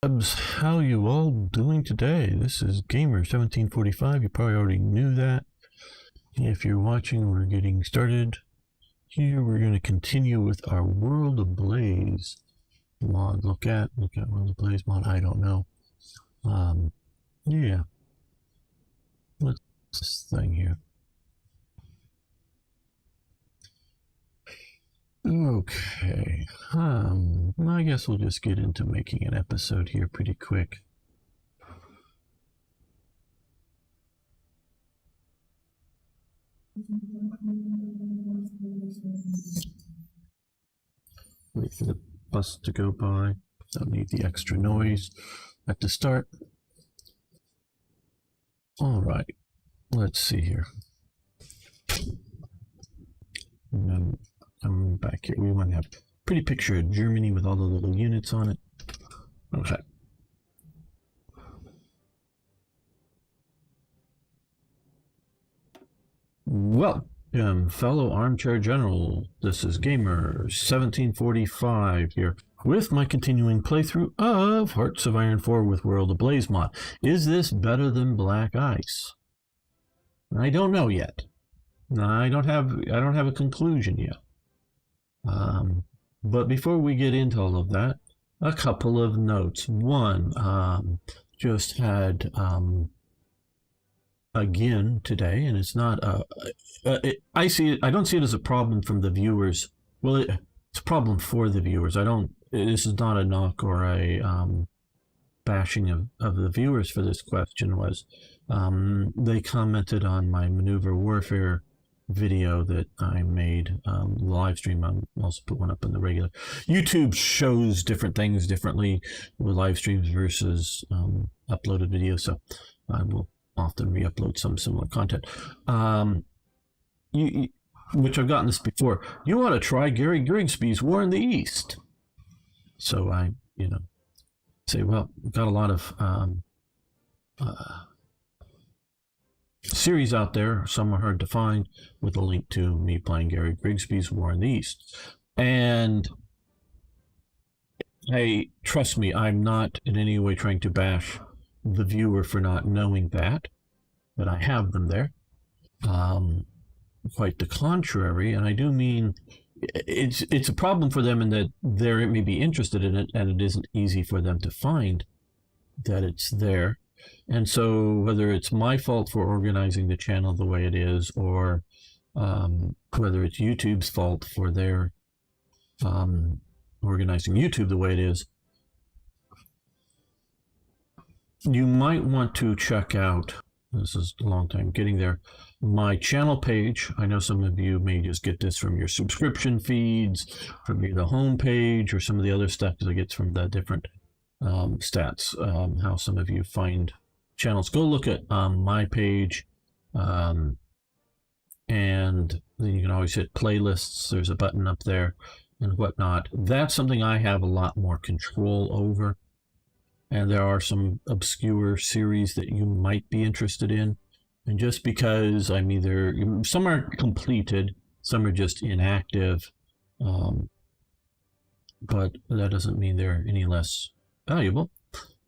How you all doing today? This is Gamer 1745. You probably already knew that. If you're watching, we're getting started. Here we're going to continue with our World Ablaze mod. Look at World Ablaze mod. I don't know. Yeah. What's this thing here? Okay. I guess we'll just get into making an episode here pretty quick. Wait for the bus to go by. Don't need the extra noise at the start. All right. Let's see here. I'm back here. We want to have a pretty picture of Germany with all the little units on it. Okay. Well, fellow armchair general, this is Gamer 1745 here with my continuing playthrough of Hearts of Iron 4 with World Ablaze mod. Is this better than Black Ice? I don't know yet. I don't have a conclusion yet. But before we get into all of that, a couple of notes. One, just had again today, and it's not I see it, I don't see it as a problem from the viewers. Well, it's a problem for the viewers. This is not a knock or a bashing of the viewers for this question. Was they commented on my maneuver warfare video that I made, live stream. I'll also put one up in the regular. YouTube shows different things differently with live streams versus uploaded videos, so I will often re-upload some similar content. Which I've gotten this before. You want to try Gary Grigsby's War in the East? So I, say, well, we've got a lot of series out there. Some are hard to find with a link to me playing Gary Grigsby's War in the East. And hey, trust me, I'm not in any way trying to bash the viewer for not knowing that, but I have them there. Quite the contrary, and I do mean it's a problem for them in that they may be interested in it, and it isn't easy for them to find that it's there. And so whether it's my fault for organizing the channel the way it is, or whether it's YouTube's fault for their organizing YouTube the way it is, you might want to check out, this is a long time getting there, my channel page. I know some of you may just get this from your subscription feeds, from the home page, or some of the other stuff that I get from the different stats, how some of you find channels. Go look at my page, and then you can always hit playlists. There's a button up there and whatnot. That's something I have a lot more control over, and there are some obscure series that you might be interested in. And just because I'm either, some are completed, some are just inactive, but that doesn't mean they're any less valuable.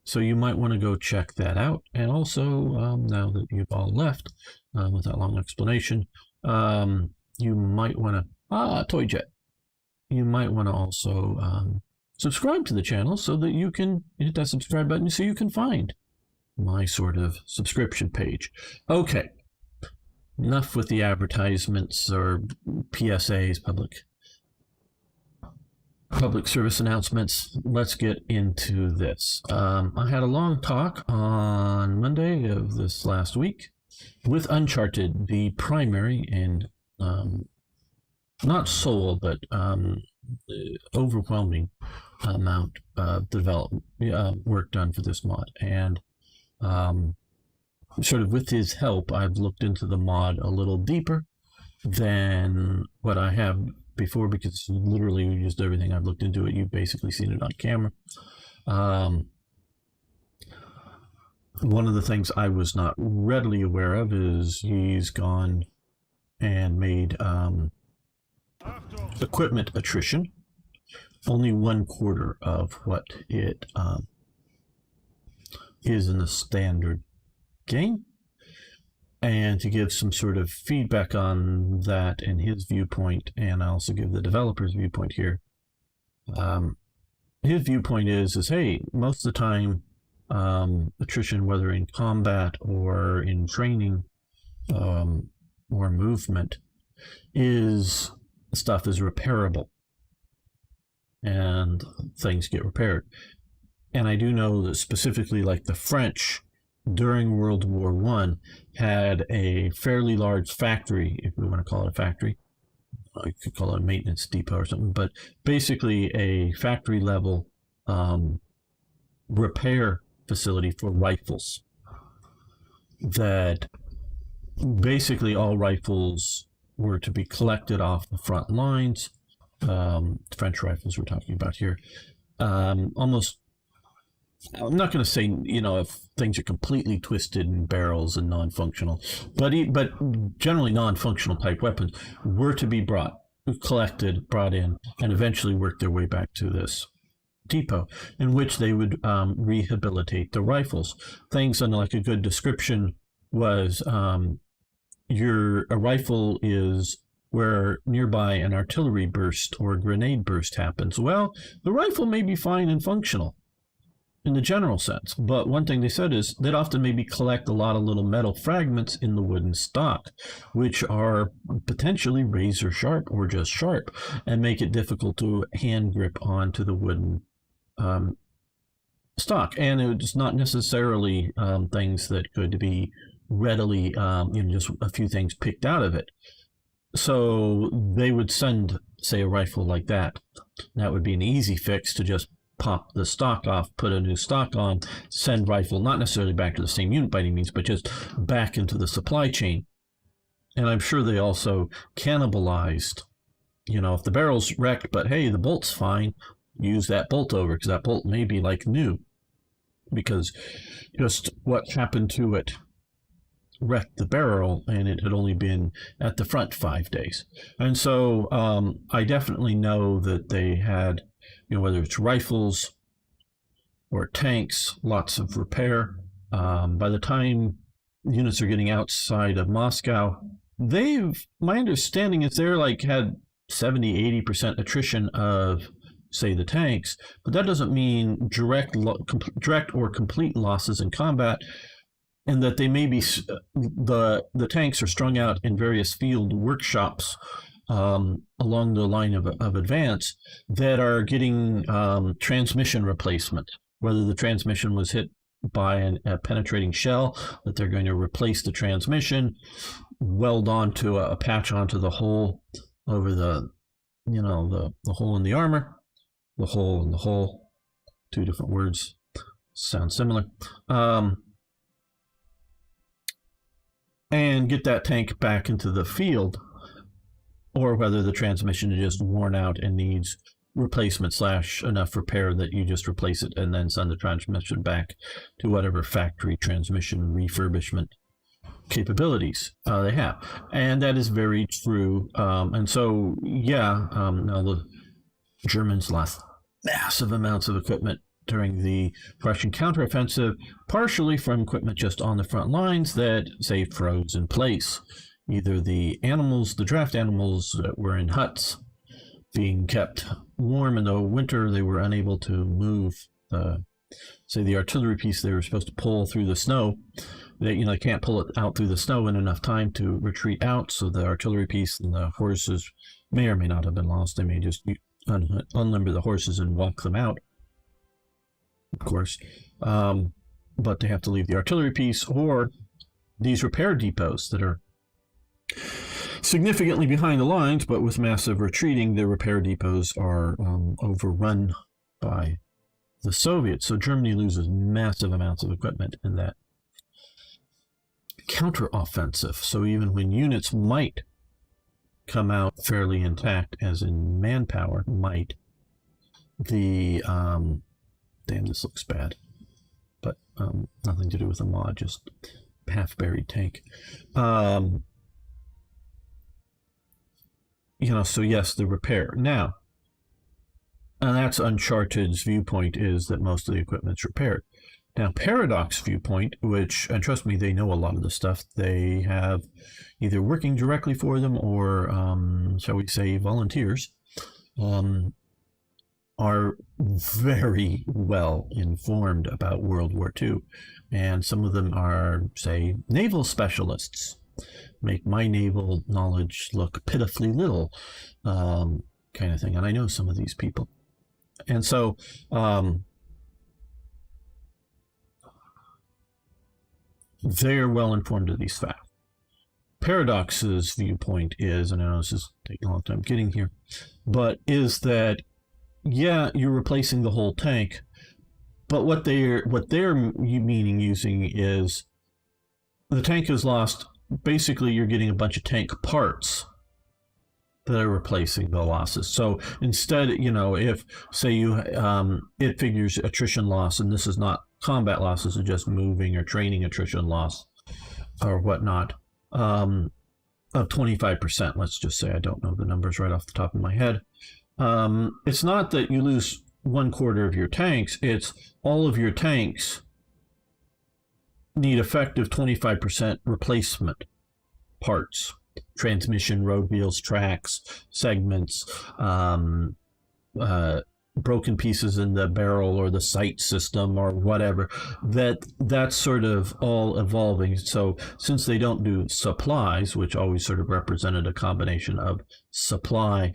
So you might want to go check that out. And also, now that you've all left with that long explanation, you might want to, Toy Jet, you might want to also subscribe to the channel so that you can hit that subscribe button so you can find my sort of subscription page. Okay, enough with the advertisements or PSAs, public service announcements. Let's get into this. I had a long talk on Monday of this last week with Uncharted, the primary and not sole, but overwhelming amount of development work done for this mod. And sort of with his help, I've looked into the mod a little deeper than what I have before, because literally just everything I've looked into it, you've basically seen it on camera. One of the things I was not readily aware of is he's gone and made equipment attrition only 1/4 of what it is in the standard game, and to give some sort of feedback on that and his viewpoint, and I also give the developer's viewpoint here. His viewpoint is hey, most of the time, attrition, whether in combat or in training or movement, is stuff is repairable, and things get repaired. And I do know that specifically, like the French during World War I had a fairly large factory, if we want to call it a factory. You could call it a maintenance depot or something, but basically a factory level repair facility for rifles. That basically all rifles were to be collected off the front lines. French rifles we're talking about here. Almost, I'm not going to say, if things are completely twisted in barrels and non-functional, but generally non-functional type weapons were to be collected, brought in, and eventually work their way back to this depot, in which they would rehabilitate the rifles. Things like a good description was a rifle is where nearby an artillery burst or grenade burst happens. Well, the rifle may be fine and functional in the general sense, but one thing they said is they'd often maybe collect a lot of little metal fragments in the wooden stock, which are potentially razor sharp or just sharp, and make it difficult to hand grip onto the wooden stock. And it's not necessarily things that could be readily, just a few things picked out of it. So they would send, say, a rifle like that. That would be an easy fix to just pop the stock off, put a new stock on, send rifle, not necessarily back to the same unit by any means, but just back into the supply chain. And I'm sure they also cannibalized, if the barrel's wrecked, but hey, the bolt's fine, use that bolt over, because that bolt may be like new, because just what happened to it wrecked the barrel, and it had only been at the front 5 days. And so I definitely know that they had, whether it's rifles or tanks, lots of repair. By the time units are getting outside of Moscow, my understanding is they're had 70-80% attrition of, say, the tanks, but that doesn't mean direct or complete losses in combat. And that they may be, the tanks are strung out in various field workshops along the line of advance that are getting transmission replacement. Whether the transmission was hit by a penetrating shell, that they're going to replace the transmission, weld onto a patch onto the hole over the hole in the armor, the hole in the hole, two different words, sound similar. And get that tank back into the field, or whether the transmission is just worn out and needs replacement / enough repair that you just replace it and then send the transmission back to whatever factory transmission refurbishment capabilities they have. And that is very true. And so, now the Germans lost massive amounts of equipment during the Prussian counteroffensive, partially from equipment just on the front lines that, say, froze in place. Either the draft animals that were in huts being kept warm in the winter, they were unable to move, the artillery piece they were supposed to pull through the snow. They can't pull it out through the snow in enough time to retreat out, so the artillery piece and the horses may or may not have been lost. They may just unlimber the horses and walk them out, of course, but they have to leave the artillery piece, or these repair depots that are significantly behind the lines, but with massive retreating, the repair depots are overrun by the Soviets. So Germany loses massive amounts of equipment in that counteroffensive. So even when units might come out fairly intact, as in manpower, damn, this looks bad, but nothing to do with the mod, just half-buried tank. So yes, the repair. Now, and that's Uncharted's viewpoint, is that most of the equipment's repaired. Now, Paradox Viewpoint, which, and trust me, they know a lot of this stuff. They have either working directly for them or, shall we say, volunteers, are very well informed about World War II. And some of them are, say, naval specialists. Make my naval knowledge look pitifully little, kind of thing. And I know some of these people. And so, they're well informed of these facts. Paradox's viewpoint is, and I know this is taking a long time getting here, but is that, yeah, you're replacing the whole tank, but what they're meaning using is the tank is lost. Basically, you're getting a bunch of tank parts that are replacing the losses. So instead, if say you it figures attrition loss, and this is not combat losses, are just moving or training attrition loss or whatnot, of 25%. Let's just say, I don't know the numbers right off the top of my head. It's not that you lose 1/4 of your tanks, it's all of your tanks need effective 25% replacement parts. Transmission, road wheels, tracks, segments, broken pieces in the barrel or the sight system or whatever. That's sort of all evolving. So since they don't do supplies, which always sort of represented a combination of supply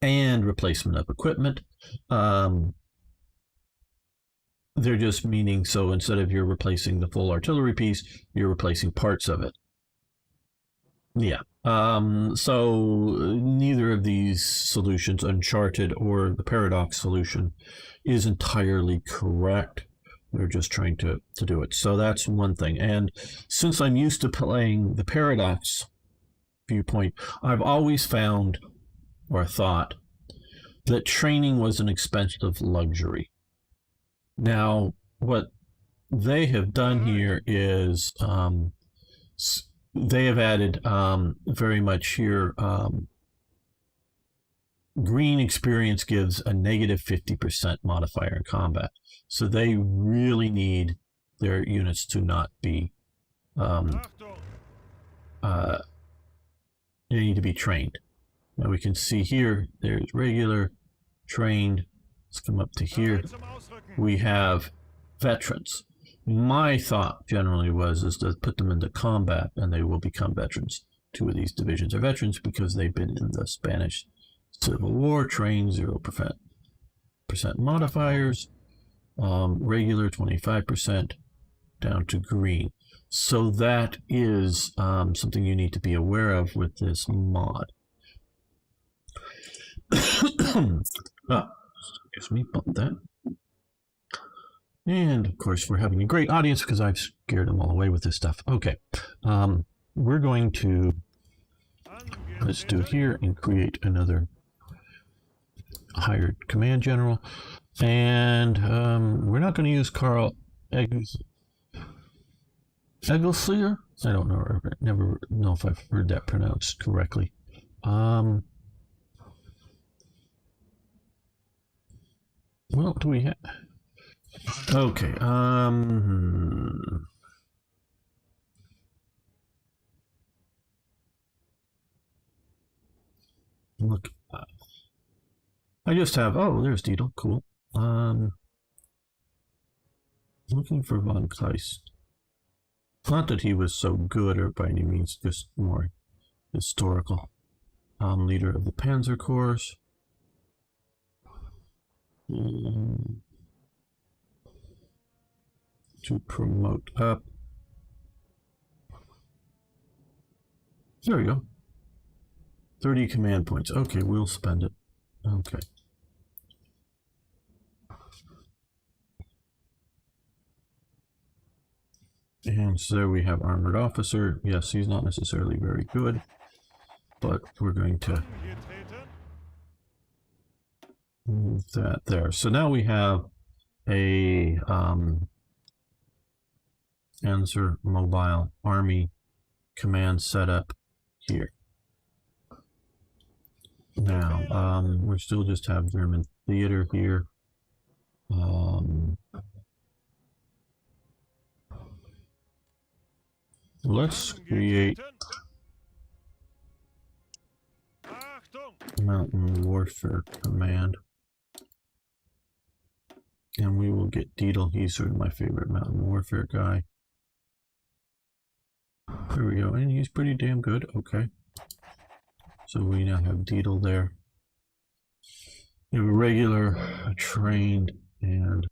and replacement of equipment, they're just meaning, so instead of you're replacing the full artillery piece, you're replacing parts of it. Yeah. So neither of these solutions, Uncharted or the Paradox solution, is entirely correct. They're just trying to do it. So that's one thing. And since I'm used to playing the Paradox viewpoint, I've always found or thought that training was an expensive luxury. Now, what they have done here is they have added very much here. Green experience gives a negative 50% modifier in combat. So they really need their units to not be, they need to be trained. Now we can see here, there's regular, trained. Let's come up to here. We have veterans. My thought generally is to put them into combat and they will become veterans. 2 of these divisions are veterans because they've been in the Spanish Civil War, trained 0% modifiers, regular 25%, down to green. So that is something you need to be aware of with this mod. Excuse me, bump that. And of course, we're having a great audience because I've scared them all away with this stuff. Okay, we're going to, let's do it here and create another hired command general. And we're not going to use Carl Eggleslier. I don't know, never know if I've heard that pronounced correctly. Well, do we have? Okay. Look, I just have. Oh, there's Deedle. Cool. Looking for Von Kleist. Not that he was so good, or by any means, just more historical. Leader of the Panzer Corps. To promote up. There we go. 30 command points. Okay, we'll spend it. Okay. And so there we have armored officer. Yes, he's not necessarily very good, but we're going to move that there. So now we have a Panzer Mobile Army command setup here. Now, we still just have German theater here. Let's create Mountain Warfare Command. And we will get Deedle. He's sort of my favorite Mountain Warfare guy. There we go. And he's pretty damn good. Okay. So we now have Deedle there. We have a regular, a trained, and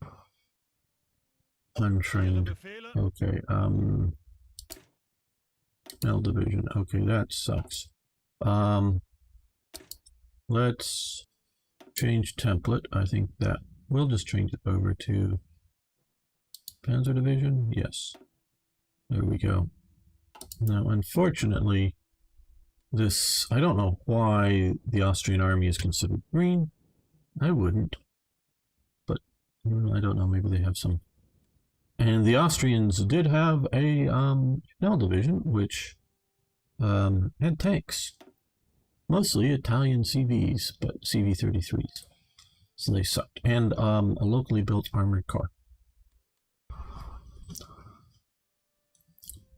untrained. Okay. L division. Okay, that sucks. Let's change template. I think that we'll just change it over to Panzer Division. Yes. There we go. Now, unfortunately, this, I don't know why the Austrian army is considered green. I wouldn't. But I don't know, maybe they have some. And the Austrians did have a L division, which had tanks. Mostly Italian CVs, but CV-33s. So they sucked. And a locally built armored car.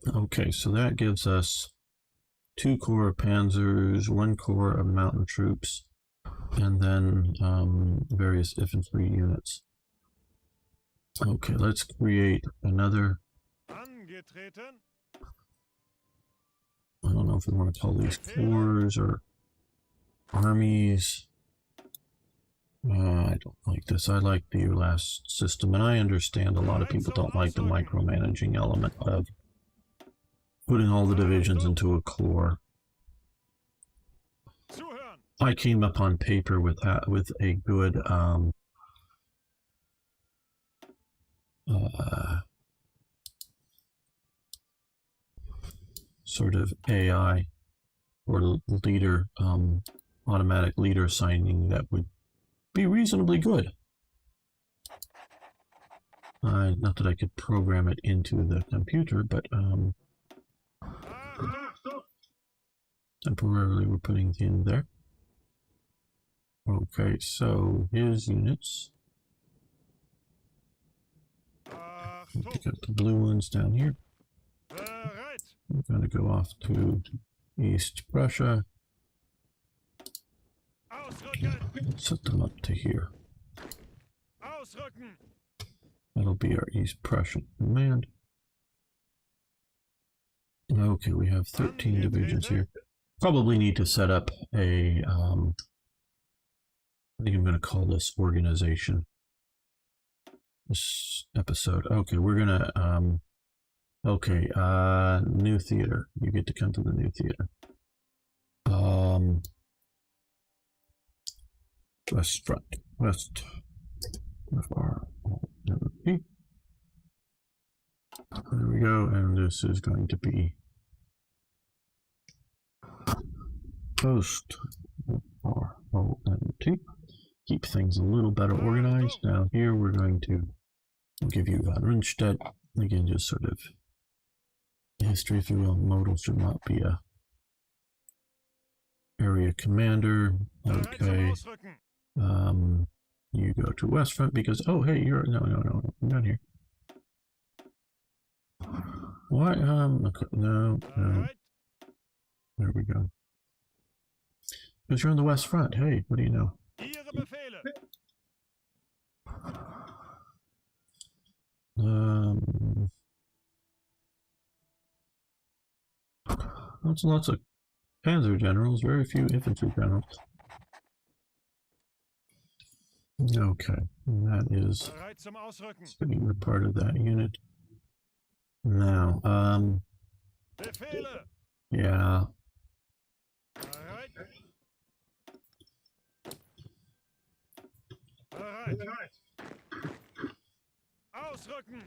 Okay, so that gives us 2 corps of panzers, 1 corps of mountain troops, and then various infantry units. Okay, let's create another. I don't know if we want to call these corps or armies. I don't like this. I like the last system, and I understand a lot of people don't like the micromanaging element of putting all the divisions into a corps. I came up on paper with that, with a good sort of AI or leader, automatic leader assigning that would be reasonably good. Not that I could program it into the computer, but temporarily we're putting it in there. Okay, so his units. Pick up the blue ones down here. I'm going to go off to East Prussia. Set them up to here. That'll be our East Prussian command. Okay, we have 13 divisions here. Probably need to set up a, I think I'm going to call this organization. This episode. Okay, we're going to, okay, new theater. You get to come to the new theater. West front. West. There we go, and this is going to be post RONT. Keep things a little better organized. Now here we're going to give you von Rundstedt. Again, just sort of history, if you will. Modal should not be a area commander. Okay. You go to West Front because, oh hey, you're, no, I'm down here. Why, okay, no. There we go. Because you're on the West Front, hey, what do you know? Lots of panzer generals, very few infantry generals. Okay, and that is we're part of that unit. Now, yeah. Ausrücken!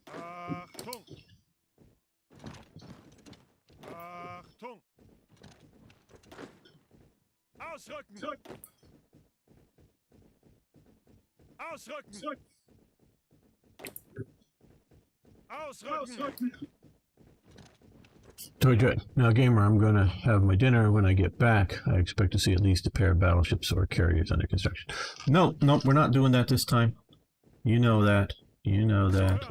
Achtung! Achtung! Ausrücken! Ausrücken! Ausrücken! Now, gamer, I'm going to have my dinner when I get back. I expect to see at least a pair of battleships or carriers under construction. No, we're not doing that this time. You know that. You know that.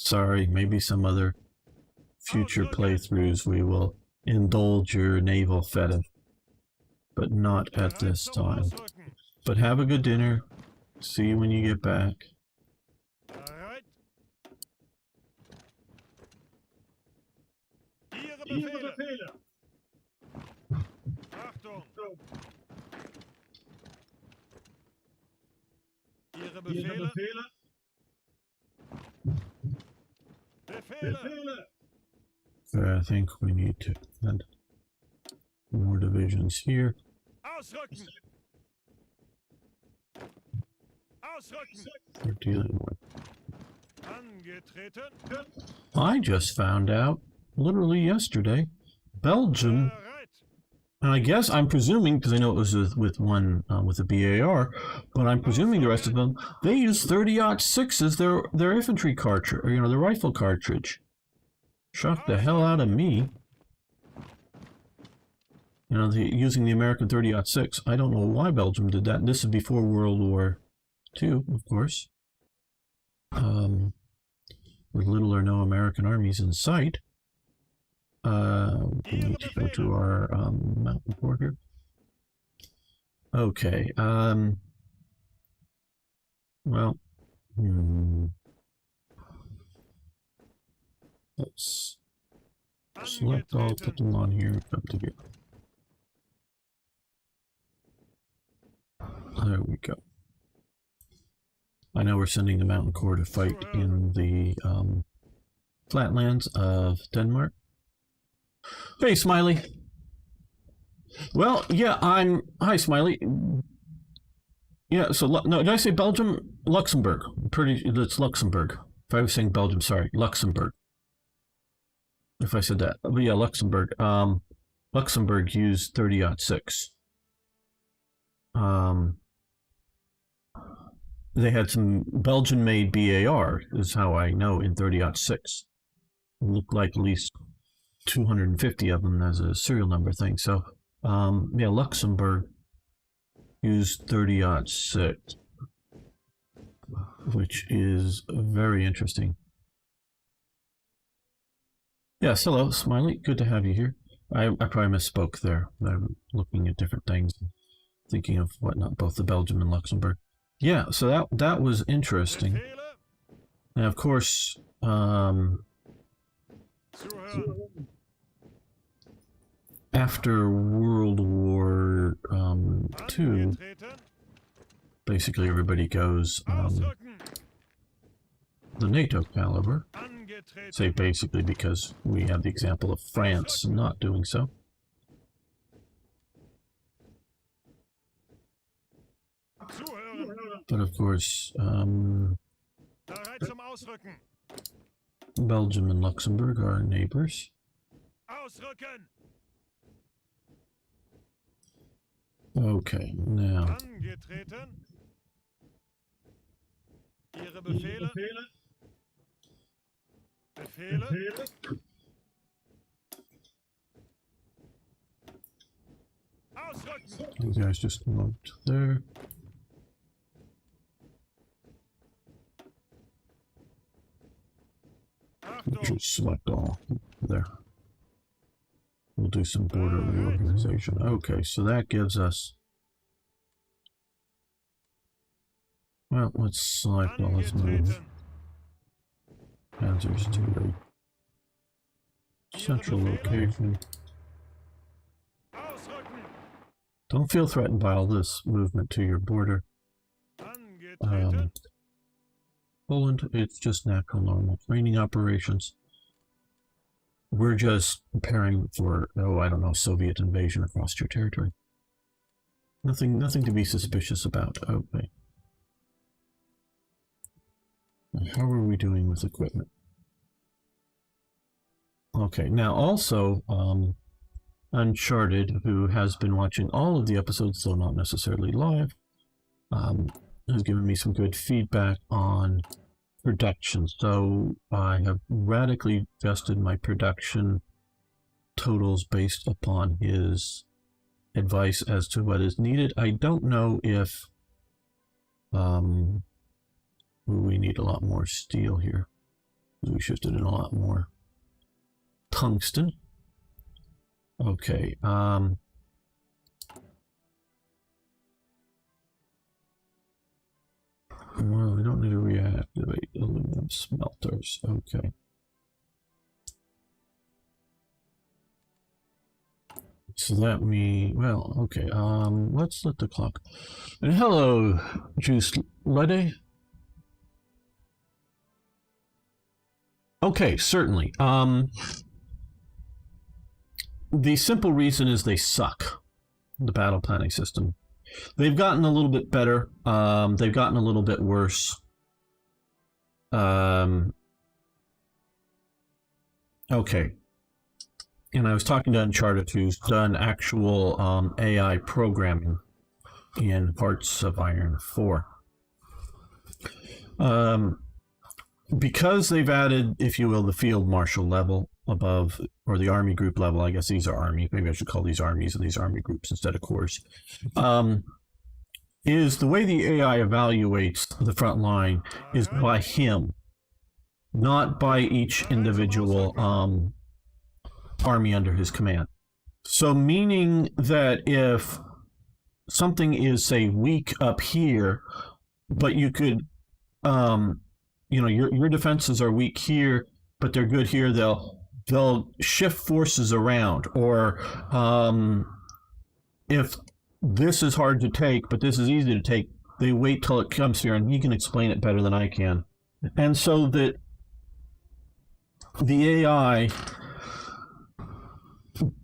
Sorry, maybe some other future playthroughs we will indulge your naval fetish, but not at this time. Ausrücken. But have a good dinner. See you when you get back. Bereit. Ihre Befehle. Achtung. Ihre Befehle. Befehle. I think we need to add more divisions here. Ausrücken. Ausrücken. We're dealing with. Angetreten. I just found out, literally yesterday, Belgium, Bereit. and I guess I'm presuming, because I know it was with the BAR, but I'm presuming the rest of them, they use 30-06 as their infantry cartridge, or their rifle cartridge. Shocked the hell out of me. Using the American 30-06. I don't know why Belgium did that. This is before World War II, of course. With little or no American armies in sight. We need to go to our mountain port here. Okay. Well. Let's select all, put them on here, come together. There we go. I know we're sending the Mountain Corps to fight in the flatlands of Denmark. Hey, Smiley. Well, yeah, Hi, Smiley. Yeah, so, no, did I say Belgium? Luxembourg. It's Luxembourg. If I was saying Belgium, sorry, Luxembourg. If I said that. But yeah, Luxembourg. Luxembourg used 30-06. They had some Belgian-made BAR, is how I know, in 30-06. Looked like at least 250 of them as a serial number thing. So, yeah, Luxembourg used 30-06, which is very interesting. Yes, hello, Smiley. Good to have you here. I probably misspoke there. I'm looking at different things, thinking of whatnot, both the Belgium and Luxembourg. Yeah, so that was interesting. Befehle. And of course, Zuhören. after World War II, Angetreten. basically everybody goes Ausrücken. the NATO caliber. Angetreten. Say basically because we have the example of France not doing so. Zuhören. But of course, Bereit zum Ausrücken. Belgium and Luxembourg are neighbors. Ausrücken. Okay, now Angetreten. Ihre Befehle. Befehle. Ausrücken. you guys just moved there. Achtung. Just select all there. We'll do some border reorganization. Okay, so that gives us. Well, let's select all. Let's move Angetreten. Panzers to a central location. Ausrücken. Don't feel threatened by all this movement to your border. Angetreten. Poland, it's just natural, normal training operations. We're just preparing for, I don't know, Soviet invasion across your territory. Nothing to be suspicious about. Okay. Now, how are we doing with equipment? Okay, now also, Uncharted, who has been watching all of the episodes, though not necessarily live, has given me some good feedback on production. So I have radically adjusted my production totals based upon his advice as to what is needed. I don't know if we need a lot more steel here. We shifted in a lot more. Tungsten. Okay. Well, we don't need to reactivate aluminum smelters. Okay. So that well, okay. Let's let the clock. And hello, Juice Lede. Okay, certainly. The simple reason is they suck. The battle planning system. They've gotten a little bit better. They've gotten a little bit worse. Okay. And I was talking to Uncharted, who's done actual AI programming in Hearts of Iron 4. Because they've added, if you will, the field marshal level above, or the army group level. I guess these are armies. Maybe I should call these armies and these army groups instead of corps. Is the way the AI evaluates the front line is by him, not by each individual army under his command. So meaning that if something is, say, weak up here, but you could, your defenses are weak here, but they're good here, they'll shift forces around. Or if this is hard to take, but this is easy to take, they wait till it comes here, and he can explain it better than I can. And so that the AI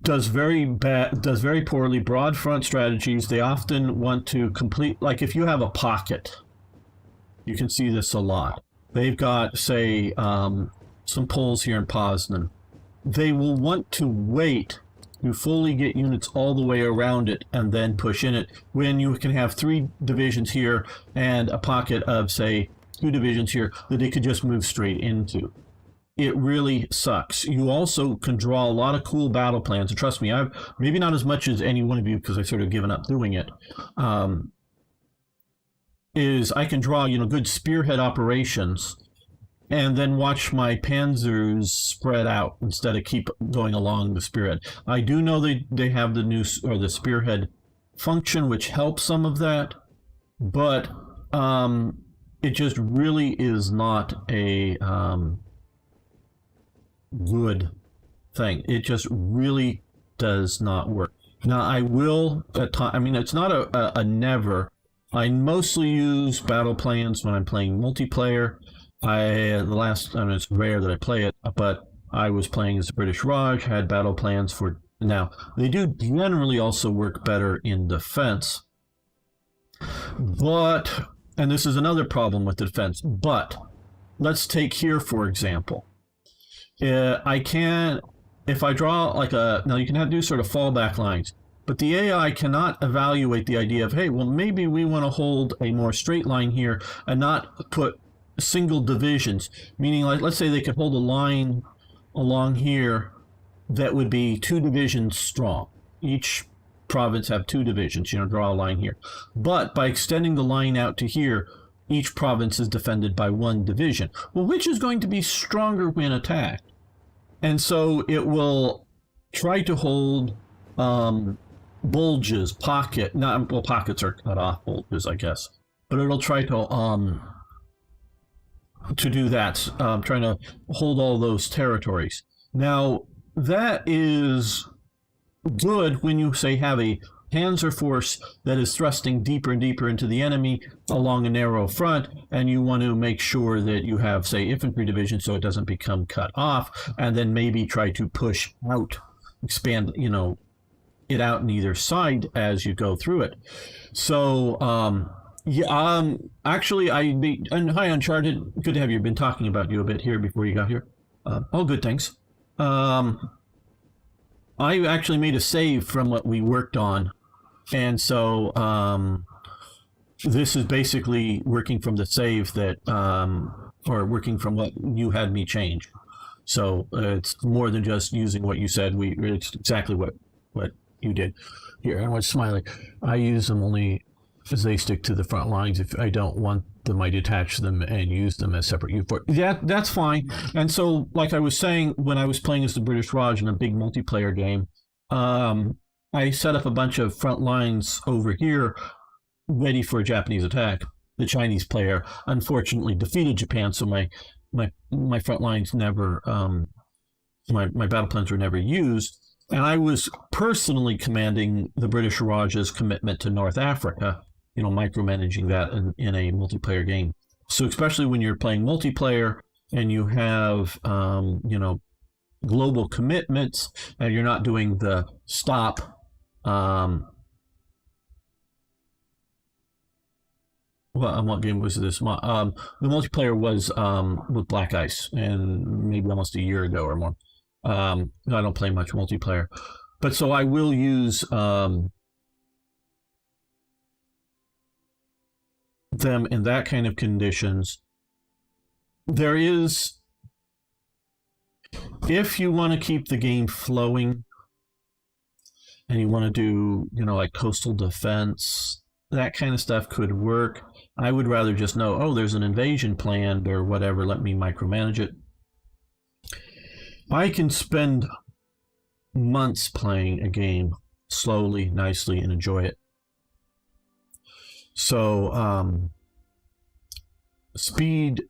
does very poorly. Broad front strategies, they often want to complete, like if you have a pocket, you can see this a lot. They've got, say, some pulls here in Poznan. They will want to wait to fully get units all the way around it and then push in it, when you can have 3 divisions here and a pocket of, say, 2 divisions here that they could just move straight into. It really sucks. You also can draw a lot of cool battle plans. And trust me, I've maybe not as much as any one of you, because I've sort of given up doing it. Is I can draw, good spearhead operations, and then watch my panzers spread out instead of keep going along the spearhead. I do know they have the spearhead function, which helps some of that, but it just really is not a good thing. It just really does not work. Now, I will at times, it's not a never. I mostly use battle plans when I'm playing multiplayer. It's rare that I play it, but I was playing as the British Raj, had battle plans for. Now, they do generally also work better in defense, but, and this is another problem with defense, but let's take here, for example. If I draw now you can do sort of fallback lines, but the AI cannot evaluate the idea of, hey, well, maybe we want to hold a more straight line here and not put single divisions, meaning, like, let's say they could hold a line along here that would be 2 divisions strong. Each province have 2 divisions, draw a line here. But by extending the line out to here, each province is defended by 1 division. Well, which is going to be stronger when attacked? And so it will try to hold bulges, pockets are cut off bulges, I guess. But it'll try to do that, trying to hold all those territories. Now, that is good when you, say, have a panzer force that is thrusting deeper and deeper into the enemy along a narrow front, and you want to make sure that you have, say, infantry division so it doesn't become cut off, and then maybe try to push out, expand, it out on either side as you go through it. So, actually, and hi, Uncharted. Good to have you. Been talking about you a bit here before you got here. All good things. I actually made a save from what we worked on, and so this is basically working from the save that, or working from what you had me change. So it's more than just using what you said. It's exactly what you did. Here, I was smiling. I use them only as they stick to the front lines. If I don't want them, I detach them and use them as separate unit forces. Yeah, that's fine. And so, like I was saying, when I was playing as the British Raj in a big multiplayer game, I set up a bunch of front lines over here ready for a Japanese attack. The Chinese player unfortunately defeated Japan, so my front lines never, my battle plans were never used. And I was personally commanding the British Raj's commitment to North Africa, micromanaging that in a multiplayer game. So especially when you're playing multiplayer and you have, global commitments, and you're not doing the stop. What game was this? The multiplayer was with Black Ice, and maybe almost a year ago or more. I don't play much multiplayer, but so I will use them in that kind of conditions. There is, if you want to keep the game flowing and you want to do, like coastal defense, that kind of stuff could work. I would rather just know, oh, there's an invasion planned or whatever, let me micromanage it. I can spend months playing a game slowly, nicely, and enjoy it. So speed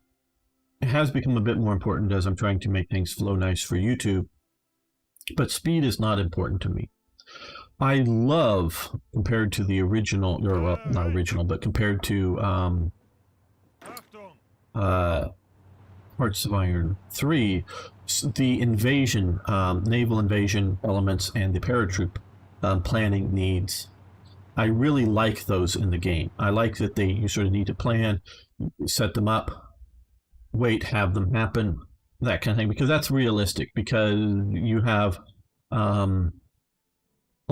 has become a bit more important as I'm trying to make things flow nice for YouTube, but speed is not important to me. I love, compared to the original, or well, not original, but compared to Hearts of Iron 3, the invasion, naval invasion elements and the paratroop planning needs. I really like those in the game. I like that you sort of need to plan, set them up, wait, have them happen, that kind of thing, because that's realistic, because you have a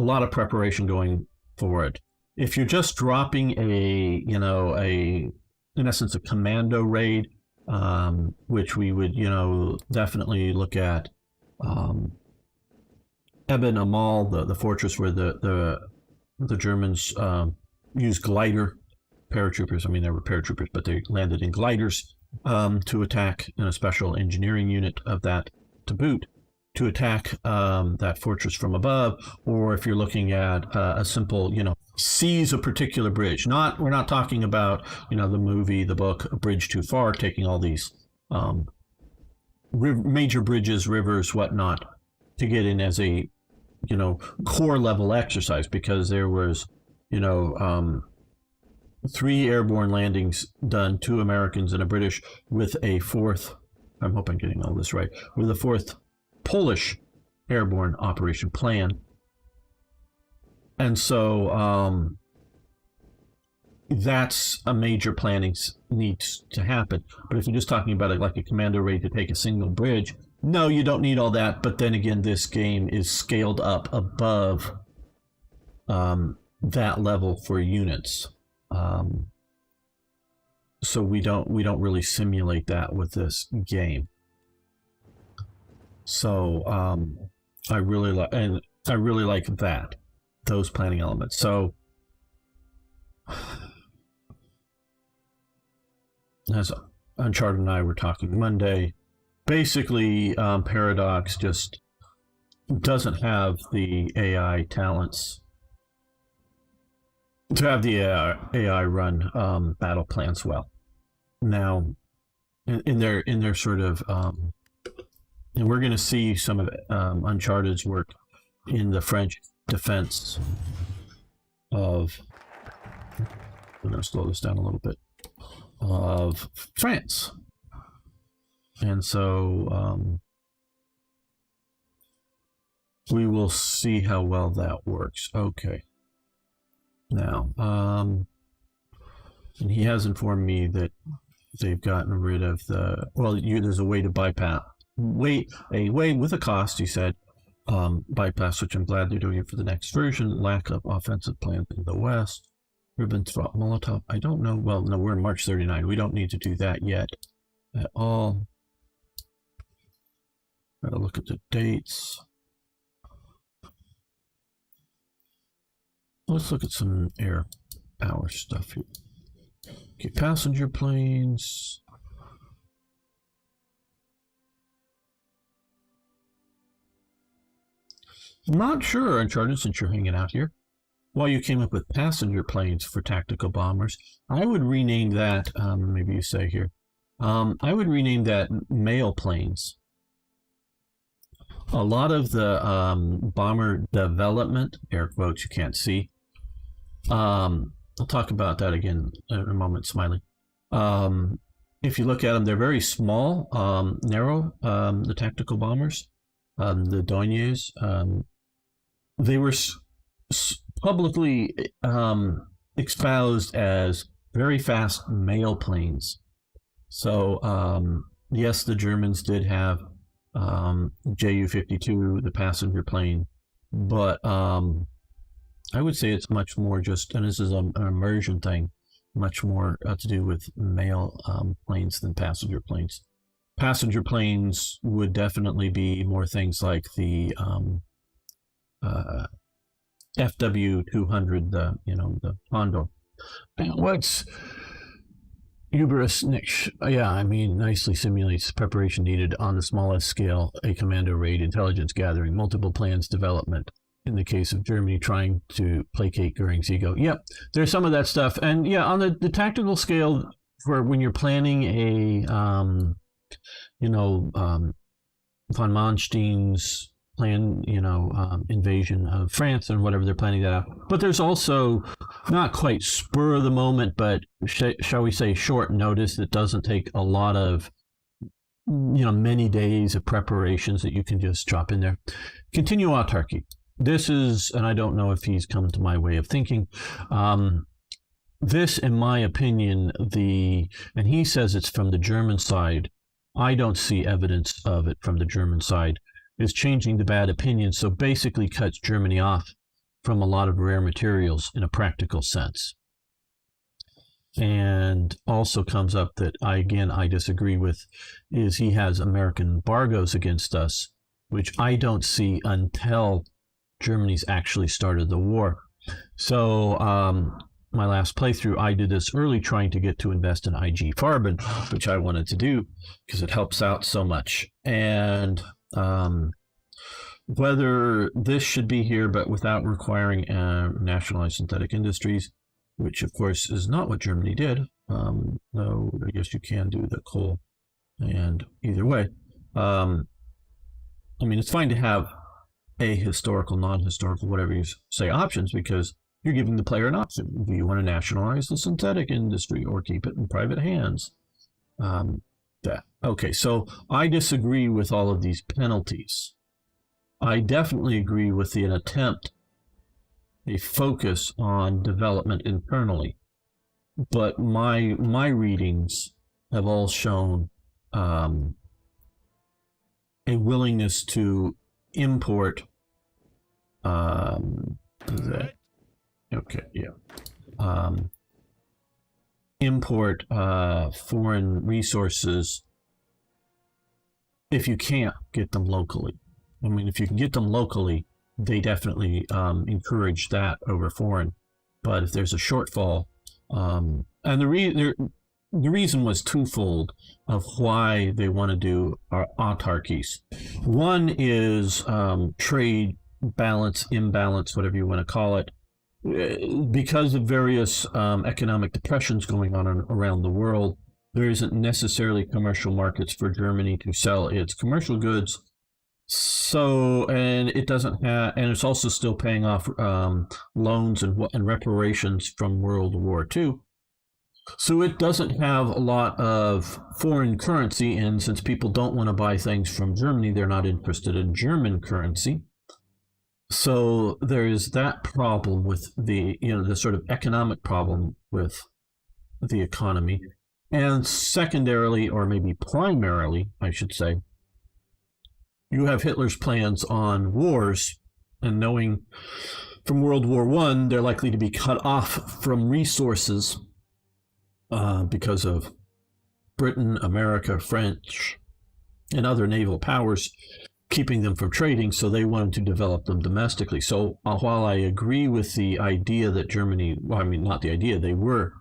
lot of preparation going for it. If you're just dropping in essence, a commando raid, which we would, definitely look at Eben Amal, the fortress where the Germans used glider paratroopers. I mean, there were paratroopers, but they landed in gliders to attack in a special engineering unit of that to boot, to attack that fortress from above. Or if you're looking at a simple, seize a particular bridge. We're not talking about, the movie, the book, A Bridge Too Far, taking all these major bridges, rivers, whatnot, to get in as a, core level exercise, because there was, 3 airborne landings done, 2 Americans and a British, with a 4th, I hope I'm getting all this right, with a 4th Polish airborne operation plan. And so that's a major planning needs to happen. But if you're just talking about it like a commando raid to take a single bridge, no, you don't need all that. But then again, this game is scaled up above that level for units. So we don't really simulate that with this game. So I really like that, those planning elements. So as Uncharted and I were talking Monday, basically Paradox just doesn't have the AI talents to have the AI run battle plans well. Now, in their sort of and we're going to see some of Uncharted's work in the French defense of, I'm going to slow this down a little bit, of France. And so we will see how well that works. Okay. Now, and he has informed me that they've gotten rid of there's a way to bypass, a way with a cost, he said, bypass, which I'm glad they're doing it for the next version. Lack of offensive plans in the West. Ribbentrop Molotov. I don't know. Well, no, we're in March 39. We don't need to do that yet at all. Gotta look at the dates. Let's look at some air our stuff here. Okay, passenger planes. I'm not sure, Uncharted, since you're hanging out here, why you came up with passenger planes for tactical bombers. I would rename that, maybe you say here, I would rename that mail planes. A lot of the bomber development, air quotes you can't see, I'll talk about that again in a moment, Smiley. If you look at them, they're very small, narrow, the tactical bombers, the Dorniers. They were publicly espoused as very fast mail planes. So, yes, the Germans did have Ju-52, the passenger plane, but I would say it's much more just, and this is an immersion thing, much more to do with mail planes than passenger planes. Passenger planes would definitely be more things like the FW-200, the Condor. What's Uberus Niche? Yeah, I mean, nicely simulates preparation needed on the smallest scale, a commando raid, intelligence gathering, multiple plans development. In the case of Germany trying to placate Goering's ego. Yep, there's some of that stuff. And yeah, on the tactical scale, for when you're planning a, von Manstein's plan, invasion of France and whatever, they're planning that out. But there's also not quite spur of the moment, but shall we say short notice that doesn't take a lot of, many days of preparations that you can just drop in there. Continue autarky. This is, and I don't know if he's come to my way of thinking, this, in my opinion, and he says it's from the German side, I don't see evidence of it from the German side, is changing the bad opinion, so basically cuts Germany off from a lot of rare materials in a practical sense. And also comes up that I disagree with, is he has American embargoes against us, which I don't see until Germany's actually started the war. So my last playthrough, I did this early trying to get to invest in IG Farben, which I wanted to do because it helps out so much. And whether this should be here, but without requiring nationalized synthetic industries, which of course is not what Germany did, though I guess you can do the coal. And either way, it's fine to have a historical, non-historical, whatever you say, options, because you're giving the player an option. Do you want to nationalize the synthetic industry or keep it in private hands? Okay, so I disagree with all of these penalties. I definitely agree with an attempt, a focus on development internally. But my readings have all shown a willingness to import import foreign resources if you can't get them locally. If you can get them locally, they definitely encourage that over foreign. But if there's a shortfall, and the reason was twofold of why they want to do autarkies. One is trade balance, imbalance, whatever you want to call it, because of various economic depressions going on around the world. There isn't necessarily commercial markets for Germany to sell its commercial goods. So, and it doesn't have, and it's also still paying off loans and reparations from World War II. So it doesn't have a lot of foreign currency, and since people don't want to buy things from Germany, they're not interested in German currency. So there is that problem with the sort of economic problem with the economy. And secondarily, or maybe primarily, I should say, you have Hitler's plans on wars, and knowing from World War I, they're likely to be cut off from resources because of Britain, America, French, and other naval powers keeping them from trading, so they wanted to develop them domestically. So while I agree with the idea that Germany, well, I mean, not the idea, they were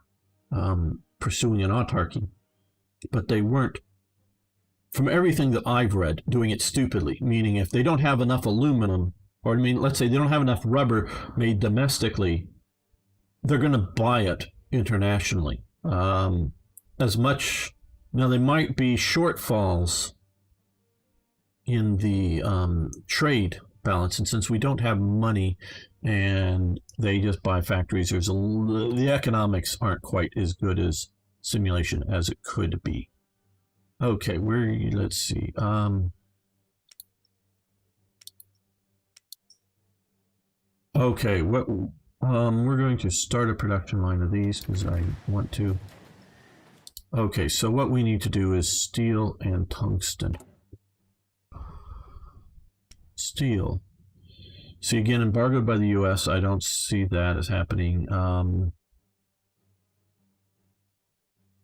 pursuing an autarky, but they weren't, from everything that I've read, doing it stupidly, meaning if they don't have enough aluminum, or I mean, let's say they don't have enough rubber made domestically, they're going to buy it internationally. As much, now there might be shortfalls in the trade balance, and since we don't have money and they just buy factories, the economics aren't quite as good as simulation as it could be. Okay, let's see. Okay, what we're going to start a production line of these because I want to. Okay, so what we need to do is steel and tungsten. Steel. See, again, embargoed by the US, I don't see that as happening.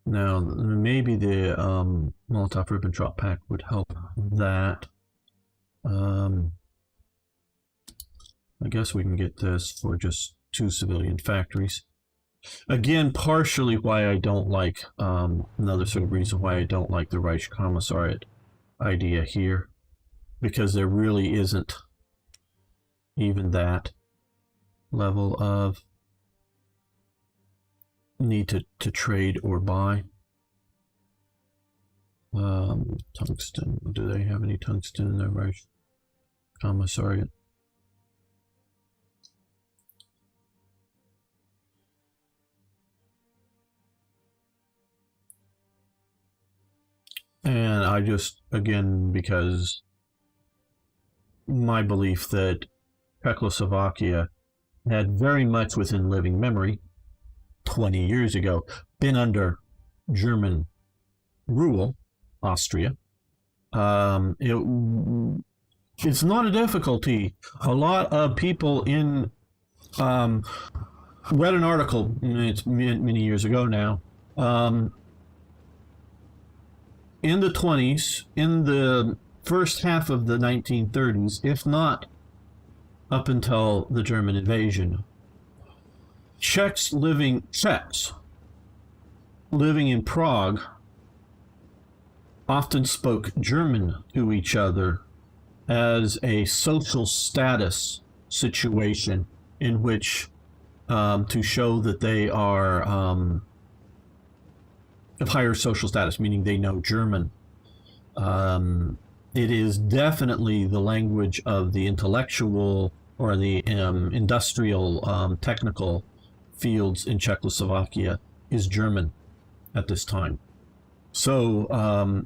Now, maybe the Molotov-Ribbentrop Pact would help that. I guess we can get this for just 2 civilian factories. Again, partially why I don't like, another sort of reason why I don't like the Reich Commissariat idea here, because there really isn't even that level of need to trade or buy. Tungsten, do they have any tungsten in their Reich Commissariat? And I just, again, because my belief that Czechoslovakia had very much within living memory 20 years ago been under German rule, Austria. It's not a difficulty. A lot of people read an article, it's many years ago now, in the 20s, in the first half of the 1930s, if not up until the German invasion, Czechs living in Prague often spoke German to each other as a social status situation in which to show that they are of higher social status, meaning they know German. It is definitely the language of the intellectual or the industrial technical fields in Czechoslovakia is German at this time. So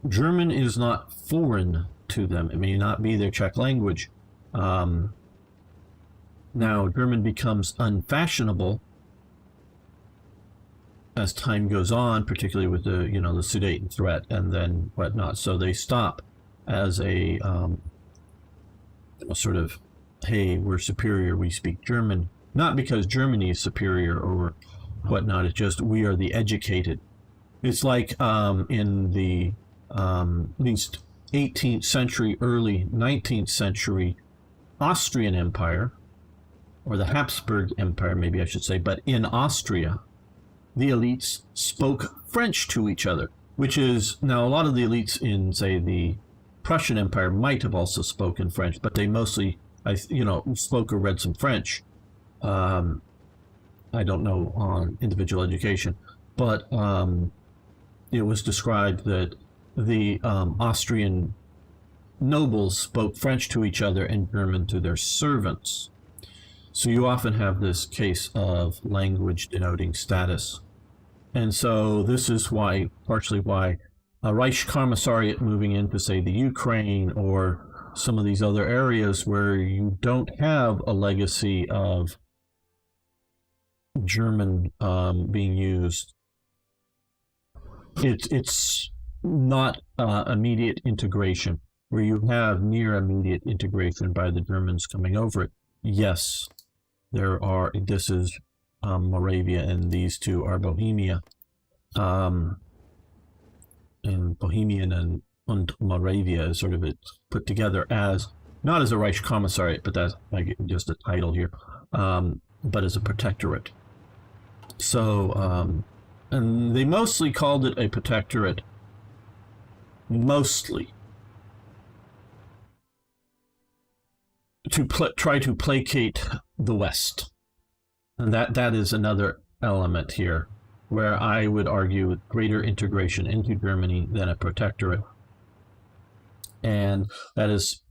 German is not foreign to them. It may not be their Czech language. Now German becomes unfashionable as time goes on, particularly with the the Sudeten threat and then whatnot. So they stop as a sort of, hey, we're superior, we speak German. Not because Germany is superior or whatnot, it's just we are the educated. It's like in the at least 18th century, early 19th century Austrian Empire, or the Habsburg Empire, maybe I should say, but in Austria, the elites spoke French to each other, which is, now a lot of the elites in, say, the Prussian Empire might have also spoken French, but they mostly, spoke or read some French. I don't know on individual education, but it was described that the Austrian nobles spoke French to each other and German to their servants. So you often have this case of language denoting status. And so this is why, partially why, a Reich Commissariat moving into, say, the Ukraine or some of these other areas where you don't have a legacy of German being used, it's not immediate integration, where you have near immediate integration by the Germans coming over it. Yes, this is Moravia, and these two are Bohemia. And Bohemian and und Moravia is sort of put together as not as a Reich Commissariat, but that's like just a title here, but as a protectorate. So, and they mostly called it a protectorate, mostly to try to placate the West. And that is another element here, where I would argue greater integration into Germany than a protectorate. And that is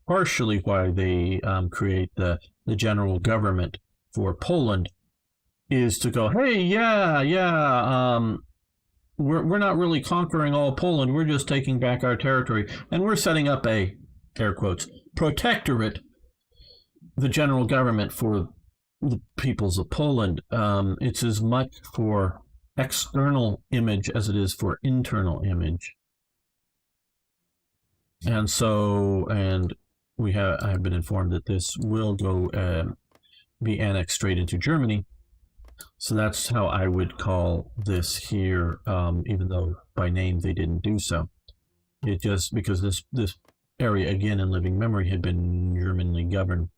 partially why they create the general government for Poland, is to go, hey, we're not really conquering all Poland, we're just taking back our territory, and we're setting up a, air quotes, protectorate, the general government for the peoples of Poland. It's as much for external image as it is for internal image. And so, and I have been informed that this will go be annexed straight into Germany. So that's how I would call this here, even though by name they didn't do so. It just because this area, again in living memory, had been Germanly governed.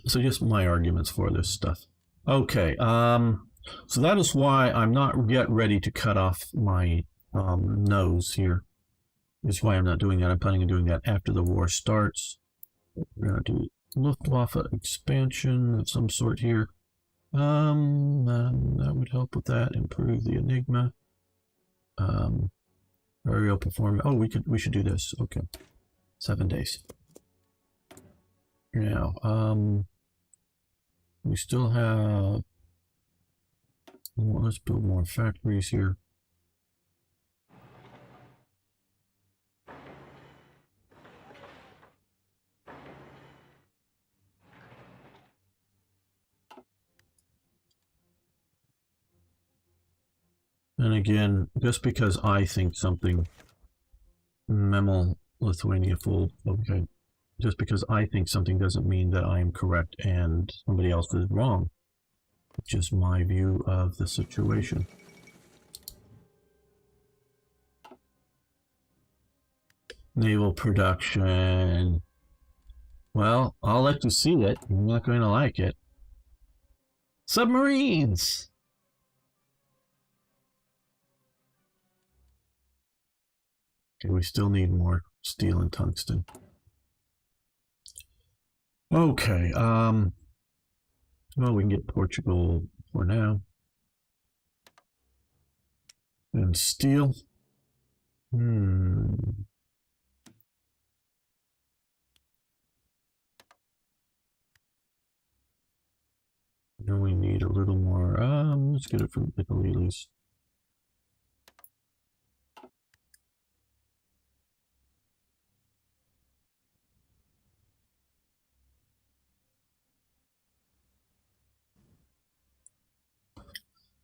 So just my arguments for this stuff. Okay, so that is why I'm not yet ready to cut off my nose here. That's why I'm not doing that. I'm planning on doing that after the war starts. We're going to do Luftwaffe expansion of some sort here. That would help with that. Improve the Enigma. Aerial performance. Oh, we should do this. Okay, 7 days. Now, we still have. Well, let's build more factories here. And again, just because I think something, Memel Lithuania full, okay, just because I think something doesn't mean that I am correct and somebody else is wrong. It's just my view of the situation. Naval production. Well, I'll let you see it. You're not going to like it. Submarines! Okay, we still need more steel and tungsten. Okay, well, we can get Portugal for now. And steel. Now we need a little more. Let's get it from Italy at least.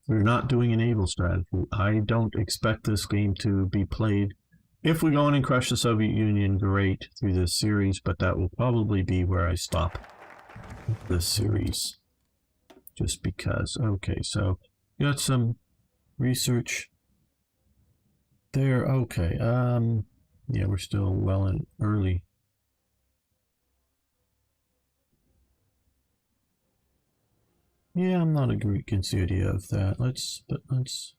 We're not doing a naval strategy. I don't expect this game to be played. If we go in and crush the Soviet Union, great, through this series, but that will probably be where I stop this series. Just because. Okay, so got some research there. Okay, yeah, we're still well and early. Yeah, I'm not against the idea of that. Let's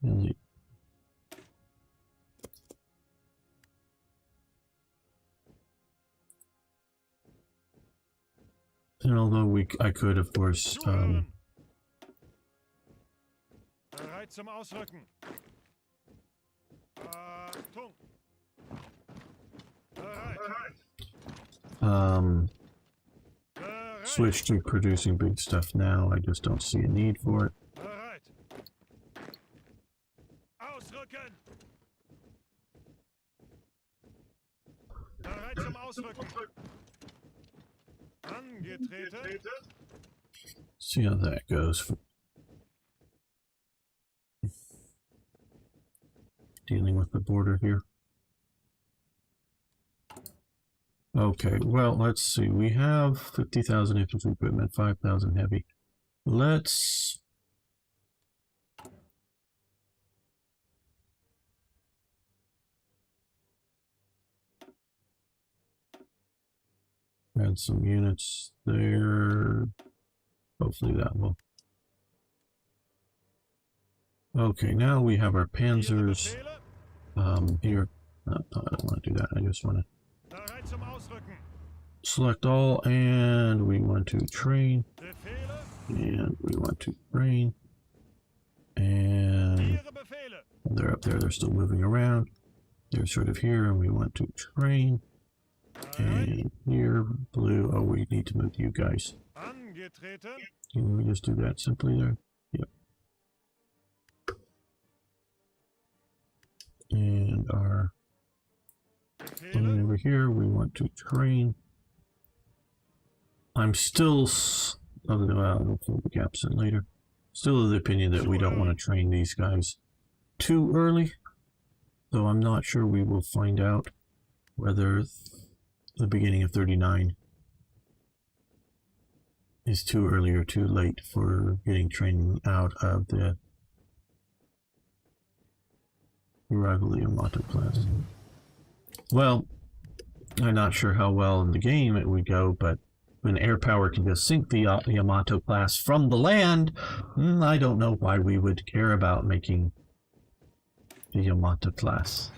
really. And although I could, of course, Bereit zum Ausrücken. Achtung. Bereit. Switch to producing big stuff now. I just don't see a need for it. Bereit. Ausrücken. Bereit zum Ausrücken. Angetreten. See how that goes. Dealing with the border here. Okay, well, let's see. We have 50,000 infantry equipment, 5,000 heavy. Let's... add some units there. Hopefully that will. Okay, now we have our panzers here. No, I don't want to do that. I just want to Bereit zum Ausrücken. select all, and we want to train, Befehle. and we want to train, and Ihre Befehle. they're up there. They're still moving around. They're sort of here, and we want to train. And here, blue. Oh, we need to move you guys. Angetreten. Can we just do that simply there? Yep. And our Befehle. over here, we want to train. I'm still, other than I'll fill the gaps in later. Still of the opinion that we don't want to train these guys too early. Though I'm not sure. We will find out whether the beginning of 39 is too early or too late for getting training out of the arrival of the Yamato class. Well, I'm not sure how well in the game it would go, but when air power can just sink the Yamato class from the land, I don't know why we would care about making the Yamato class.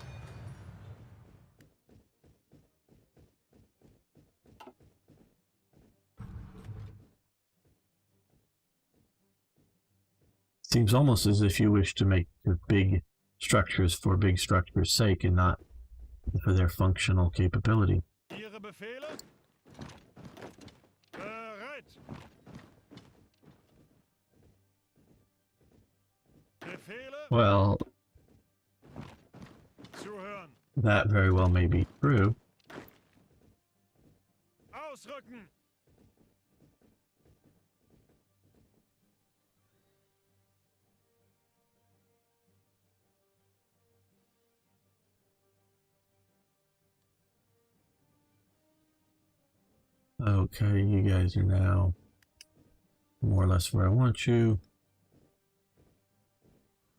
Seems almost as if you wish to make your big structures for big structures' sake and not for their functional capability. Ihre Befehle. Bereit. Befehle. Well, Zuhören. that very well may be true. Ausrücken. Okay, you guys are now more or less where I want you.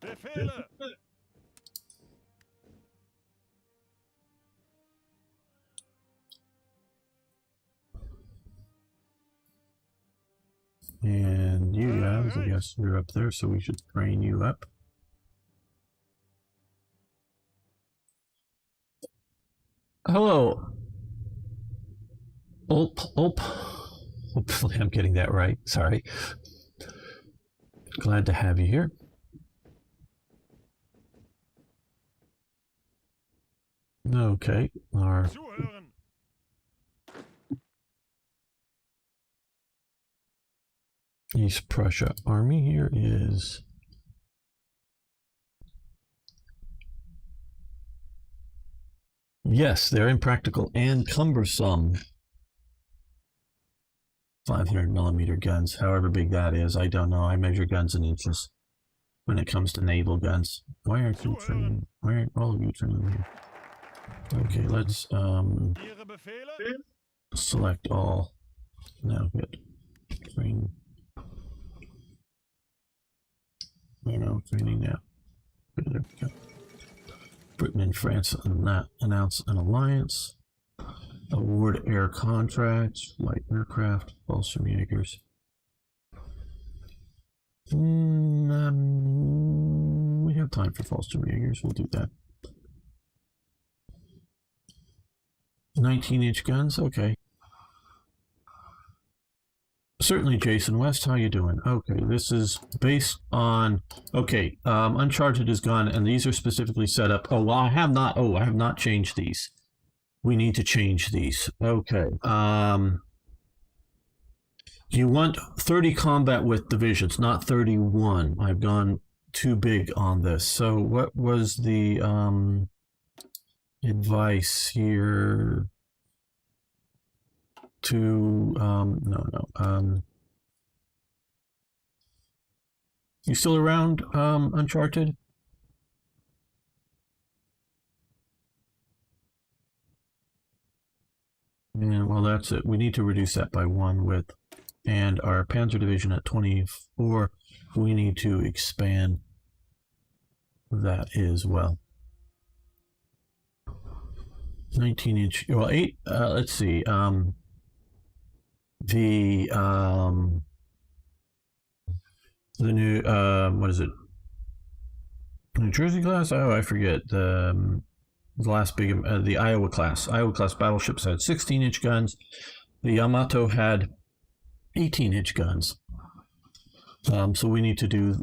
Befehle. And you guys, I guess you're up there, so we should train you up. Hello. Hopefully I'm getting that right. Sorry. Glad to have you here. Okay, our Zuhören. East Prussia army here is yes, they're impractical and cumbersome. 500mm guns, however big that is, I don't know. I measure guns in inches when it comes to naval guns. Why aren't you training? Why aren't all of you training here? Okay, let's Ihre Befehle. select all. Now hit train. No, training now. There we go. Britain and France announce an alliance. Award air contracts, light aircraft, Fallschirmjägers. We have time for Fallschirmjägers. We'll do that. 19-inch guns. Okay. Certainly, Jason West. How you doing? Okay, this is based on. Okay, Uncharted is gone, and these are specifically set up. Oh, well, I have not. Oh, I have not changed these. We need to change these. Okay. You want 30 combat with divisions, not 31. I've gone too big on this. So what was the advice here to you still around, Uncharted? Yeah, well, that's it. We need to reduce that by 1 with, and our Panzer Division at 24, we need to expand that as well. 19-inch, well, 8, let's see, the new what is it? New Jersey class? Oh, I forget the last big the Iowa class. Iowa class battleships had 16-inch guns. The Yamato had 18-inch guns. So we need to do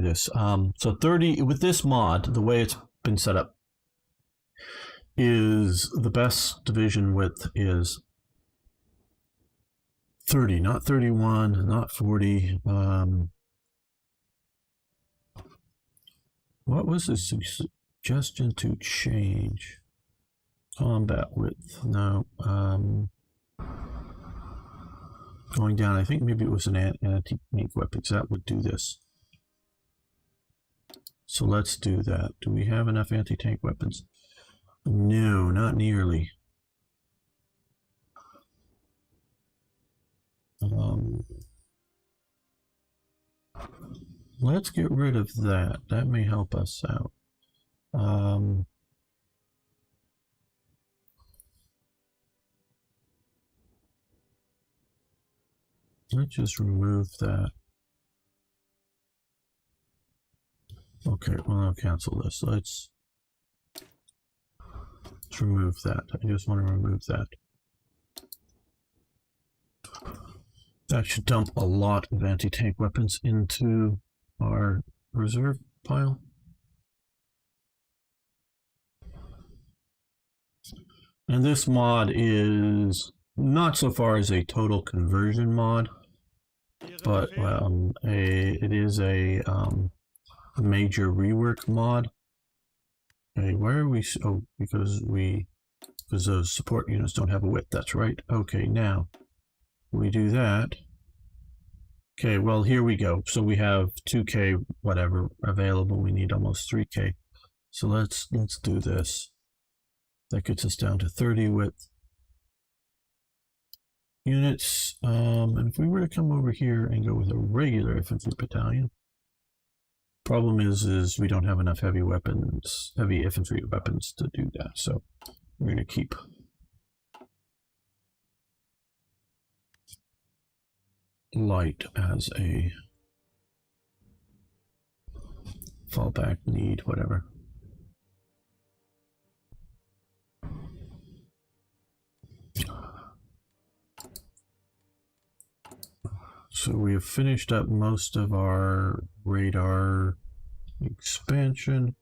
this. So 30 with this mod, the way it's been set up is the best division width is 30, not 31, not 40. What was the suggestion to change combat width? No. Going down, I think maybe it was an anti-tank weapons. That would do this. So let's do that. Do we have enough anti-tank weapons? No, not nearly. Let's get rid of that. That may help us out. Let's just remove that. Okay, well, I'll cancel this. Let's remove that. I just want to remove that. That should dump a lot of anti-tank weapons into our reserve pile. And this mod is not so far as a total conversion mod, but it is a major rework mod. Okay, why are we? Oh, because those support units don't have a width. That's right. Okay, now we do that. Okay, well, here we go. So we have 2K whatever available. We need almost 3K. So let's do this. That gets us down to 30 width units. And if we were to come over here and go with a regular infantry battalion, problem is we don't have enough heavy infantry weapons to do that. So we're going to keep light as a fallback need, whatever. So we have finished up most of our radar expansion.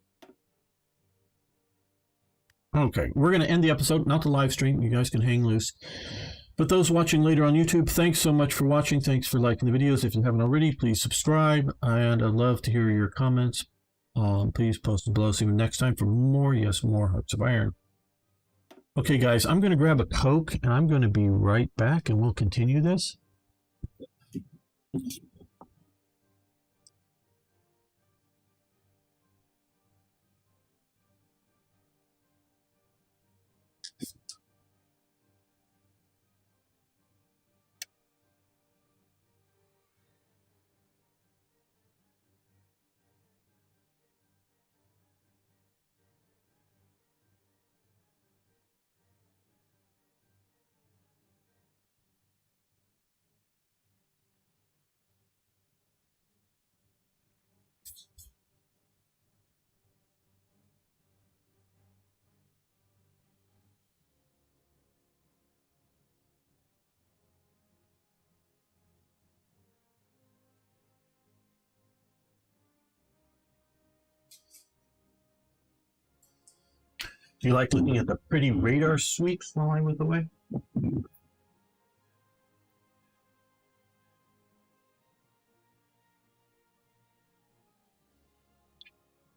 Okay, we're going to end the episode, not the live stream. You guys can hang loose. But those watching later on YouTube, thanks so much for watching. Thanks for liking the videos. If you haven't already, please subscribe. And I'd love to hear your comments. Please post them below. See you next time for more, yes, more Hearts of Iron. Okay, guys, I'm going to grab a Coke, and I'm going to be right back, and we'll continue this. Do you like looking at the pretty radar sweeps while I was away?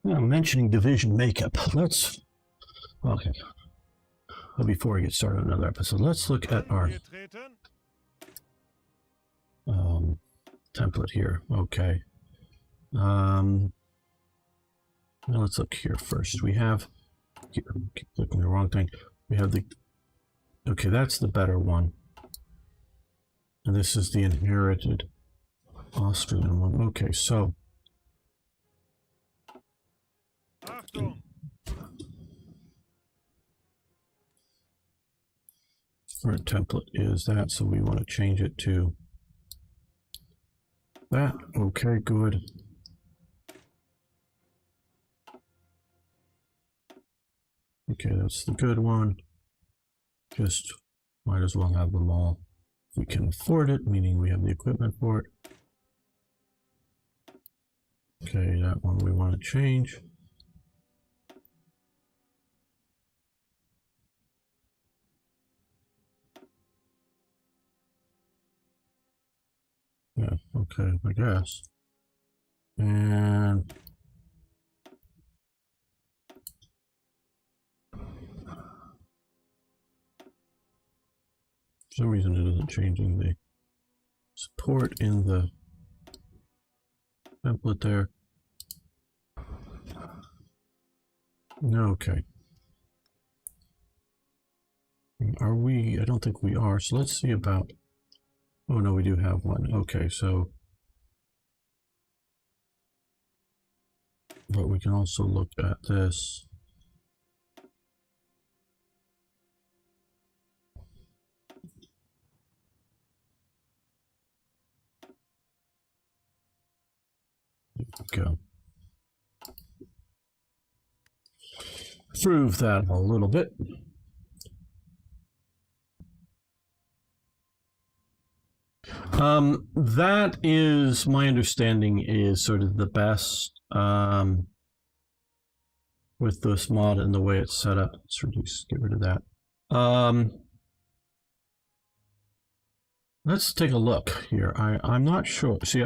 Now, mentioning division makeup, let's... Okay. Well, before we get started on another episode, let's look at our template here. Okay. Now let's look here first. We have... Keep clicking the wrong thing. We have the... Okay, that's the better one. And this is the inherited Austrian one. Okay, so... current template is that, so we want to change it to that. Okay, good. Okay, that's the good one. Just might as well have them all if we can afford it, meaning we have the equipment for it. Okay, that one we want to change. Yeah, okay, I guess. And for some reason it isn't changing the support in the template there. Okay. Are we? I don't think we are. So let's see about. Oh no, we do have one. Okay, so. But we can also look at this. There we go. Improve that a little bit. That is, my understanding, is sort of the best with this mod and the way it's set up. Let's get rid of that. Let's take a look here. I'm not sure. See,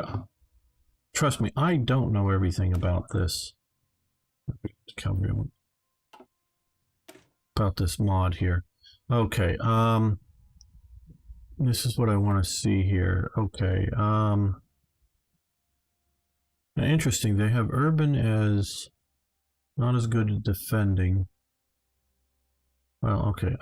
trust me, I don't know everything about this. About this mod here. Okay, this is what I want to see here. Okay, interesting. They have urban as not as good at defending. Well, okay,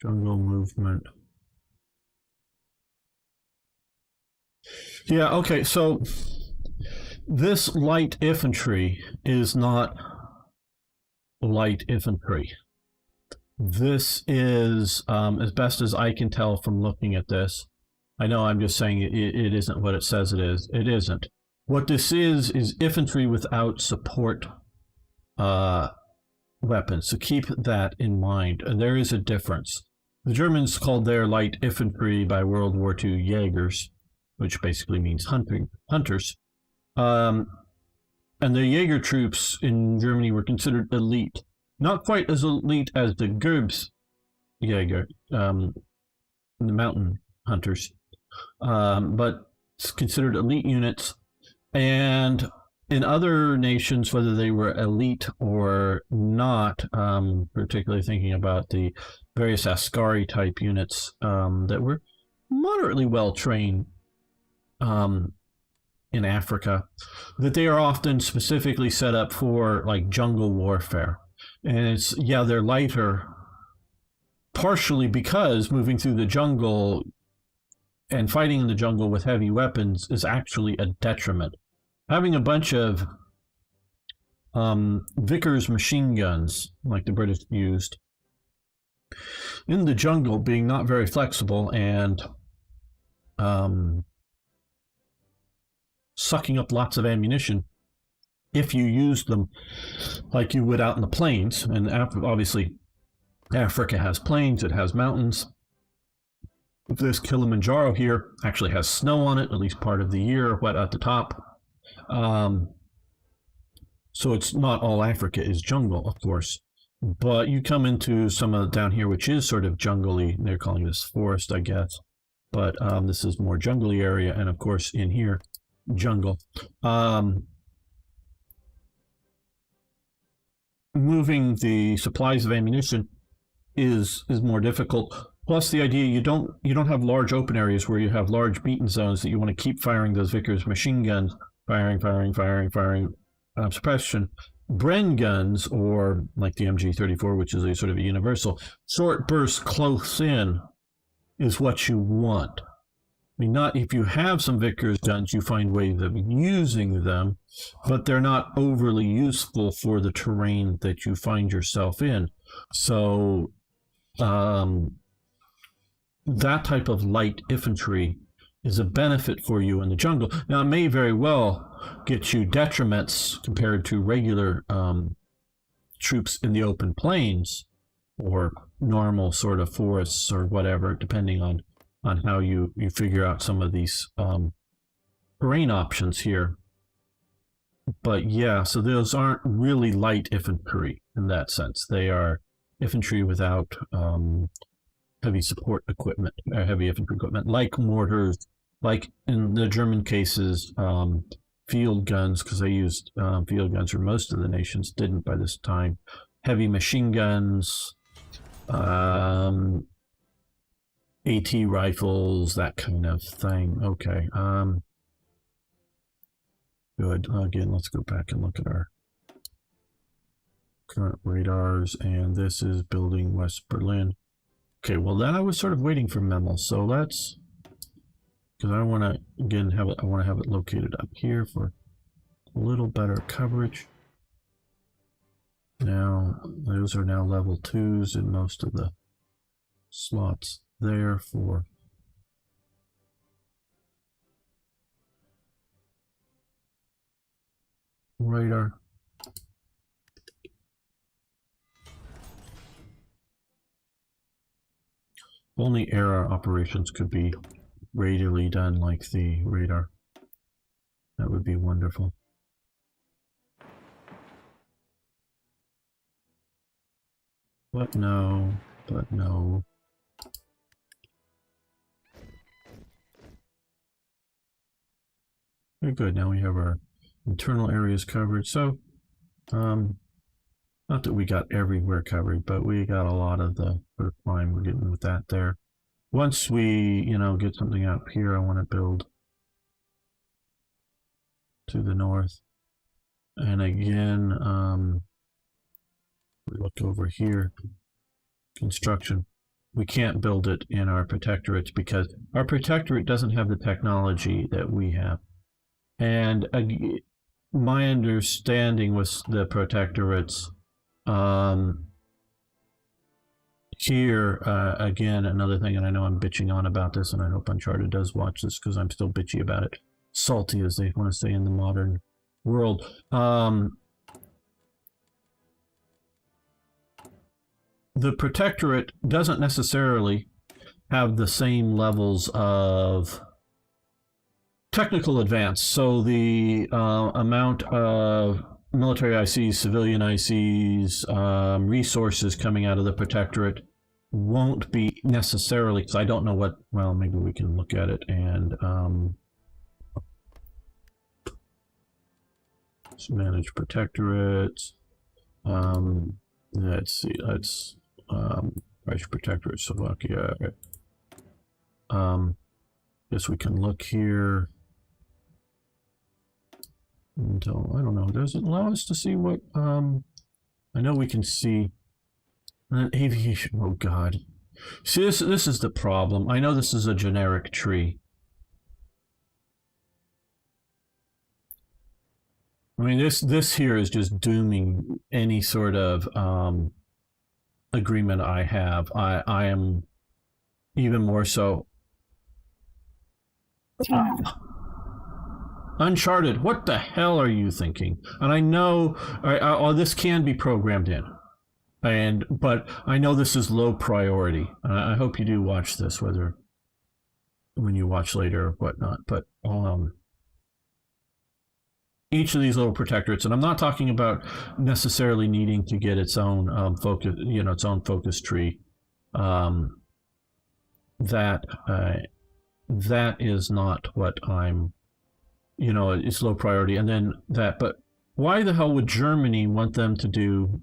jungle movement. Yeah, okay, so this light infantry is not light infantry. This is, as best as I can tell from looking at this, I know I'm just saying it isn't what it says it is. It isn't. What this is infantry without support weapons. So keep that in mind. There is a difference. The Germans called their light infantry by World War II Jägers, which basically means hunters. And the Jaeger troops in Germany were considered elite. Not quite as elite as the Gerbs Jaeger, the mountain hunters, but it's considered elite units. And in other nations, whether they were elite or not, particularly thinking about the various Askari type units that were moderately well trained in Africa, that they are often specifically set up for like jungle warfare. And it's, yeah, they're lighter, partially because moving through the jungle and fighting in the jungle with heavy weapons is actually a detriment. Having a bunch of Vickers machine guns, like the British used, in the jungle, being not very flexible and sucking up lots of ammunition if you use them like you would out in the plains. And obviously Africa has plains, it has mountains. This Kilimanjaro here actually has snow on it, at least part of the year, wet at the top. So it's not all Africa is jungle, of course. But you come into some of down here, which is sort of jungly. They're calling this forest, I guess. But this is more jungly area. And of course, in here, jungle. Moving the supplies of ammunition is more difficult. Plus the idea you don't have large open areas where you have large beaten zones that you want to keep firing those Vickers machine guns, firing, suppression. Bren guns, or like the MG34, which is a sort of a universal, short burst close in is what you want. mean, not if you have some Vickers guns, you find ways of using them, but they're not overly useful for the terrain that you find yourself in. So that type of light infantry is a benefit for you in the jungle. Now, it may very well get you detriments compared to regular troops in the open plains or normal sort of forests or whatever, depending on how you figure out some of these terrain options here. But yeah, so those aren't really light infantry in that sense. They are infantry without heavy support equipment, heavy infantry equipment, like mortars, like in the German cases, field guns, because they used field guns for most of the nations, didn't by this time. Heavy machine guns, AT rifles, that kind of thing. Okay. Good. Again, let's go back and look at our current radars, and this is building West Berlin. Okay, well then I was sort of waiting for Memel, so let's, because I want to again have it. I want to have it located up here for a little better coverage. Now those are now level 2s in most of the slots there for radar. Only air operations could be radially done like the radar. That would be wonderful. But no, but no. Very good. Now we have our internal areas covered. So, not that we got everywhere covered, but we got a lot of the first line we're getting with that there. Once we, get something up here, I want to build to the north. And again, we look over here, construction. We can't build it in our protectorates because our protectorate doesn't have the technology that we have. And my understanding with the protectorates, here, again, another thing, and I know I'm bitching on about this, and I hope Uncharted does watch this because I'm still bitchy about it. Salty, as they want to say in the modern world. The protectorate doesn't necessarily have the same levels of technical advance. So the amount of military ICs, civilian ICs, resources coming out of the protectorate won't be necessarily, because I don't know what, well, maybe we can look at it and manage protectorates. Let's see, let's Reich Protectorate, Slovakia. Guess we can look here until, I don't know, does it allow us to see what, I know we can see aviation, oh God. See, this is the problem. I know this is a generic tree. I mean, this here is just dooming any sort of agreement I have. I am even more so. Uncharted, what the hell are you thinking? And I know this can be programmed in, but I know this is low priority. I hope you do watch this, whether when you watch later or whatnot. But each of these little protectorates, and I'm not talking about necessarily needing to get its own focus, its own focus tree. That is not what I'm. It's low priority, and then that. But why the hell would Germany want them to do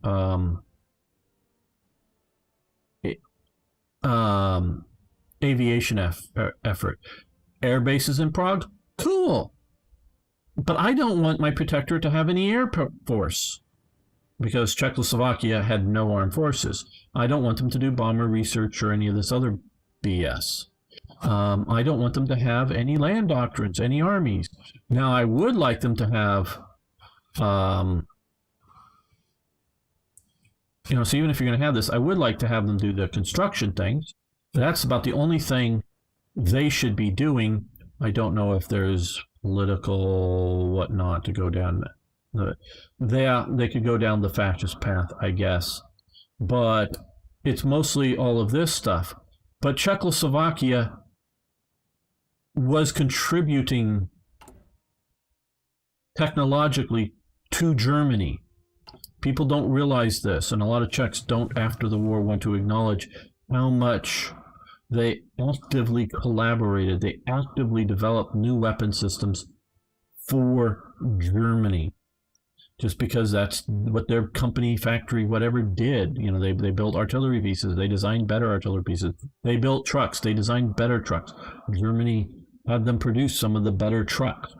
aviation effort? Air bases in Prague? Cool. But I don't want my protectorate to have any air force because Czechoslovakia had no armed forces. I don't want them to do bomber research or any of this other BS. I don't want them to have any land doctrines, any armies. Now, I would like them to have, so even if you're going to have this, I would like to have them do the construction things. That's about the only thing they should be doing. I don't know if there's political whatnot to go down. They could go down the fascist path, I guess. But it's mostly all of this stuff. But Czechoslovakia was contributing technologically to Germany. People don't realize this, and a lot of Czechs don't, after the war, want to acknowledge how much they actively collaborated. They actively developed new weapon systems for Germany, just because that's what their company, factory, whatever did. They built artillery pieces. They designed better artillery pieces. They built trucks. They designed better trucks. Germany had them produce some of the better trucks.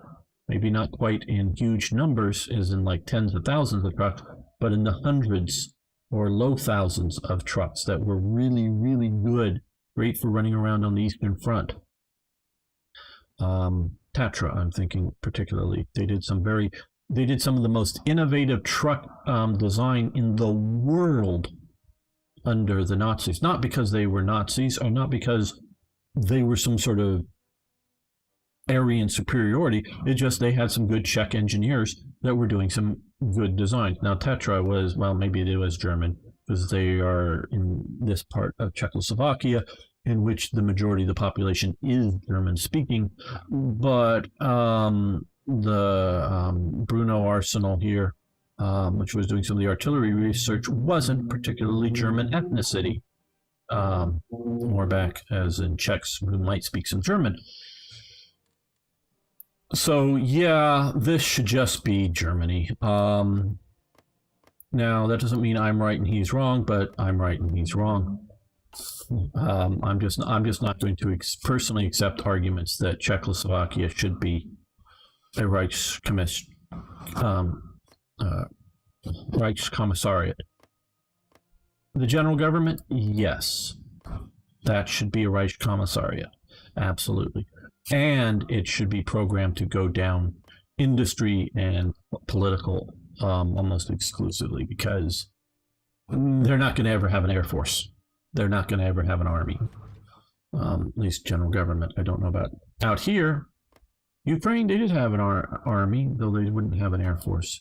Maybe not quite in huge numbers, as in like tens of thousands of trucks, but in the hundreds or low thousands of trucks that were really, really good, great for running around on the Eastern Front. Tatra, I'm thinking particularly. They did some of the most innovative truck design in the world under the Nazis. Not because they were Nazis, or not because they were some sort of Aryan superiority. It's just they had some good Czech engineers that were doing some good designs. Now, Tatra was, well, maybe it was German, because they are in this part of Czechoslovakia, in which the majority of the population is German speaking. But the Bruno Arsenal here, which was doing some of the artillery research, wasn't particularly German ethnicity. More back as in Czechs who might speak some German. So, yeah, this should just be Germany. Now, that doesn't mean I'm right and he's wrong, but I'm right and he's wrong. I'm just not going to personally accept arguments that Czechoslovakia should be a Reichskommissariat. The general government, yes, that should be a Reichskommissariat, absolutely. And it should be programmed to go down industry and political almost exclusively, because they're not going to ever have an air force. They're not going to ever have an army. At least general government. I don't know about out here. Ukraine, they did have an army, though they wouldn't have an air force.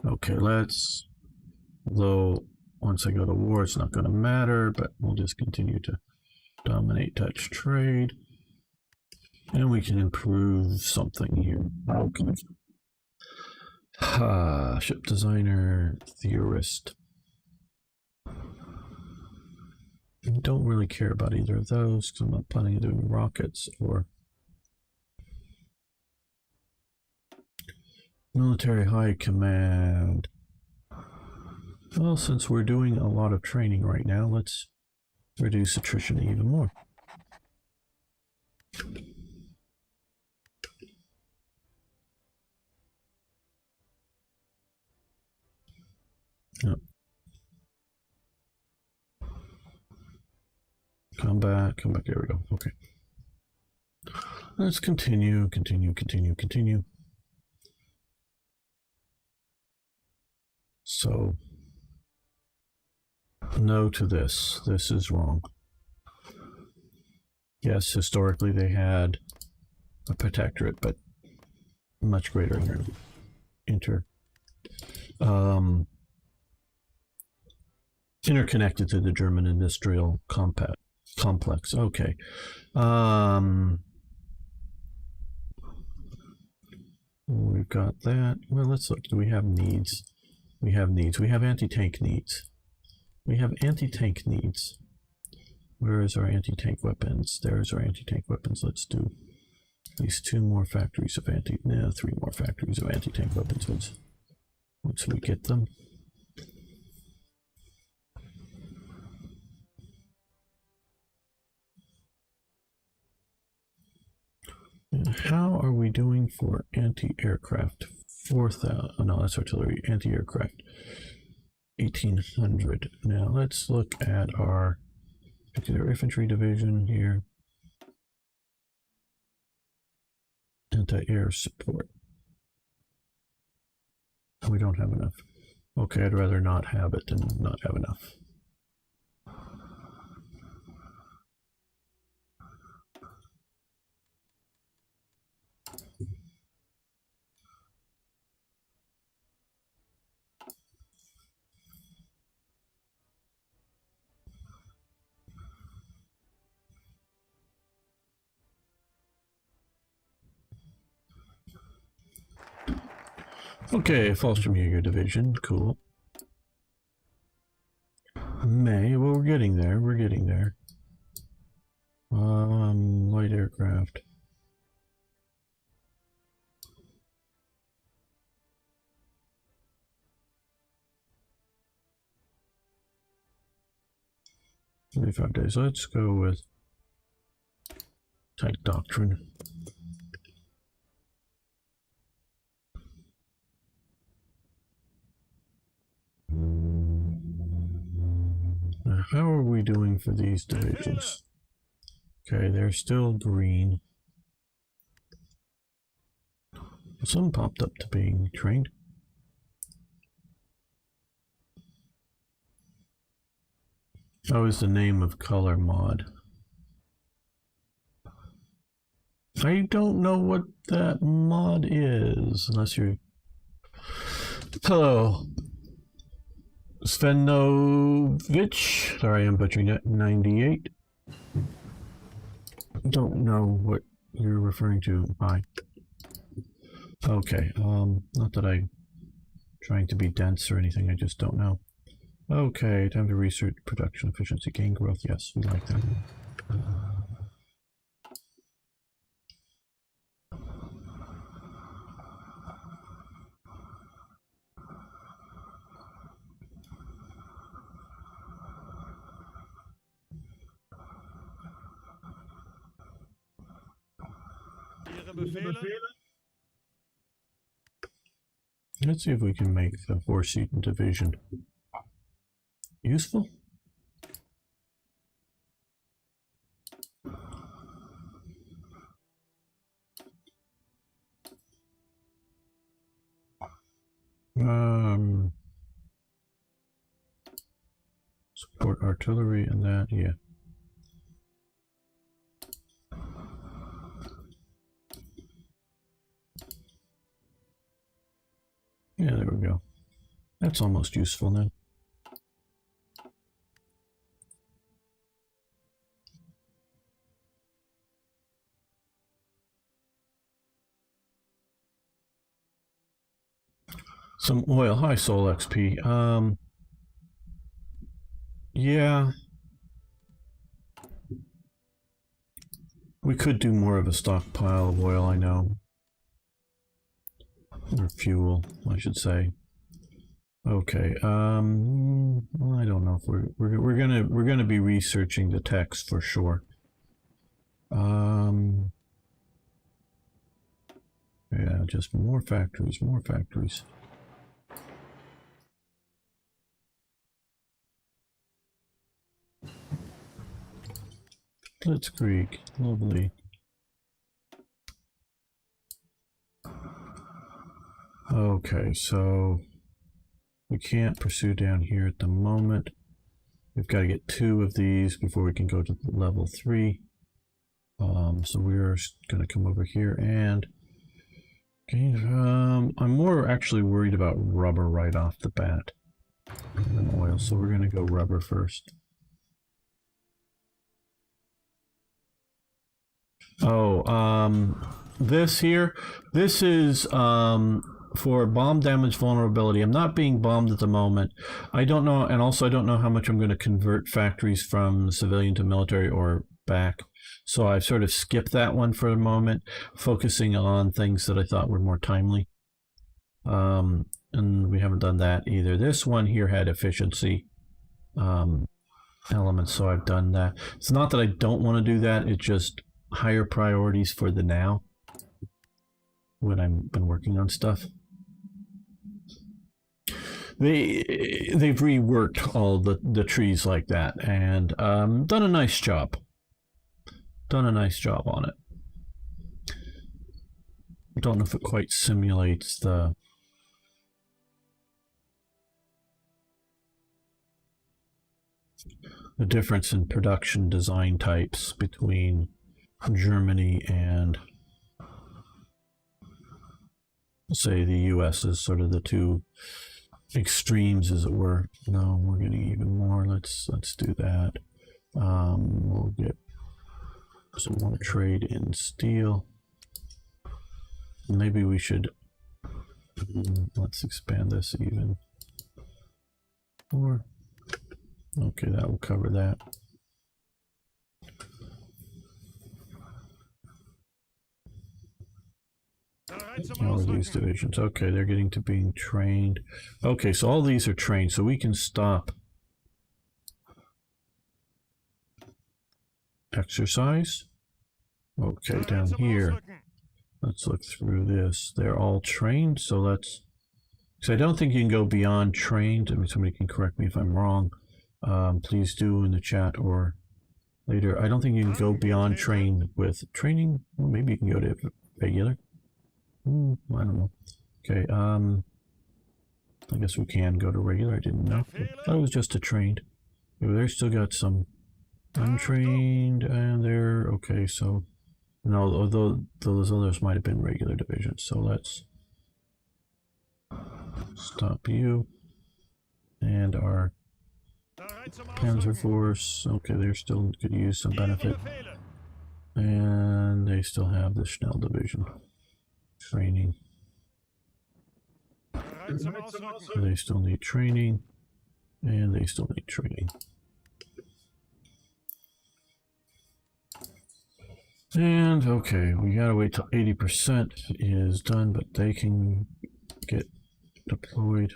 Okay, though once I go to war, it's not going to matter, but we'll just continue to dominate Dutch trade. And we can improve something here. Okay. Ship designer, theorist. I don't really care about either of those, because I'm not planning on doing rockets or military high command. Well, since we're doing a lot of training right now, let's reduce attrition even more. Yep. Come back, there we go, okay. Let's continue. So, no to this. This is wrong. Yes, historically they had a protectorate, but much greater interconnected to the German industrial complex. Okay. We've got that. Well, let's look. Do we have needs? We have needs. We have anti-tank needs. Where is our anti-tank weapons? There's our anti-tank weapons. Let's do at least 3 more factories of anti-tank weapons. Once we get them. And how are we doing for anti-aircraft? 4,000. Oh, no, that's artillery. Anti-aircraft. 1800. Now let's look at our particular infantry division here. Anti-air support. We don't have enough. Okay, I'd rather not have it than not have enough. Okay, Fallschirmjäger division, cool. Well, we're getting there. We're getting there. Light aircraft. "25 days. Let's go with tight doctrine. Now, how are we doing for these divisions? Okay, they're still green. Some popped up to being trained. How is the name of color mod? I don't know what that mod is, unless you're... Hello. Svenovich. Sorry, I'm butchering it. 98. Don't know what you're referring to. Hi. Okay, not that I'm trying to be dense or anything, I just don't know. Okay, time to research production efficiency, gain growth. Yes, we like that. Ihre Befehle? Let's see if we can make the 4-seat division useful. Support artillery and that, yeah. Yeah, there we go. That's almost useful now. Some oil, high soul XP. Yeah. We could do more of a stockpile of oil, I know. Or fuel, I should say. Okay. Well, I don't know if we're gonna be researching the text for sure. Yeah, just more factories, more factories. Blitzkrieg, lovely. Okay, so we can't pursue down here at the moment. We've got to get 2 of these before we can go to level 3. So we're going to come over here and I'm more actually worried about rubber right off the bat than oil, so we're going to go rubber first. This here, this is for bomb damage vulnerability. I'm not being bombed at the moment. I don't know, and also I don't know how much I'm going to convert factories from civilian to military or back. So I've sort of skipped that one for a moment, focusing on things that I thought were more timely. And we haven't done that either. This one here had efficiency elements, so I've done that. It's not that I don't want to do that, it's just higher priorities for the now when I've been working on stuff. they've reworked all the trees like that and done a nice job. Done a nice job on it. Don't know if it quite simulates the difference in production design types between Germany and, say, the US is sort of the two extremes, as it were. No, we're getting even more. Let's do that. We'll get some more trade in steel. Maybe we should let's expand this even more. Okay, that will cover that. How are these divisions? Okay, they're getting to being trained. Okay, so all these are trained, so we can stop exercise. Okay, down here, let's look through this. They're all trained, so let's... So I don't think you can go beyond trained. I mean, somebody can correct me if I'm wrong. Please do in the chat or later. I don't think you can go beyond trained with training. Well, maybe you can go to regular. I don't know. Okay, I guess we can go to regular. I didn't know. I thought it was just a trained. They've still got some untrained, and they're okay. So no, although those others might have been regular divisions. So let's stop you and our Panzer Force. Okay, they're still could use some benefit, and they still have the Schnell division training. They still need training, and they still need training. And okay, we gotta wait till 80% is done, but they can get deployed.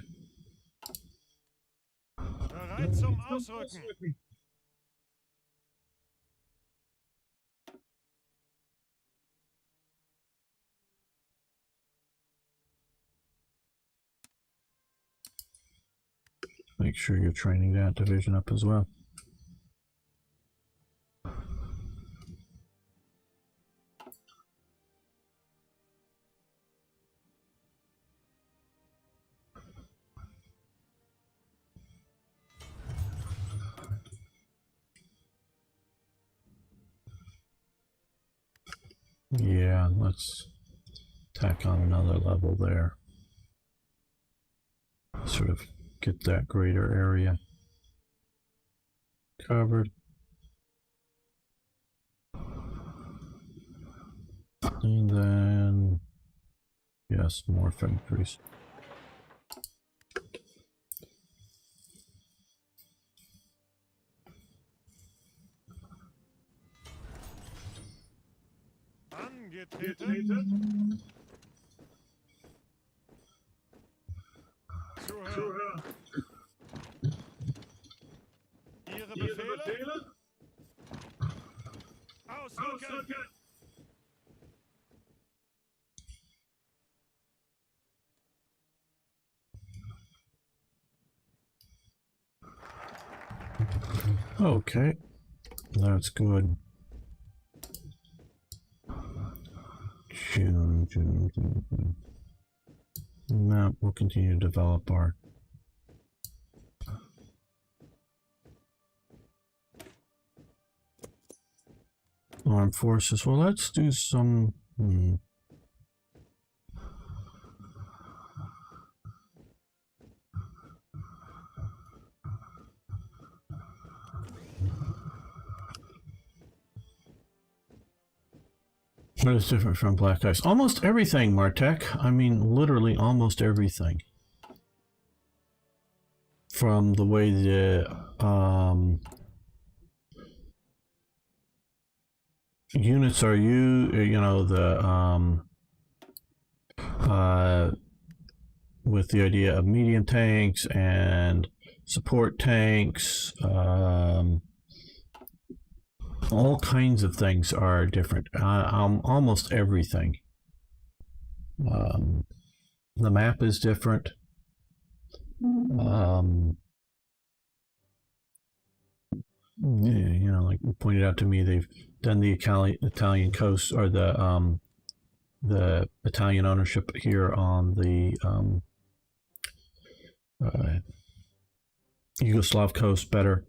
Make sure you're training that division up as well. Yeah, let's tack on another level there. Sort of get that greater area covered. And then, yes, more factories. Angetreten. Zuhören. Ihre Befehle? Ausrücken. Okay, that's good. June. Now we'll continue to develop our armed forces. Well, let's do some what is different from Black Ice? Almost everything, Martek. I mean, literally almost everything. From the way the units are you know, the with the idea of medium tanks and support tanks, all kinds of things are different. Almost everything. The map is different. Yeah, you know, like pointed out to me, they've done the Italian coast, or the Italian ownership here on the uh, Yugoslav coast better.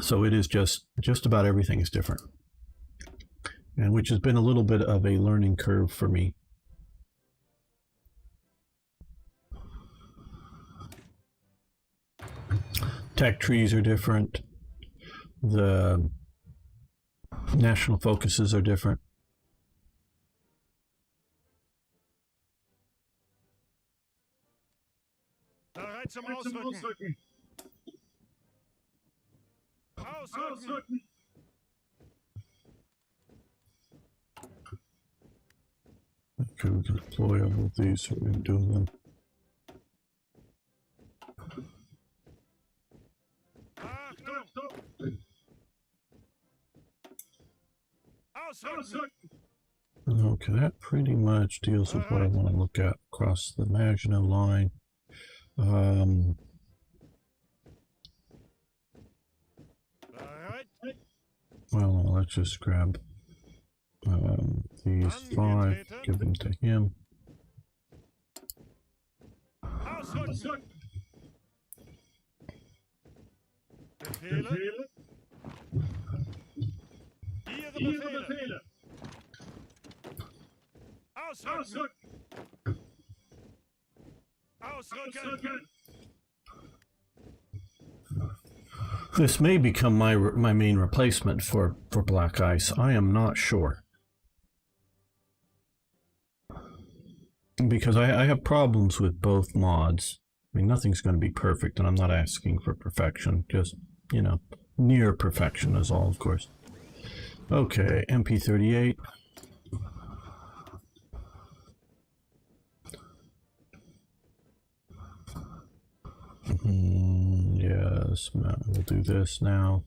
So it is just about everything is different, and which has been a little bit of a learning curve for me. Tech trees are different. The national focuses are different. Bereit zum Ausrücken. Ausrücken. Okay, we can deploy all of these, so we're doing them. Okay, that pretty much deals with what I want to look at across the Maginot Line. Well, let's just grab these 5, give them to him. Befehle. Ihre Befehle. Ausrücken. Ausrücken. This may become my main replacement for Black Ice. I am not sure. Because I have problems with both mods. I mean, nothing's going to be perfect, and I'm not asking for perfection. Just, you know, near perfection is all, of course. Okay, MP38. Yes, we'll do this now.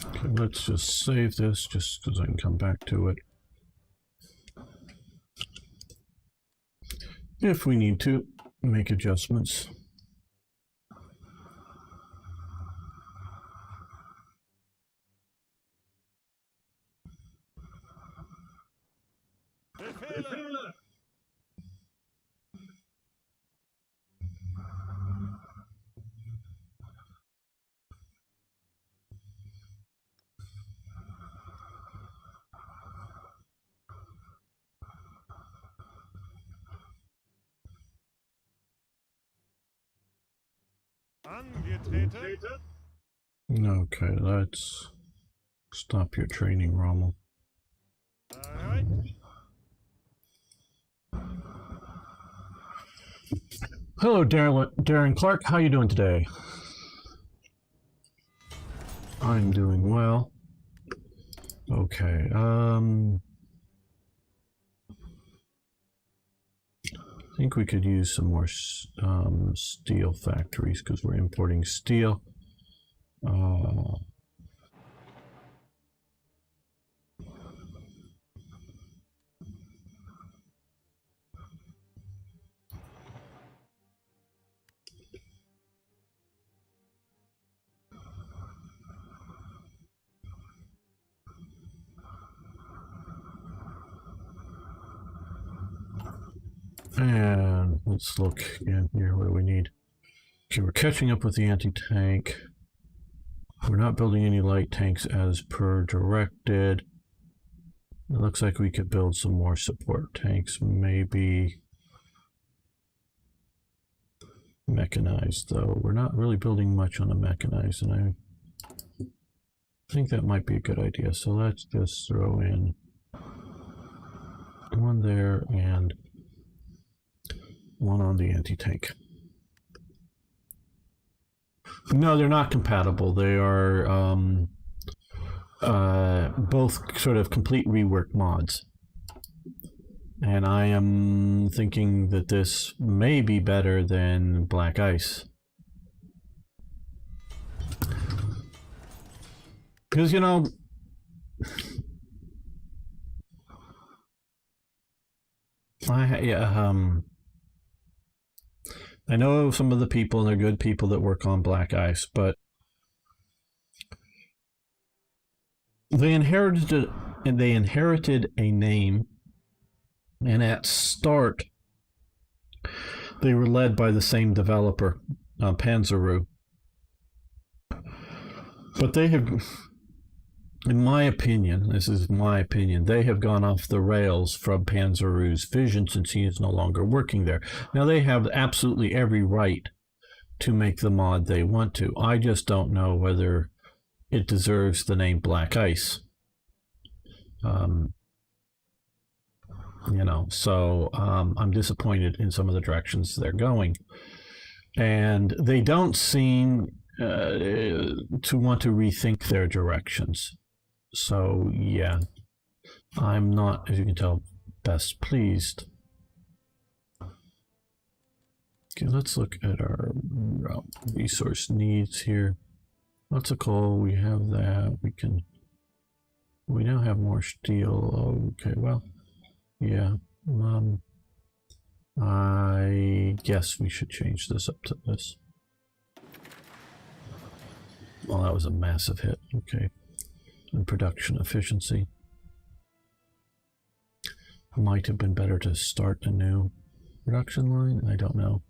Okay, let's just save this just because I can come back to it if we need to make adjustments. Befehle. Angetreten. Okay, let's stop your training, Rommel. Bereit. Hello, Darren Clark. How you doing today? I'm doing well. Okay. I think we could use some more steel factories because we're importing steel. And let's look again here. What do we need? Okay, we're catching up with the anti-tank. We're not building any light tanks as per directed. It looks like we could build some more support tanks, maybe mechanized, though. We're not really building much on the mechanized, and I think that might be a good idea. So let's just throw in one there and one on the anti-tank. No, they're not compatible. They are both sort of complete rework mods. And I am thinking that this may be better than Black Ice. Because, you know, I know some of the people, and they're good people that work on Black Ice, but they inherited a name, and at start they were led by the same developer, Panzeroo. But they have, in my opinion, this is my opinion, they have gone off the rails from Panzeroo's vision since he is no longer working there. Now, they have absolutely every right to make the mod they want to. I just don't know whether it deserves the name Black Ice. You know, so I'm disappointed in some of the directions they're going. And they don't seem to want to rethink their directions. So, yeah, I'm not, as you can tell, best pleased. Okay, let's look at our resource needs here. Lots of coal, we have that. We now have more steel. Okay, well, yeah. I guess we should change this up to this. Well, that was a massive hit. Okay. And production efficiency. Might have been better to start a new production line. I don't know.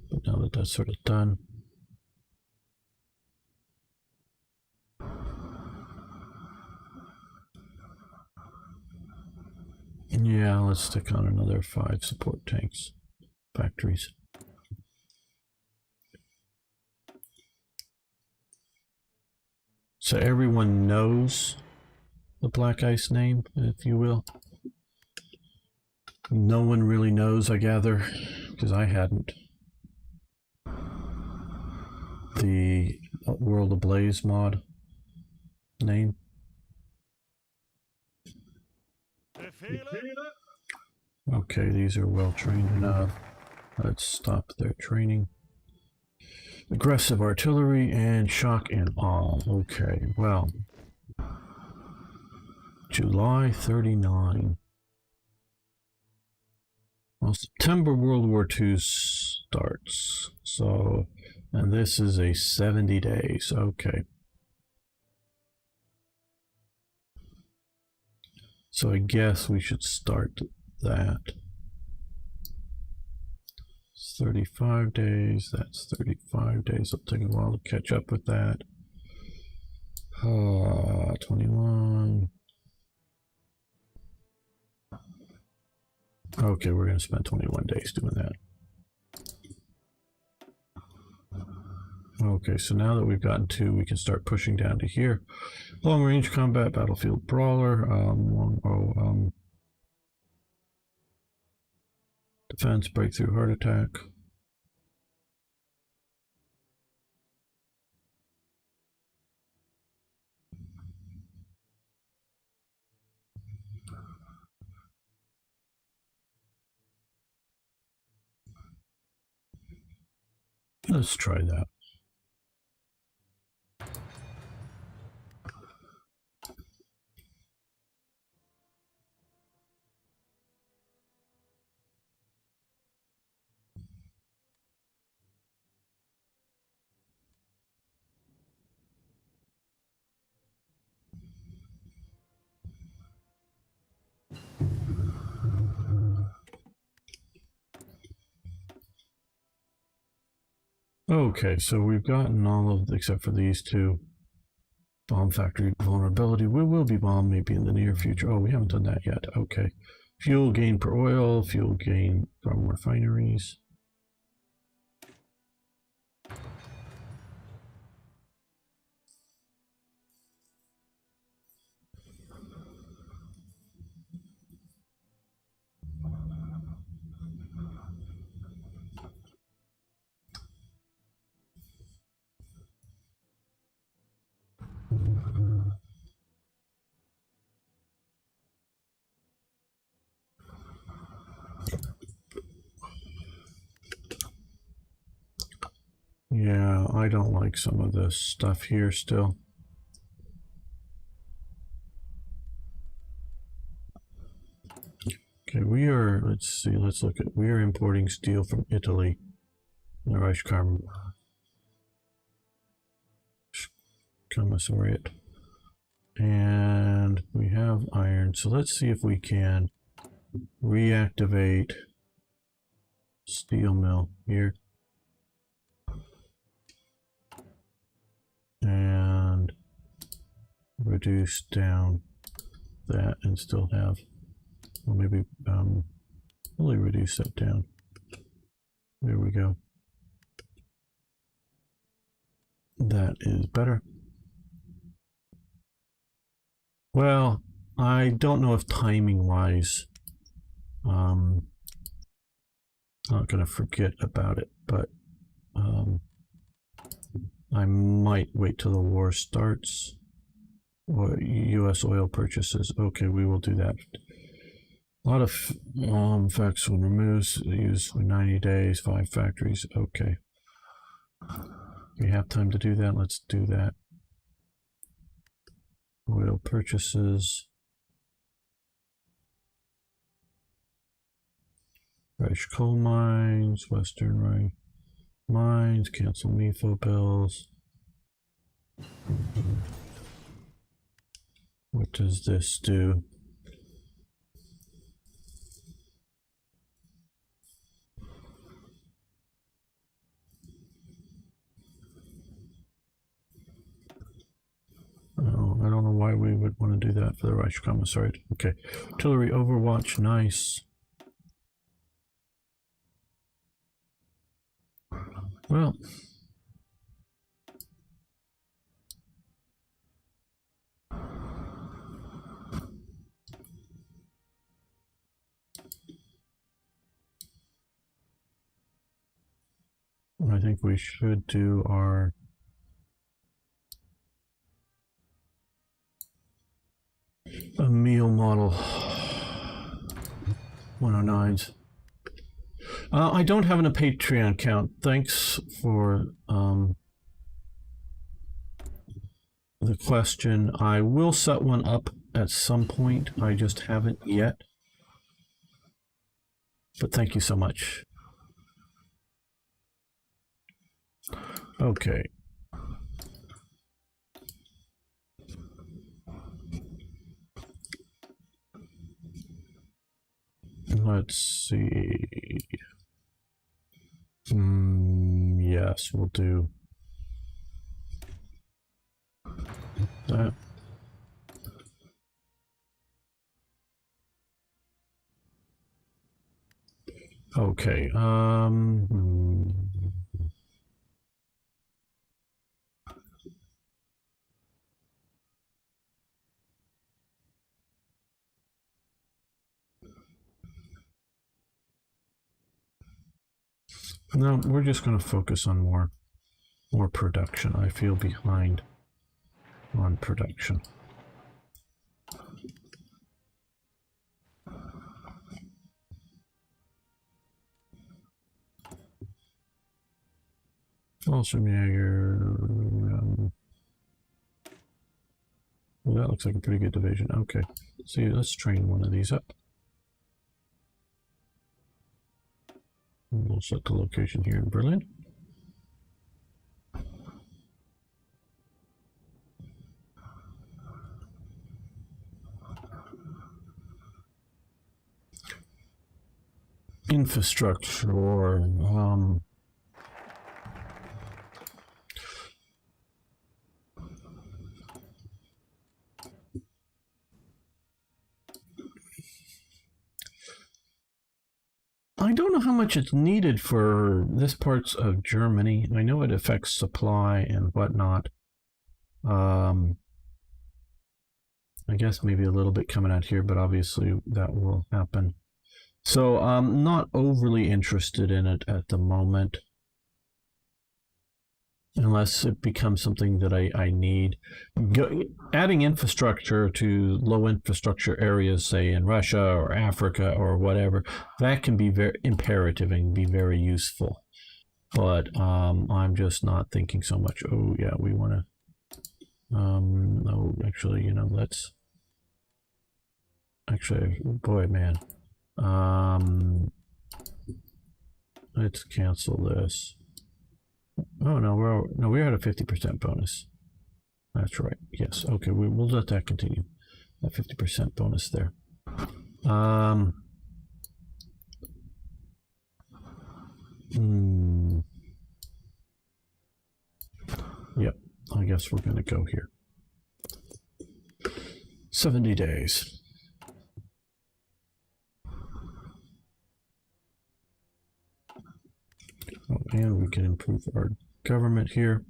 But now that that's sort of done. Yeah, let's stick on another 5 support tanks factories. So everyone knows the Black Ice name, if you will. No one really knows, I gather, because I hadn't. The World Ablaze mod name. Okay, these are well trained enough. Let's stop their training. Aggressive artillery and shock and awe. Okay, well. July 39. Well, September World War II starts. So, and this is a 70 days. Okay. So I guess we should start that. 35 days, that's 35 days. It'll take a while to catch up with that. 21. Okay, we're going to spend 21 days doing that. Okay, so now that we've gotten 2, we can start pushing down to here. Long range combat, battlefield brawler, defense, breakthrough, heart attack. Let's try that. Okay, so we've gotten all of, except for these 2. Bomb factory vulnerability. We will be bombed maybe in the near future. Oh, we haven't done that yet. Okay. Fuel gain per oil, fuel gain from refineries. Yeah, I don't like some of this stuff here still. Okay, let's see, let's look at, we are importing steel from Italy. The Reichskammer Commissariat. And we have iron, so let's see if we can reactivate steel mill here. And reduce down that and still have, well, maybe really reduce that down. There we go. That is better. Well, I don't know if timing wise, I'm not going to forget about it, but I might wait till the war starts. Or U.S. oil purchases. Okay, we will do that. A lot of facts will remove use for 90 days, 5 factories. Okay. We have time to do that. Let's do that. Oil purchases. Reich coal mines, Western Reich mines, cancel MIFO bills. What does this do? Oh, I don't know why we would want to do that for the Reichskommissariat. Okay, artillery overwatch, nice. Well, I think we should do our meal model 109s. I don't have a Patreon account. Thanks for the question. I will set one up at some point. I just haven't yet. But thank you so much. Okay. Let's see. Yes, we'll do that. Okay. No, we're just going to focus on more production. I feel behind on production. Also, well, that looks like a pretty good division. Okay, see, let's train one of these up. We'll set the location here in Berlin. Infrastructure, or I don't know how much it's needed for this parts of Germany. I know it affects supply and whatnot. I guess maybe a little bit coming out here, but obviously that will happen. So I'm not overly interested in it at the moment, unless it becomes something that I need. Adding infrastructure to low infrastructure areas, say in Russia or Africa or whatever, that can be very imperative and be very useful. but I'm just not thinking so much. Oh yeah, we want to. No, actually, you know, let's. Actually, boy, man. Let's cancel this. Oh no, we're at a 50% bonus. That's right. Yes. Okay, we'll let that continue. That 50% bonus there. Yep. I guess we're gonna go here. 70 days. Oh, and we can improve our government here.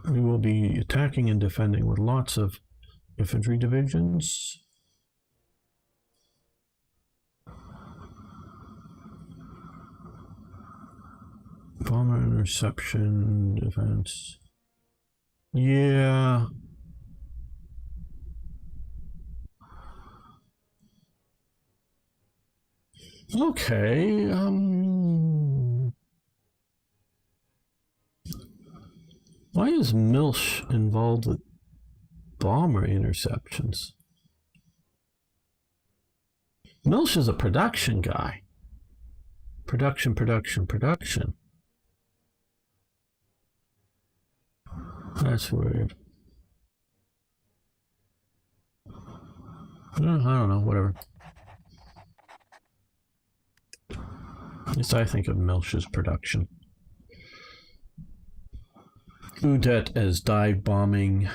We will be attacking and defending with lots of infantry divisions. Bomber interception defense. Yeah. Okay. Why is Milch involved with bomber interceptions? Milch is a production guy. Production. That's weird. I don't know, whatever. At least I think of Milch as production. Udet as dive bombing.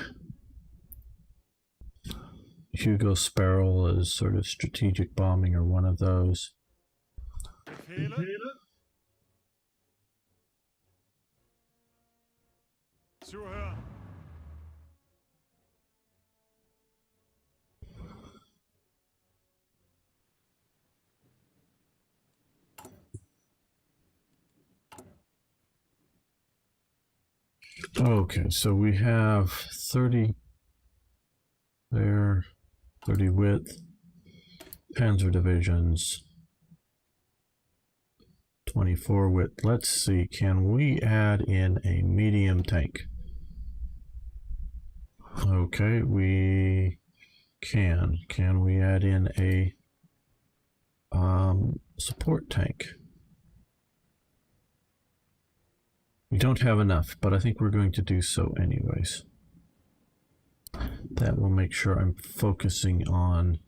Hugo Sparrow as sort of strategic bombing or one of those. Befehle? Zuhören. Okay, so we have 30 there, 30 width, panzer divisions, 24 width. Let's see, can we add in a medium tank? Okay, we can. Can we add in a support tank? We don't have enough, but I think we're going to do so anyways. That will make sure I'm focusing on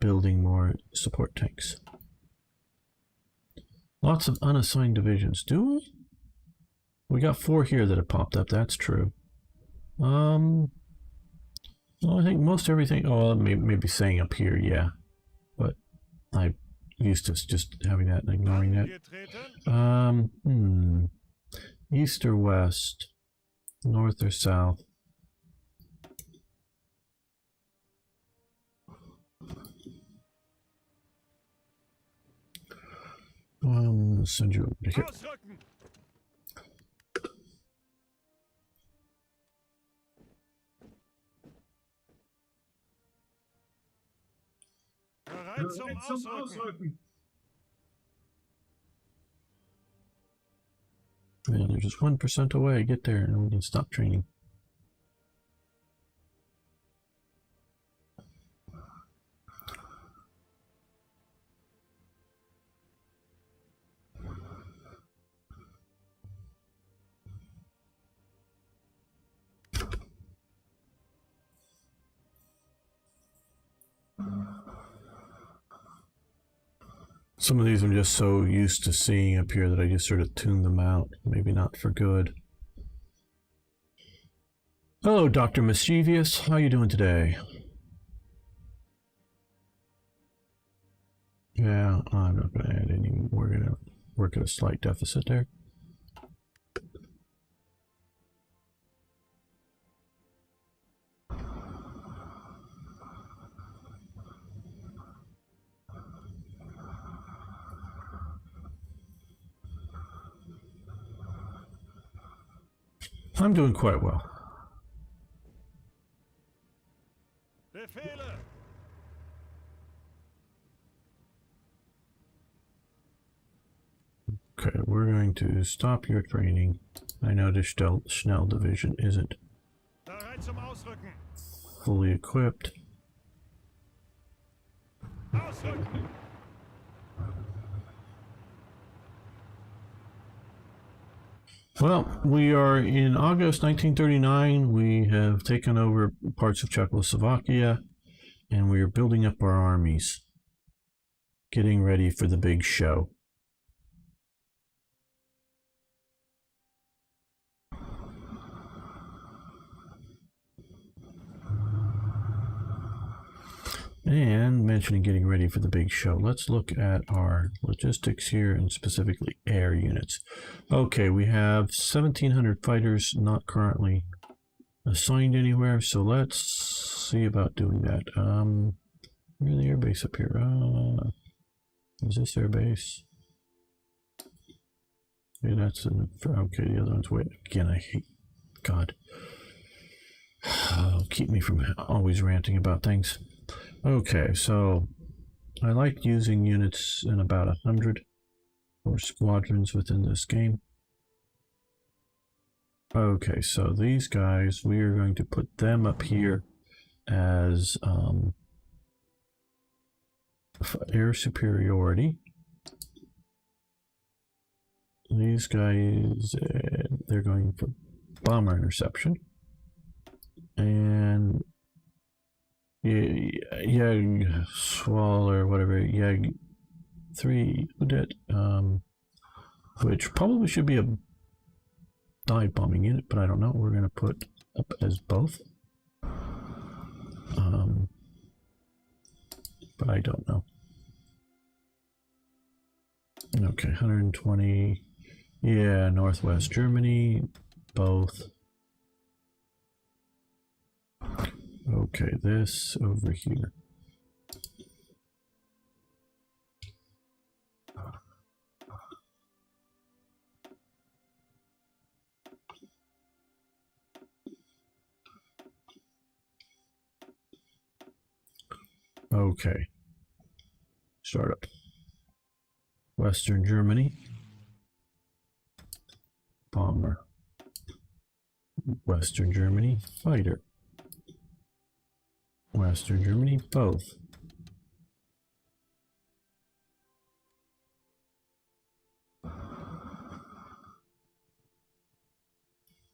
building more support tanks. Lots of unassigned divisions. Do we? We got 4 here that have popped up. That's true. Well, I think most everything. Oh, maybe saying up here, yeah. But I used to just having that and ignoring that. East or west, north or south. I'll send you over to here. Ausrücken. Bereit zum Ausrücken. Yeah, they're just 1% away. Get there and we can stop training. Some of these I'm just so used to seeing up here that I just sort of tune them out. Maybe not for good. Hello, Dr. Mischievous. How you doing today? Yeah, I'm not going to add any. We're going to work at a slight deficit there. I'm doing quite well. Befehle. we're going to stop your training. I noticed Schnell Division isn't Bereit zum Ausrücken. fully equipped. Ausrücken. Well, we are in August 1939. We have taken over parts of Czechoslovakia, and we are building up our armies, getting ready for the big show. And mentioning getting ready for the big show, let's look at our logistics here and specifically air units. Okay, we have 1,700 fighters not currently assigned anywhere, so let's see about doing that. Where's the air base up here? Is this air base? Okay, that's in the, okay, the other one's way again. I hate God. Keep me from always ranting about things. Okay, so I like using units in about 100 or squadrons within this game. Okay, so these guys, we are going to put them up here as air superiority. These guys, they're going for bomber interception. And Jag Swall or whatever, Jag 3 Udet, which probably should be a dive bombing unit, but I don't know. We're going to put up as both. But I don't know. Okay, 120. Yeah, Northwest Germany, both. Okay, this over here. Okay. Startup. Western Germany. Bomber. Western Germany. Fighter. Western Germany, both.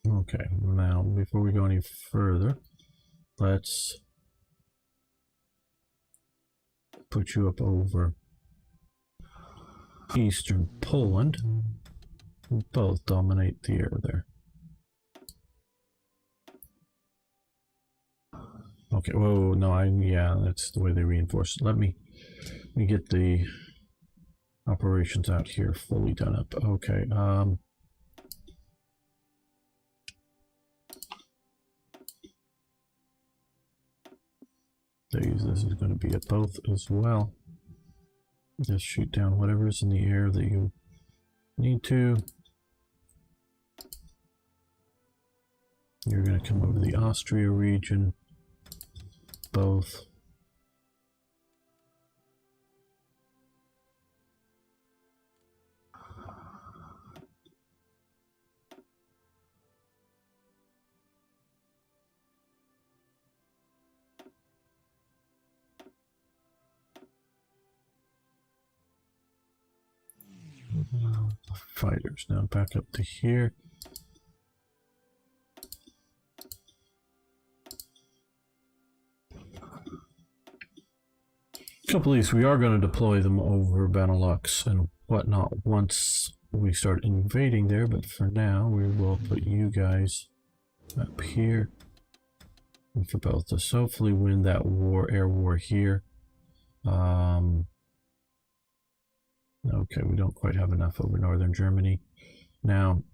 Okay, now before we go any further, let's put you up over Eastern Poland. Both dominate the air there. Okay, whoa, no, yeah, that's the way they reinforce it. Let me get the operations out here fully done up. Okay, this is going to be at both as well. Just shoot down whatever's in the air that you need to. You're going to come over the Austria region. Both. Fighters now back up to here. A couple of these, we are going to deploy them over Benelux and whatnot once we start invading there, but for now we will put you guys up here and for both us hopefully win that war, air war here. Okay, we don't quite have enough over northern Germany. Now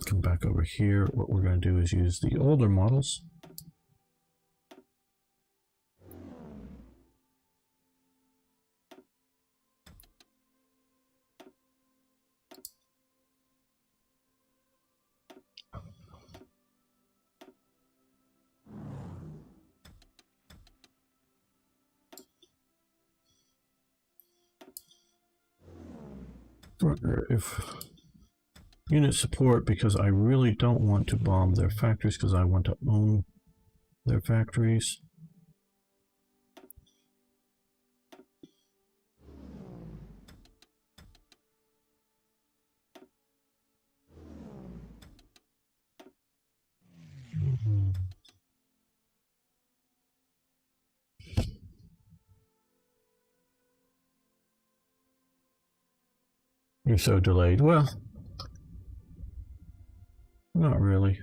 come back over here. What we're going to do is use the older models. If unit support because I really don't want to bomb their factories because I want to own their factories. You're so delayed. Well, not really.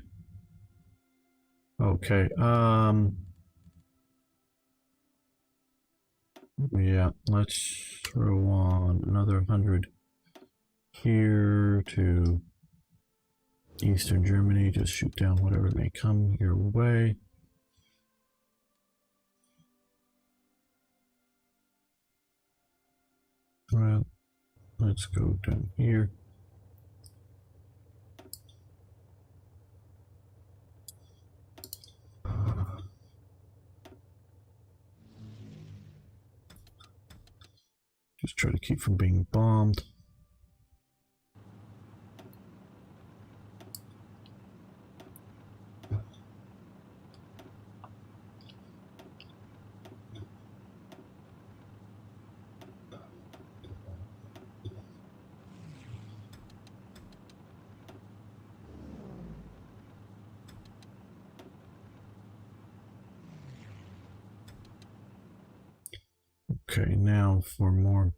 Okay. Yeah, let's throw on another 100 here to Eastern Germany. Just shoot down whatever may come your way. Well, let's go down here. Just try to keep from being bombed. Okay, now for more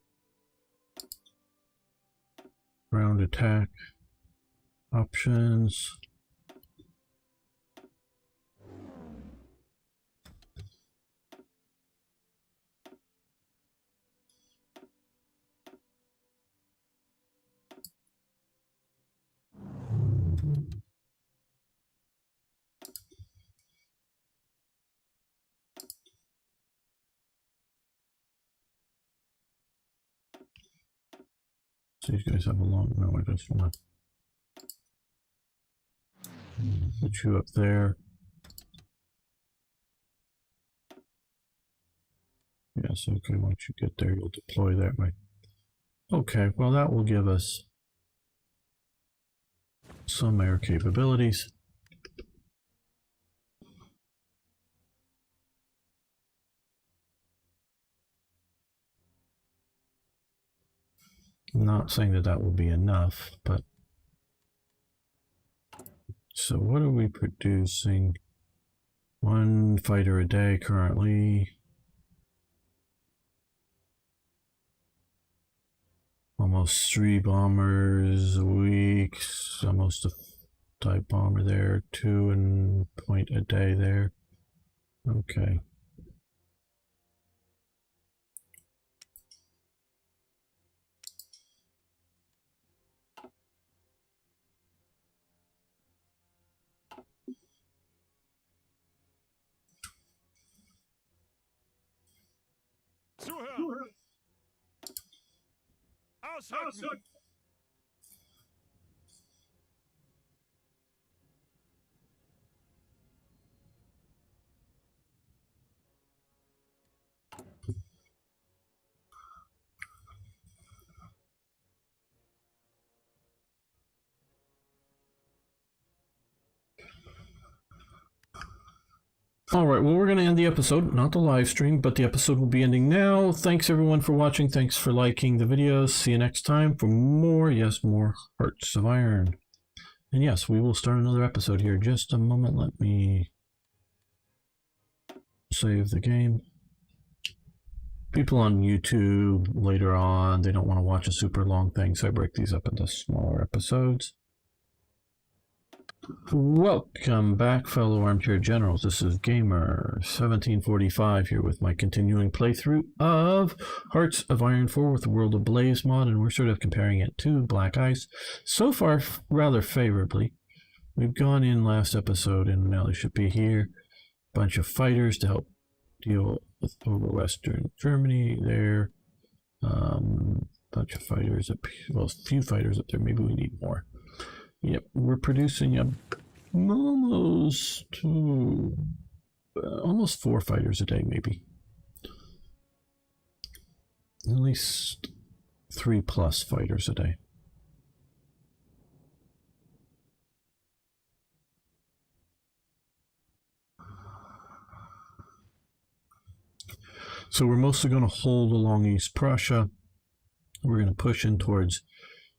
ground attack options. So you guys have a long, no, I just want to put you up there. Yes, okay, once you get there, you'll deploy that way. Okay, well that will give us some air capabilities. I'm not saying that that will be enough, but so what are we producing? 1 fighter a day currently. Almost 3 bombers a week. Almost a type bomber there. 2 and point a day there. Okay. Zuhören! Ausrücken! All right, well, we're going to end the episode, not the live stream, but the episode will be ending now. Thanks, everyone, for watching. Thanks for liking the videos. See you next time for more, yes, more Hearts of Iron. And yes, we will start another episode here. Just a moment. Let me save the game. People on YouTube later on, they don't want to watch a super long thing, so I break these up into smaller episodes. Welcome back, fellow armchair generals. This is Gamer 1745 here with my continuing playthrough of Hearts of Iron 4 with the World of Blaze mod, and we're sort of comparing it to Black Ice. So far, rather favorably. We've gone in last episode, and now they should be here. Bunch of fighters to help deal with over Western Germany there. Bunch of fighters up here. Well, a few fighters up there. Maybe we need more. Yep, we're producing almost 4 fighters a day, maybe. At least 3+ fighters a day. So we're mostly going to hold along East Prussia. We're going to push in towards,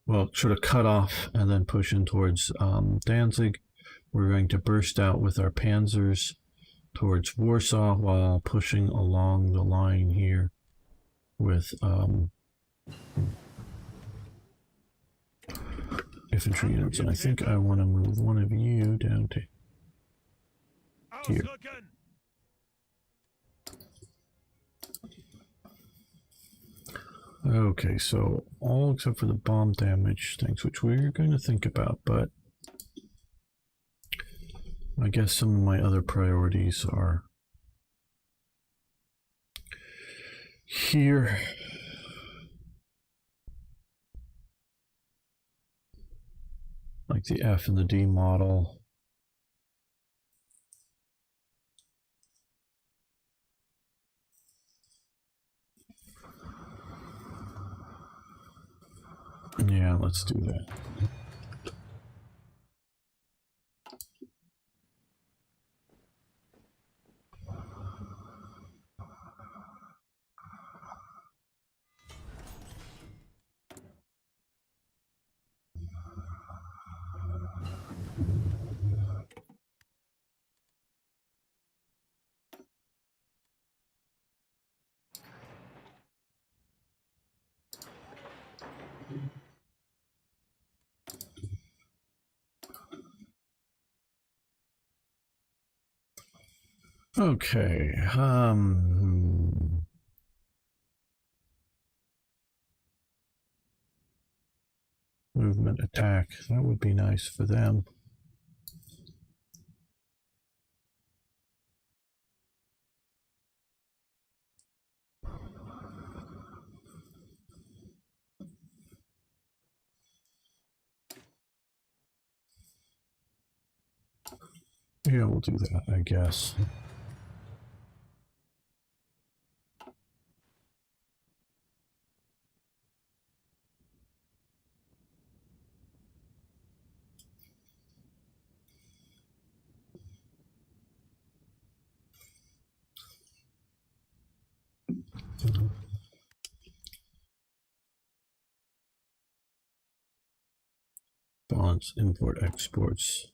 well, sort of cut off and then push in towards Danzig. We're going to burst out with our panzers towards Warsaw while pushing along the line here with infantry units. And I think I want to move one of you down to here. Ausrücken! Okay, so all except for the bomb damage things, which we're going to think about, but I guess some of my other priorities are here. Like the F and the D model. Yeah, let's do that. Okay, movement attack, that would be nice for them. Yeah, we'll do that, I guess. Balance import exports.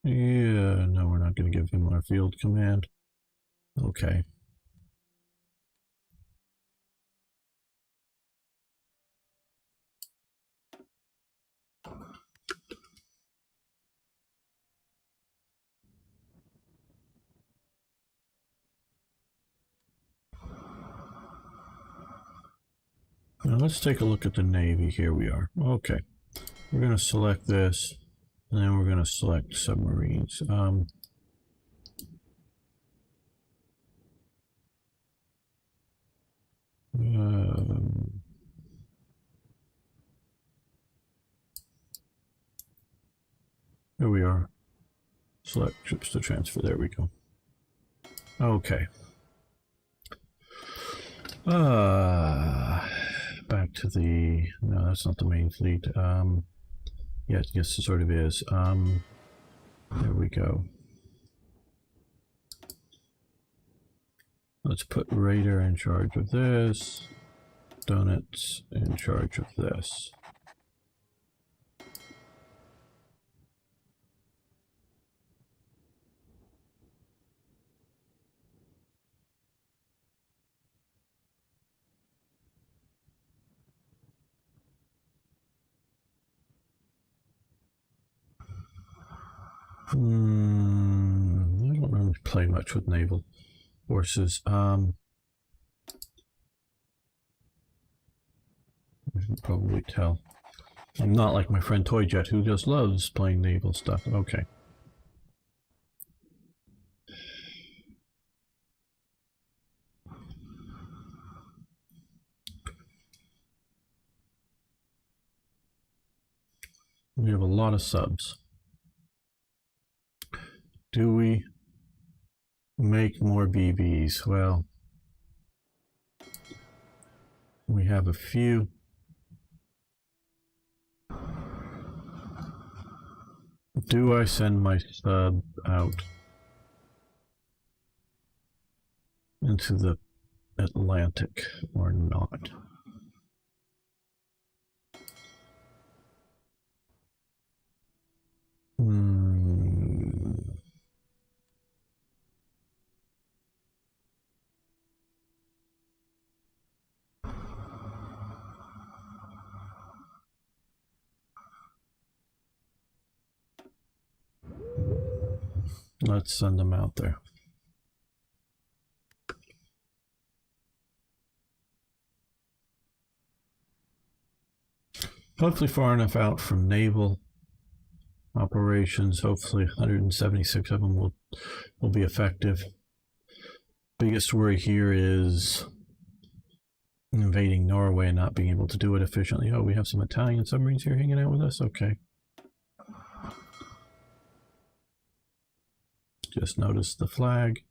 Yeah, no, we're not going to give him our field command. Okay. Now let's take a look at the Navy. Here we are. Okay. We're going to select this, and then we're going to select submarines. Here we are. Select ships to transfer. There we go. Okay. Back to the... No, that's not the main fleet. Yes, it sort of is. There we go. Let's put Raider in charge of this. Donuts in charge of this. I don't really play much with naval forces. You can probably tell. I'm not like my friend Toyjet, who just loves playing naval stuff. Okay. We have a lot of subs. Do we make more BBs? Well, we have a few. Do I send my sub out into the Atlantic or not? Let's send them out there. Hopefully far enough out from naval operations. Hopefully 176 of them will be effective. Biggest worry here is invading Norway and not being able to do it efficiently. Oh, we have some Italian submarines here hanging out with us? Okay. Just noticed the flag.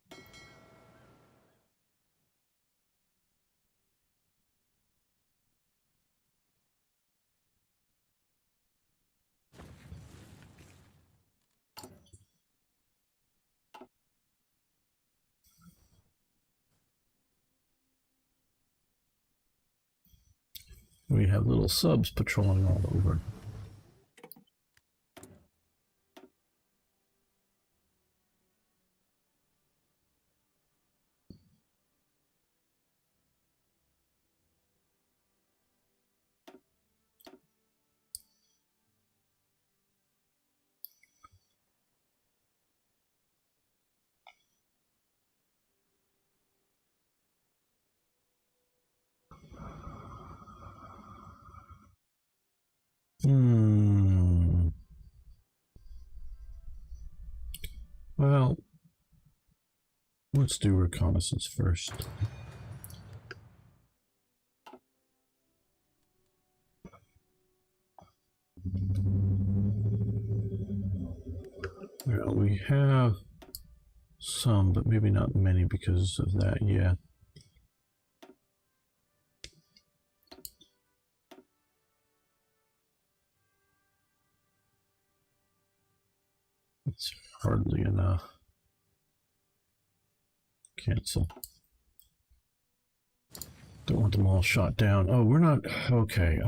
We have little subs patrolling all over. Well, let's do reconnaissance first. Well, we have some, but maybe not many because of that, yeah. It's hardly enough. Cancel. Don't want them all shot down. Oh, we're not okay.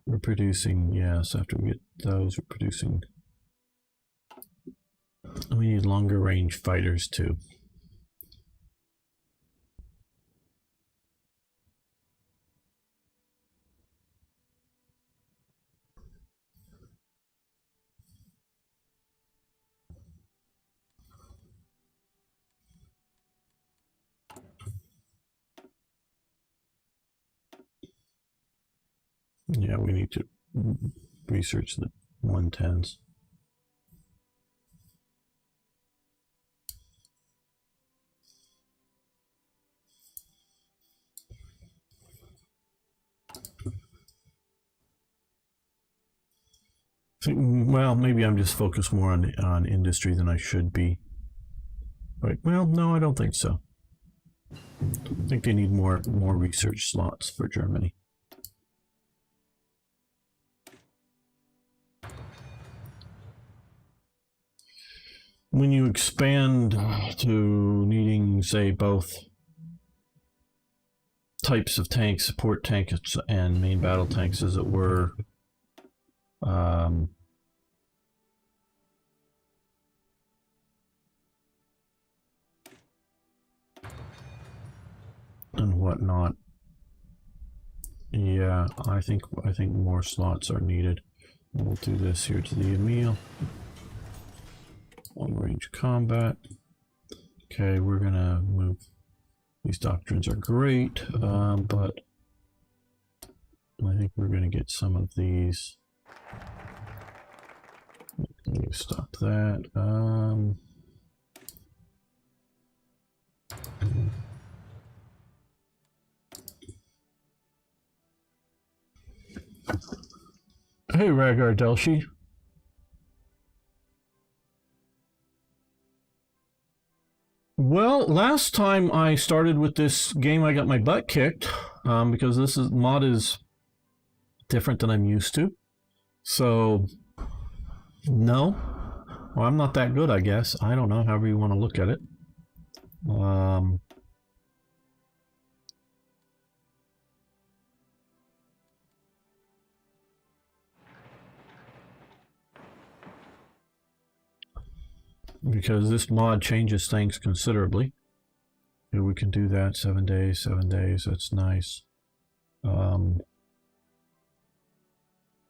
We're producing, yes, after we get those, we're producing. We need longer range fighters too. Yeah, we need to research the 110s. Well, maybe I'm just focused more on industry than I should be. But, well, no, I don't think so. I think they need more research slots for Germany. When you expand to needing, say, both types of tanks, support tanks and main battle tanks, as it were, and whatnot. Yeah, I think more slots are needed. We'll do this here to the Emil. Long range combat. Okay, we're gonna move. These doctrines are great, but I think we're gonna get some of these. Let me stop that. Hey, Rhaegar Delshi. Well, last time I started with this game, I got my butt kicked because this mod is different than I'm used to. So, no. Well, I'm not that good, I guess. I don't know, however you want to look at it. Because this mod changes things considerably. Yeah, we can do that. 7 days, 7 days. That's nice. I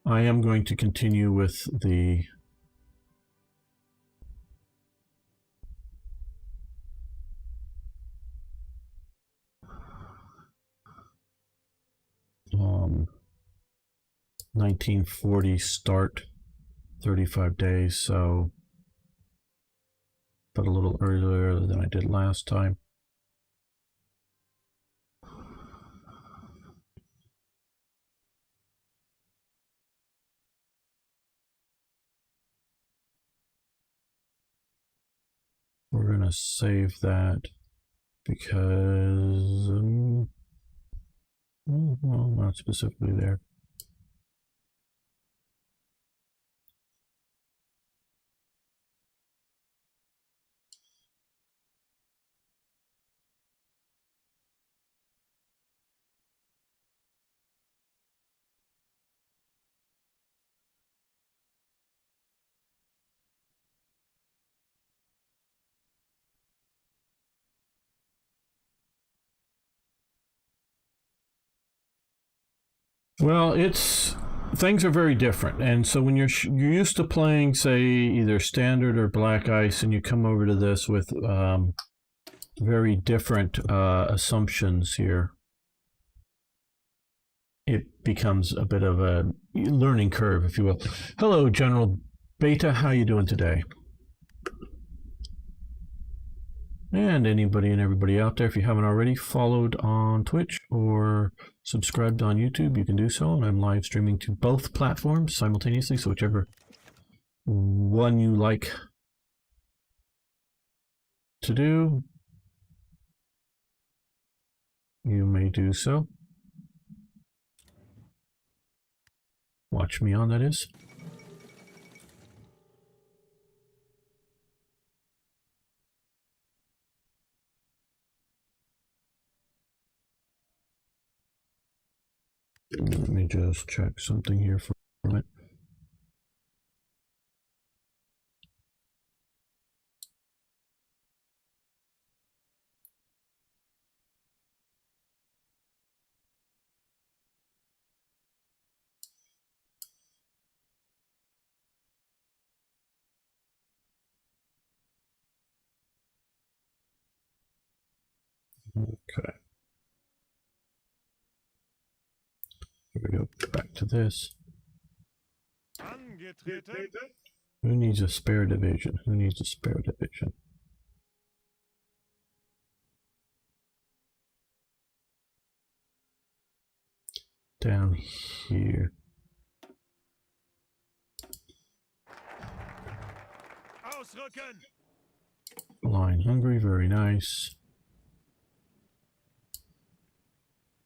am going to continue with the um, 1940 start, 35 days, so but a little earlier than I did last time. We're going to save that because, well, not specifically there. Well, things are very different, and so when you're used to playing, say, either standard or black ice, and you come over to this with very different assumptions here, it becomes a bit of a learning curve, if you will. Hello, General Beta. How you doing today? And anybody and everybody out there, if you haven't already followed on Twitch or subscribed on YouTube, you can do so. And I'm live streaming to both platforms simultaneously, so whichever one you like to do, you may do so. Watch me on, that is. Let me just check something here for a minute. Okay. Here we go. Back to this. Angetreten. Who needs a spare division? Who needs a spare division? Down here. Ausrücken. Line Hungary, very nice.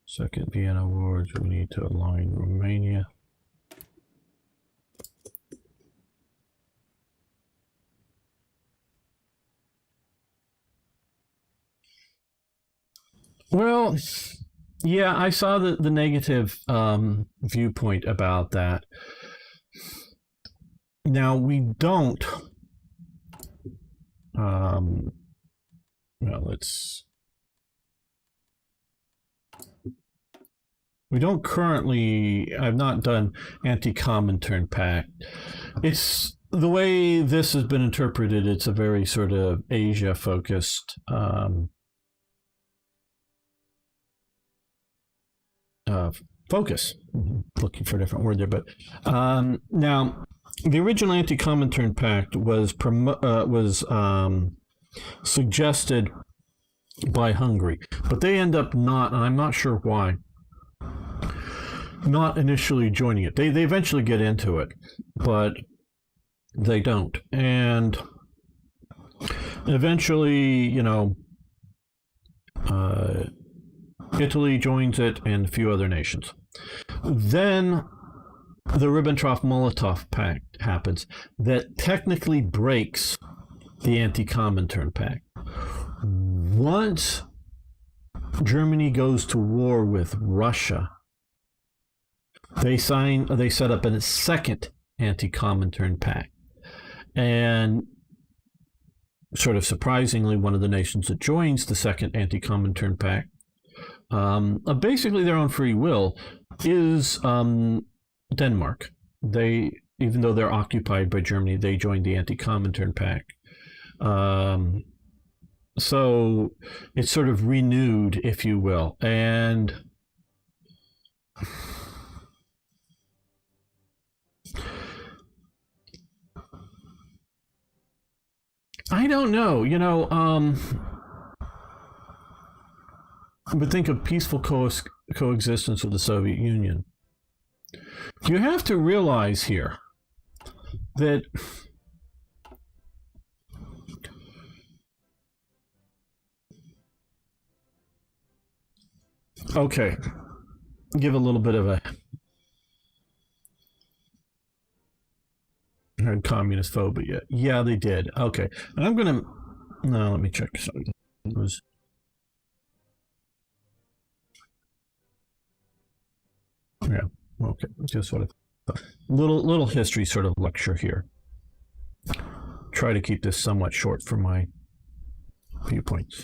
Second Vienna Wars, we need to align Romania. Well, yeah, I saw the negative viewpoint about that. Now, we don't, well, we don't currently, I've not done anti-Comintern Pact. It's, the way this has been interpreted, it's a very sort of Asia-focused focus. Looking for a different word there, but now the original Anti-Comintern Pact was suggested by Hungary, but they end up not, and I'm not sure why, not initially joining it. They eventually get into it, but they don't. And Eventually, Italy joins it and a few other nations. Then the Ribbentrop-Molotov Pact happens that technically breaks the Anti-Comintern Pact. Once Germany goes to war with Russia, they set up a second Anti-Comintern Pact. And sort of surprisingly, one of the nations that joins the second Anti-Comintern Pact, basically their own free will, is Denmark. Even though they're occupied by Germany, they joined the Anti-Comintern Pact. So it's sort of renewed, if you will. And I don't know, but think of peaceful coexistence with the Soviet Union. You have to realize here that okay, give a little bit of a heard communist phobia. Yeah, they did. Okay. And I'm going to... No, let me check. Sorry. It was... Yeah. Okay. Just what I thought. Little history sort of lecture here. Try to keep this somewhat short for my viewpoint.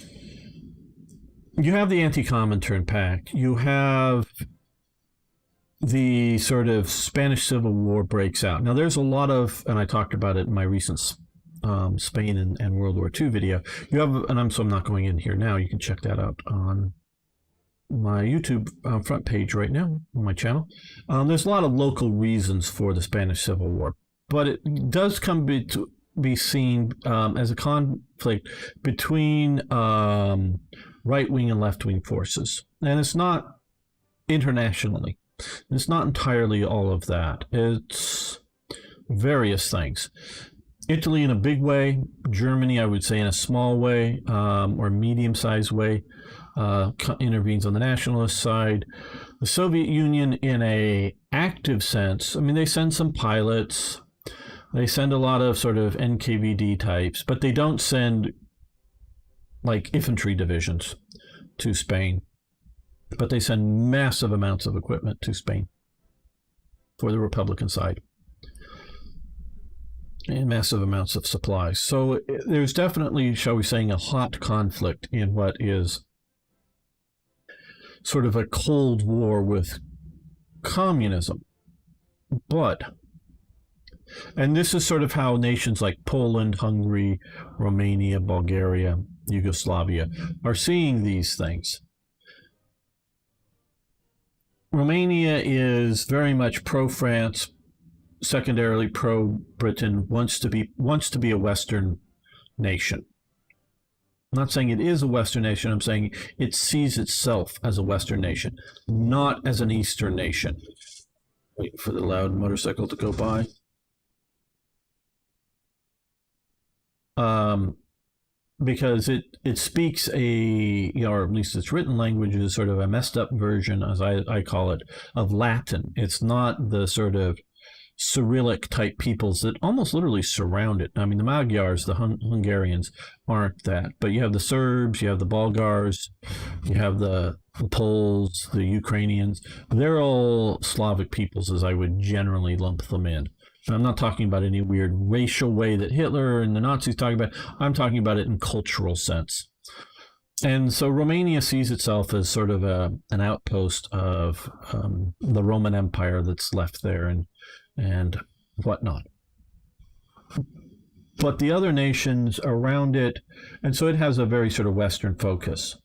You have the Anti-Comintern Pact. You have the sort of Spanish Civil War breaks out. Now, there's a lot of, and I talked about it in my recent Spain and World War II video. You have, and I'm not going in here now. You can check that out on my YouTube front page right now on my channel. There's a lot of local reasons for the Spanish Civil War, but it does come to be seen as a conflict between right-wing and left-wing forces. And it's not internationally. It's not entirely all of that. It's various things. Italy in a big way, Germany, I would say, in a small way or medium-sized way, intervenes on the nationalist side. The Soviet Union in a active sense, I mean, they send some pilots, they send a lot of sort of NKVD types, but they don't send like infantry divisions to Spain. But they send massive amounts of equipment to Spain for the Republican side. And massive amounts of supplies. So there's definitely, shall we say, a hot conflict in what is sort of a Cold War with communism. But, and this is sort of how nations like Poland, Hungary, Romania, Bulgaria, Yugoslavia are seeing these things. Romania is very much pro-France, secondarily pro-Britain, wants to be a Western nation. I'm not saying it is a Western nation. I'm saying it sees itself as a Western nation, not as an Eastern nation. Wait for the loud motorcycle to go by. Because it speaks or at least its written language is sort of a messed up version, as I call it, of Latin. It's not the sort of Cyrillic type peoples that almost literally surround it. I mean, the Magyars, the Hungarians, aren't that. But you have the Serbs, you have the Bulgars, you have the Poles, the Ukrainians. They're all Slavic peoples, as I would generally lump them in. And I'm not talking about any weird racial way that Hitler and the Nazis talk about. I'm talking about it in cultural sense. And so Romania sees itself as sort of an outpost of the Roman Empire that's left there and whatnot. But the other nations around it, and so it has a very sort of Western focus.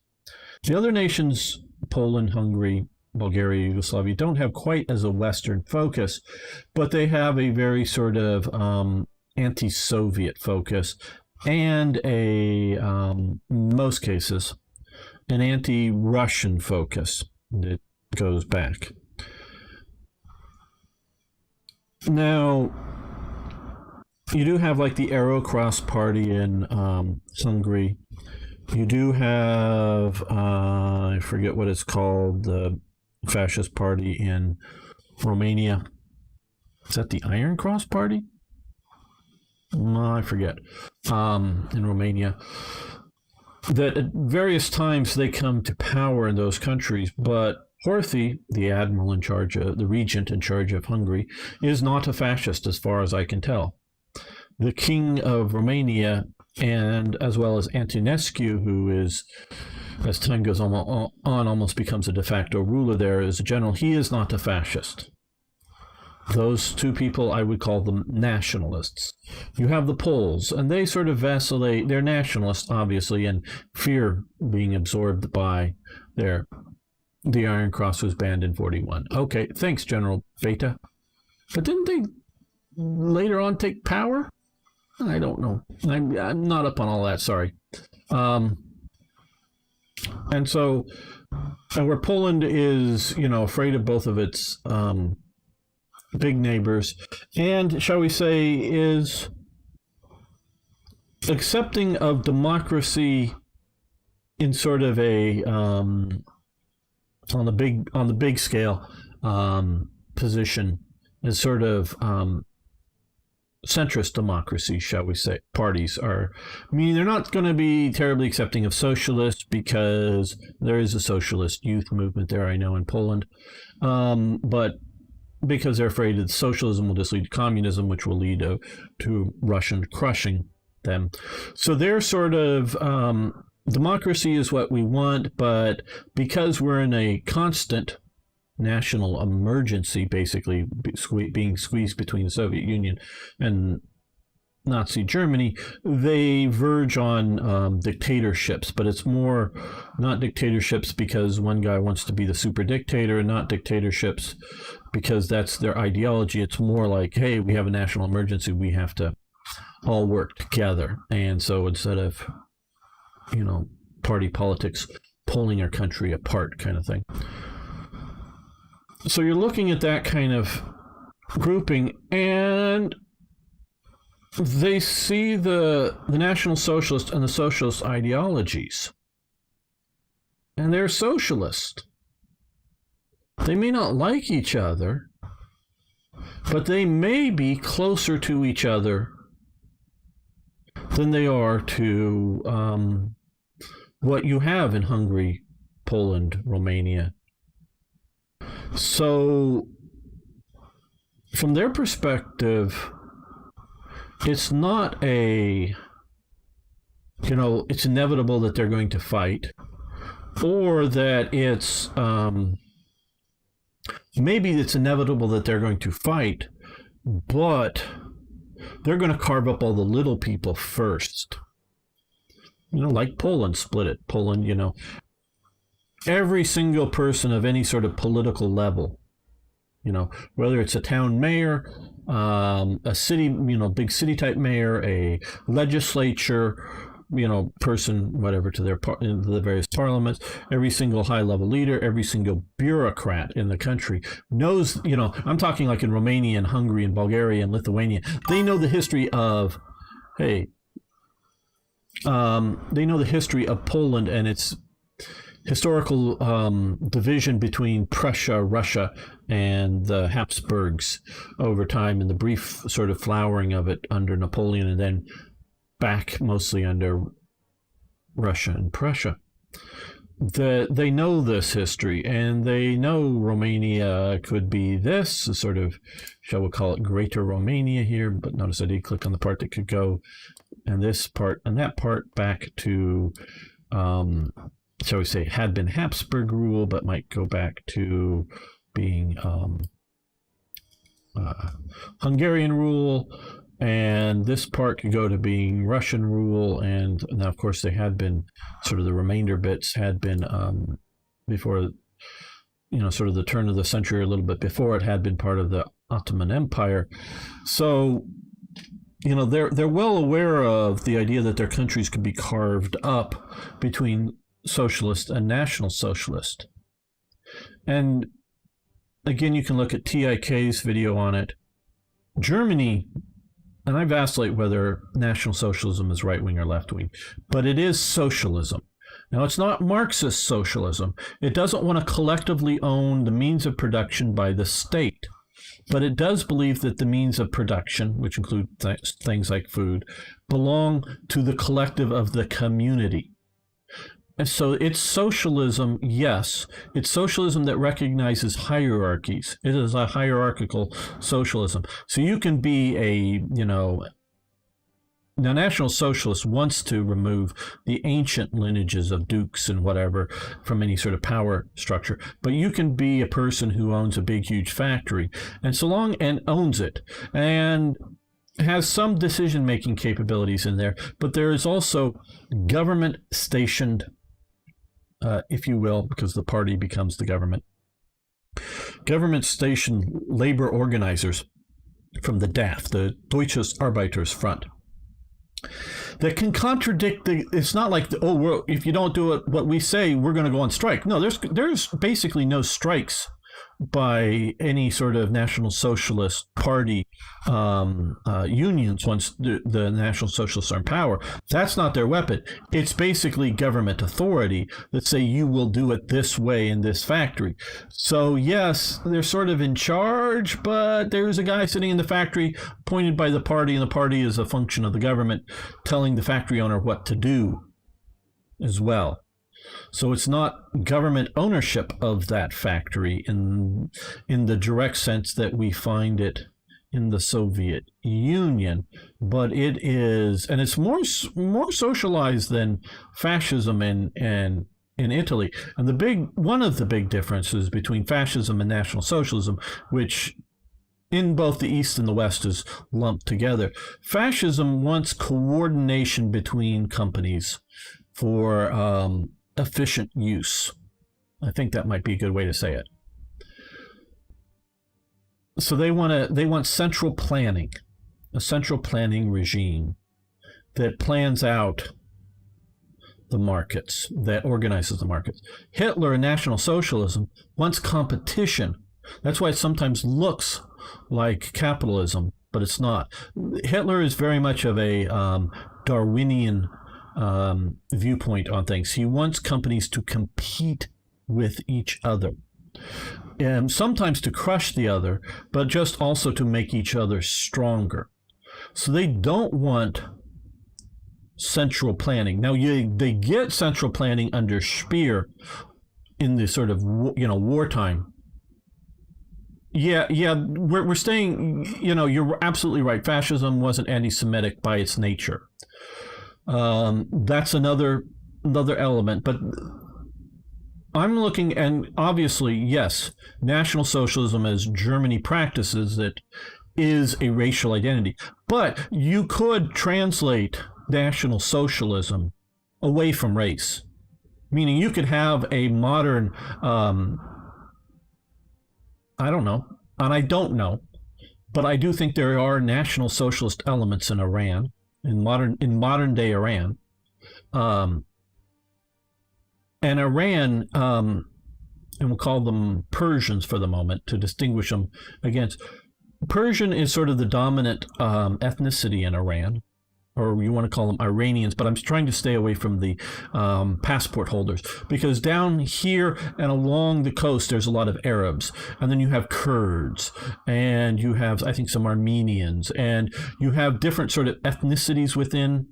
The other nations, Poland, Hungary, Bulgaria, Yugoslavia, don't have quite as a Western focus, but they have a very sort of anti-Soviet focus and in most cases, an anti-Russian focus that goes back. Now, you do have like the Arrow Cross Party in Hungary. You do have, I forget what it's called, the fascist party in Romania. Is that the Iron Cross Party? I forget. In Romania. That at various times they come to power in those countries, but Horthy, the admiral in charge of, the regent in charge of Hungary, is not a fascist as far as I can tell. The king of Romania, and as well as Antonescu, who is, as time goes on, almost becomes a de facto ruler there as a general, he is not a fascist. Those two people, I would call them nationalists. You have the Poles, and they sort of vacillate. They're nationalists, obviously, and fear being absorbed by the Iron Cross was banned in 1941. Okay, thanks, General Beta. But didn't they later on take power? I don't know. I'm not up on all that, sorry. And where Poland is, afraid of both of its big neighbors, and, shall we say, is accepting of democracy in sort of a on the big scale position, as sort of centrist democracy, shall we say, parties are. I mean, they're not going to be terribly accepting of socialists because there is a socialist youth movement there, I know, in Poland, but because they're afraid that socialism will just lead to communism, which will lead to Russian crushing them. So they're sort of, democracy is what we want, but because we're in a constant national emergency, basically being squeezed between the Soviet Union and Nazi Germany, they verge on dictatorships, but it's more not dictatorships because one guy wants to be the super dictator, and not dictatorships because that's their ideology. It's more like, hey, we have a national emergency, we have to all work together. And so instead of, party politics pulling our country apart kind of thing. So you're looking at that kind of grouping, and they see the National Socialist and the socialist ideologies. And they're socialist. They may not like each other, but they may be closer to each other than they are to what you have in Hungary, Poland, Romania. So, from their perspective, it's not it's inevitable that they're going to fight, or that it's, maybe it's inevitable that they're going to fight, but they're going to carve up all the little people first. Like Poland split it. Poland, every single person of any sort of political level, whether it's a town mayor, a city, big city type mayor, a legislature, person, whatever, to the various parliaments, every single high level leader, every single bureaucrat in the country knows, I'm talking like in Romania and Hungary and Bulgaria and Lithuania, they know the history of, they know the history of Poland and its historical division between Prussia, Russia, and the Habsburgs over time, and the brief sort of flowering of it under Napoleon, and then back mostly under Russia and Prussia. They know this history, and they know Romania could be this sort of, shall we call it, Greater Romania here, but notice I did click on the part that could go, and this part and that part back to, shall we say, had been Habsburg rule, but might go back to being Hungarian rule, and this part could go to being Russian rule, and now of course they had been sort of the remainder bits had been before, sort of the turn of the century, a little bit before, it had been part of the Ottoman Empire. So they're well aware of the idea that their countries could be carved up between socialist and national socialist. And again, you can look at TIK's video on it. Germany and I vacillate whether National Socialism is right-wing or left-wing, but it is socialism. Now, it's not Marxist socialism. It doesn't want to collectively own the means of production by the state, but it does believe that the means of production, which include things like food, belong to the collective of the community. And so it's socialism, yes. It's socialism that recognizes hierarchies. It is a hierarchical socialism. So you can be now National Socialist wants to remove the ancient lineages of dukes and whatever from any sort of power structure. But you can be a person who owns a big, huge factory, and so long and owns it, and has some decision-making capabilities in there. But there is also government-stationed, if you will, because the party becomes the government, government-stationed labor organizers from the DAF, the Deutsches Arbeitersfront, that can contradict it's not like, if you don't do what we say, we're going to go on strike. No, there's basically no strikes by any sort of National Socialist Party unions once the National Socialists are in power. That's not their weapon. It's basically government authority that say you will do it this way in this factory. So yes, they're sort of in charge, but there's a guy sitting in the factory appointed by the party, and the party is a function of the government telling the factory owner what to do as well. So it's not government ownership of that factory in the direct sense that we find it in the Soviet Union, but it is, and it's more socialized than fascism in Italy. And one of the big differences between fascism and National Socialism, which in both the East and the West is lumped together, fascism wants coordination between companies for efficient use. I think that might be a good way to say it. So they want central planning, a central planning regime that plans out the markets, that organizes the markets. Hitler and National Socialism wants competition. That's why it sometimes looks like capitalism, but it's not. Hitler is very much of a Darwinian viewpoint on things. He wants companies to compete with each other, and sometimes to crush the other, but just also to make each other stronger. So they don't want central planning. Now they get central planning under Speer in the sort of wartime. Yeah, we're staying. You're absolutely right. Fascism wasn't anti-Semitic by its nature. That's another element, but I'm looking, and obviously, yes, National Socialism as Germany practices it is a racial identity, but you could translate National Socialism away from race, meaning you could have a modern, I don't know, and I don't know, but I do think there are National Socialist elements in Iran, in modern day Iran, and Iran, and we'll call them Persians for the moment to distinguish them against. Persian is sort of the dominant ethnicity in Iran, or you want to call them Iranians, but I'm trying to stay away from the passport holders, because down here and along the coast there's a lot of Arabs, and then you have Kurds, and you have, I think, some Armenians, and you have different sort of ethnicities within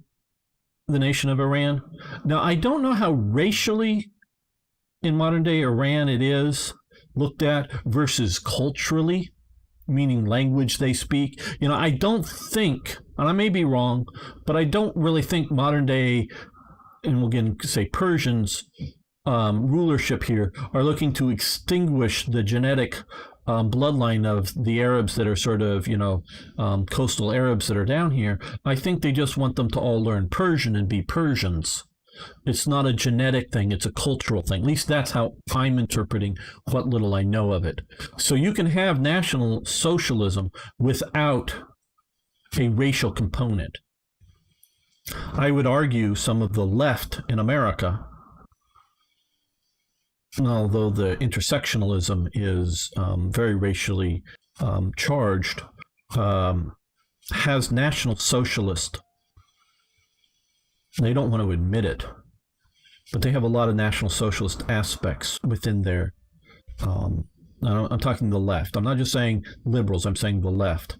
the nation of Iran. Now, I don't know how racially in modern day Iran it is looked at versus culturally, meaning language they speak. I don't think, and I may be wrong, but I don't really think modern day, and we'll again say Persians, rulership here are looking to extinguish the genetic bloodline of the Arabs that are sort of, coastal Arabs that are down here. I think they just want them to all learn Persian and be Persians. It's not a genetic thing, it's a cultural thing. At least that's how I'm interpreting what little I know of it. So you can have National Socialism without a racial component. I would argue some of the left in America, although the intersectionalism is very racially charged, has National Socialist. They don't want to admit it, but they have a lot of National Socialist aspects within their. I'm talking the left. I'm not just saying liberals. I'm saying the left.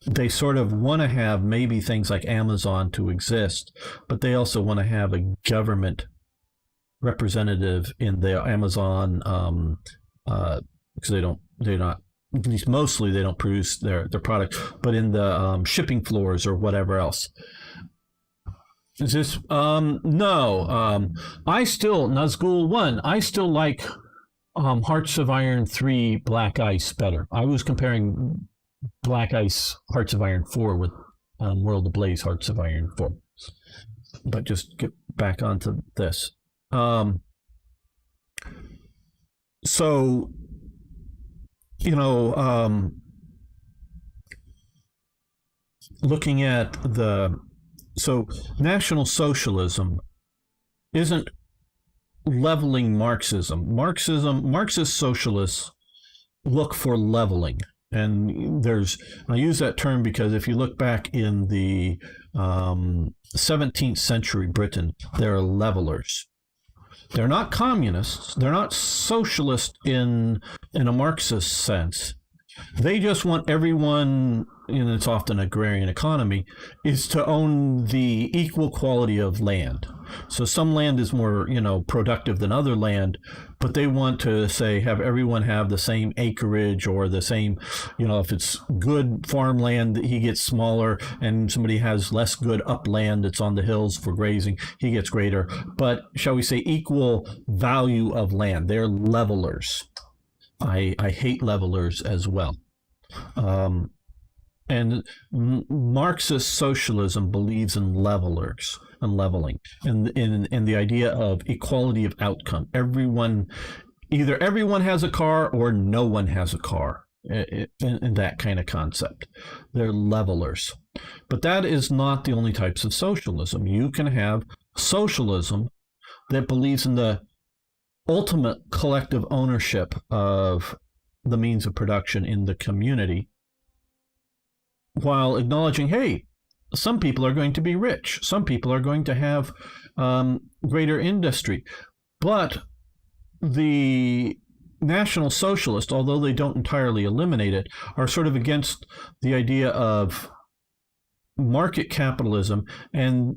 They sort of want to have maybe things like Amazon to exist, but they also want to have a government representative in the Amazon because they're not, at least mostly they don't produce their product, but in the shipping floors or whatever else. Is this no? I still Nazgul 1. I still like Hearts of Iron 3 Black Ice better. I was comparing Black Ice Hearts of Iron 4 with World Ablaze Hearts of Iron 4. But just get back onto this. So, looking at National Socialism isn't leveling Marxism. Marxist socialists look for leveling. And I use that term because if you look back in the 17th century Britain, there are levelers. They're not communists. They're not socialist in a Marxist sense. They just want everyone, and it's often an agrarian economy, is to own the equal quality of land. So some land is more, productive than other land, but they want to have everyone have the same acreage or the same, if it's good farmland, he gets smaller, and somebody has less good upland that's on the hills for grazing, he gets greater. But shall we say equal value of land? They're levelers. I hate levelers as well. And Marxist socialism believes in levelers and leveling and the idea of equality of outcome. Either everyone has a car or no one has a car, in that kind of concept. They're levelers. But that is not the only types of socialism. You can have socialism that believes in the ultimate collective ownership of the means of production in the community, while acknowledging, hey, some people are going to be rich, some people are going to have greater industry. But the National Socialists, although they don't entirely eliminate it, are sort of against the idea of market capitalism and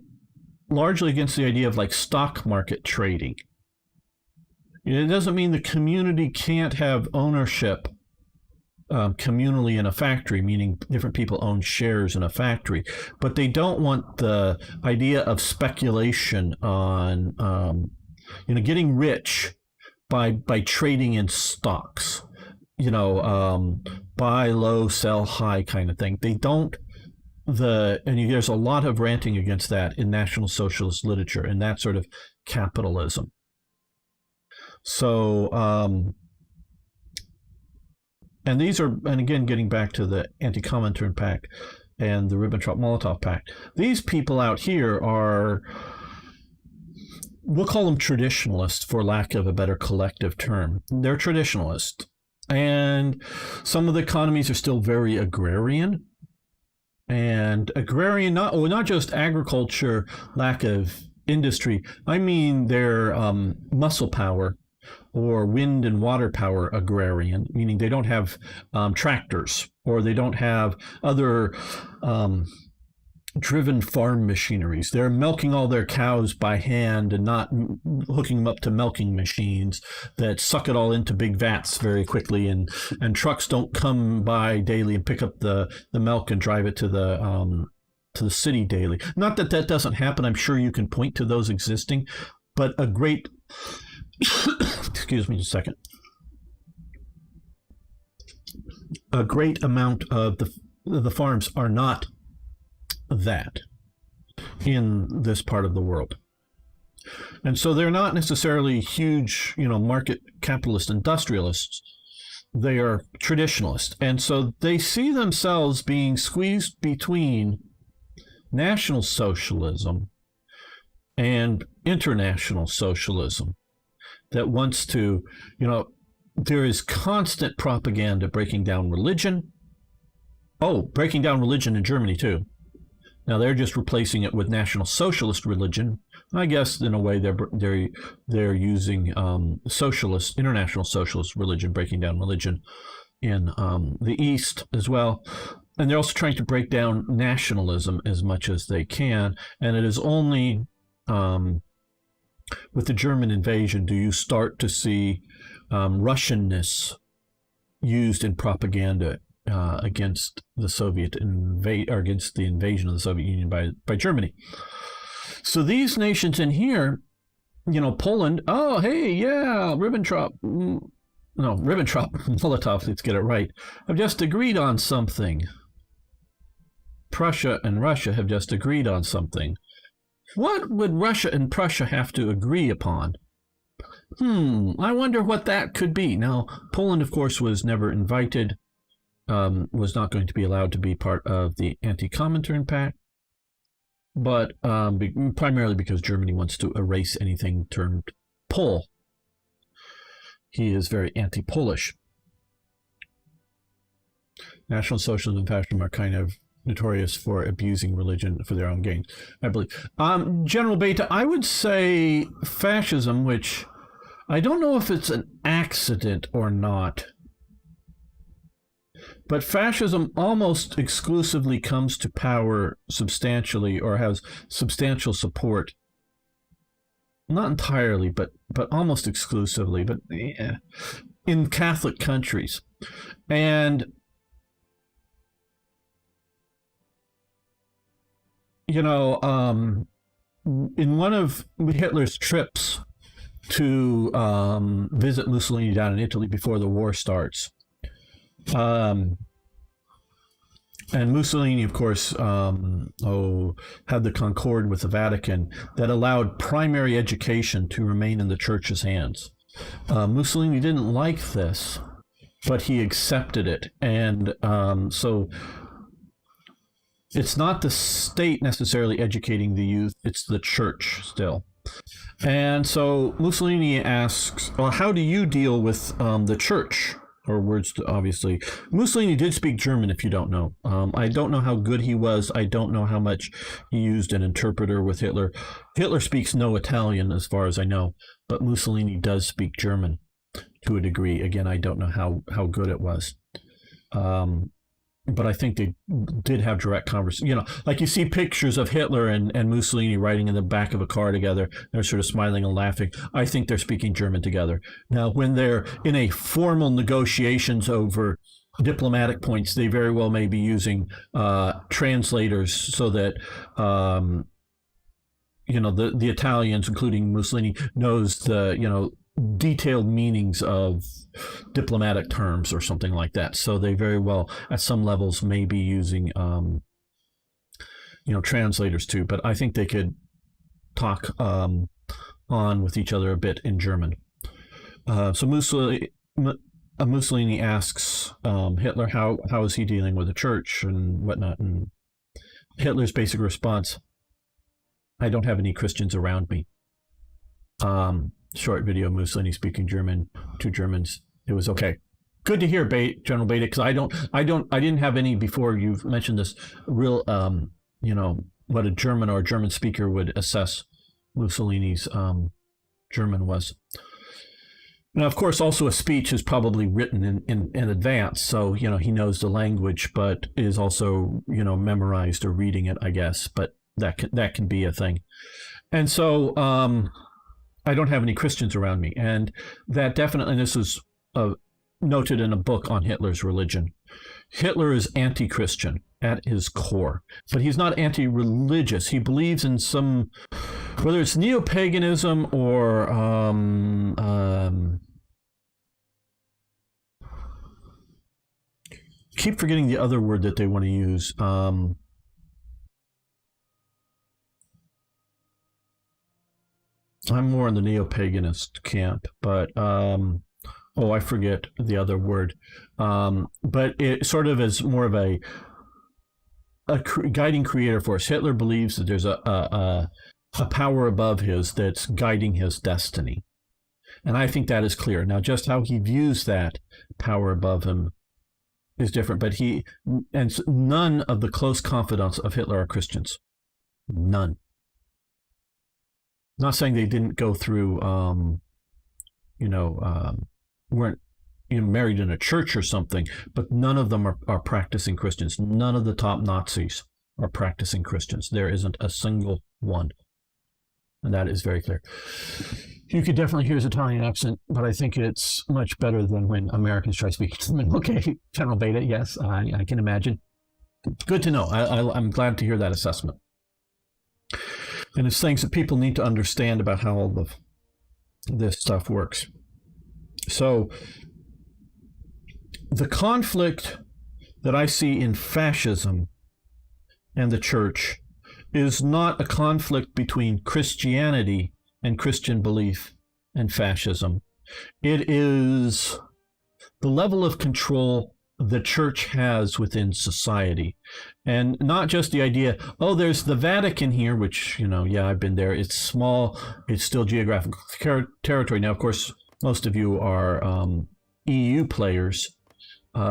largely against the idea of like stock market trading. It doesn't mean the community can't have ownership communally in a factory, meaning different people own shares in a factory, but they don't want the idea of speculation on, getting rich by trading in stocks, buy low, sell high kind of thing. They don't. There's a lot of ranting against that in National Socialist literature and that sort of capitalism. So, and these are, and again, getting back to the Anti-Comintern Pact and the Ribbentrop-Molotov Pact, these people out here are, we'll call them traditionalists for lack of a better collective term. They're traditionalists. And some of the economies are still very agrarian. And agrarian, not just agriculture, lack of industry. I mean their muscle power or wind and water power agrarian, meaning they don't have tractors or they don't have other driven farm machineries. They're milking all their cows by hand and not hooking them up to milking machines that suck it all into big vats very quickly, and trucks don't come by daily and pick up the milk and drive it to the city daily. Not that doesn't happen. I'm sure you can point to those existing, but a great excuse me just a second. A great amount of the farms are not that in this part of the world. And so they're not necessarily huge, market capitalist industrialists. They are traditionalists. And so they see themselves being squeezed between National Socialism and international socialism that wants to, there is constant propaganda breaking down religion, breaking down religion in Germany too. Now they're just replacing it with National Socialist religion. I guess in a way they're using international socialist religion, breaking down religion in the East as well. And they're also trying to break down nationalism as much as they can. And it is only with the German invasion do you start to see Russianness used in propaganda against the against the invasion of the Soviet Union by Germany. So these nations in here, Poland, oh, hey, yeah, Molotov, let's get it right, have just agreed on something. Prussia and Russia have just agreed on something. What would Russia and Prussia have to agree upon? I wonder what that could be. Now, Poland, of course, was never invited, was not going to be allowed to be part of the Anti-Comintern Pact, but primarily because Germany wants to erase anything termed Pole. He is very anti-Polish. National Socialism and fascism are kind of notorious for abusing religion for their own gain, I believe. General Beta, I would say fascism, which I don't know if it's an accident or not, but fascism almost exclusively comes to power substantially or has substantial support, not entirely, but almost exclusively, but yeah, in Catholic countries. And, in one of Hitler's trips to visit Mussolini down in Italy before the war starts, and Mussolini, of course, had the Concord with the Vatican that allowed primary education to remain in the church's hands. Mussolini didn't like this, but he accepted it. And so it's not the state necessarily educating the youth, it's the church still. And so Mussolini asks, well, how do you deal with the church? Or words, obviously. Mussolini did speak German, if you don't know. I don't know how good he was. I don't know how much he used an interpreter with Hitler. Hitler speaks no Italian, as far as I know, but Mussolini does speak German to a degree. Again, I don't know how good it was. But I think they did have direct conversation. Like you see pictures of Hitler and Mussolini riding in the back of a car together. They're sort of smiling and laughing. I think they're speaking German together. Now, when they're in a formal negotiations over diplomatic points, they very well may be using translators so that, the Italians, including Mussolini, knows the, detailed meanings of diplomatic terms or something like that. So they very well, at some levels, may be using, translators too. But I think they could talk on with each other a bit in German. So Mussolini asks Hitler how is he dealing with the church and whatnot, and Hitler's basic response: "I don't have any Christians around me." Short video, Mussolini speaking German, 2 Germans. It was okay. Good to hear, General Beta, because I didn't have any before you've mentioned this real, what a German or a German speaker would assess Mussolini's German was. Now, of course, also a speech is probably written in advance, so he knows the language, but is also memorized or reading it, I guess. But that can be a thing, and so. I don't have any Christians around me. And that definitely, and this is noted in a book on Hitler's religion. Hitler is anti-Christian at his core, but he's not anti-religious. He believes in some, whether it's neo-paganism or keep forgetting the other word that they want to use. I'm more in the neo-paganist camp, but I forget the other word. But it sort of is more of a guiding creator force. Hitler believes that there's a power above his that's guiding his destiny, and I think that is clear. Now, just how he views that power above him, is different, but none of the close confidants of Hitler are Christians. None. Not saying they didn't go through, weren't married in a church or something, but none of them are practicing Christians. None of the top Nazis are practicing Christians. There isn't a single one. And that is very clear. You could definitely hear his Italian accent, but I think it's much better than when Americans try speaking to them. Okay, General Beta, yes, I can imagine. Good to know. I'm glad to hear that assessment. And it's things that people need to understand about how all of this stuff works. So the conflict that I see in fascism and the church is not a conflict between Christianity and Christian belief and fascism. It is the level of control the church has within society. And not just the idea, oh, there's the Vatican here, which, yeah, I've been there. It's small. It's still geographic territory. Now, of course, most of you are EU players.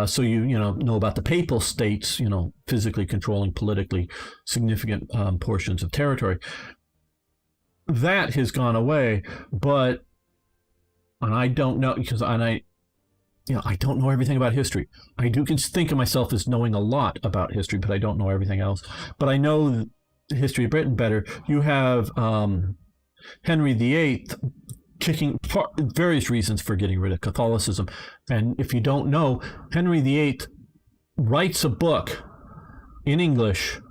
So you know about the papal states, physically controlling politically significant portions of territory. That has gone away, and I don't know, I don't know everything about history. I do think of myself as knowing a lot about history, but I don't know everything else. But I know the history of Britain better. You have Henry VIII kicking various reasons for getting rid of Catholicism. And if you don't know, Henry VIII writes a book in English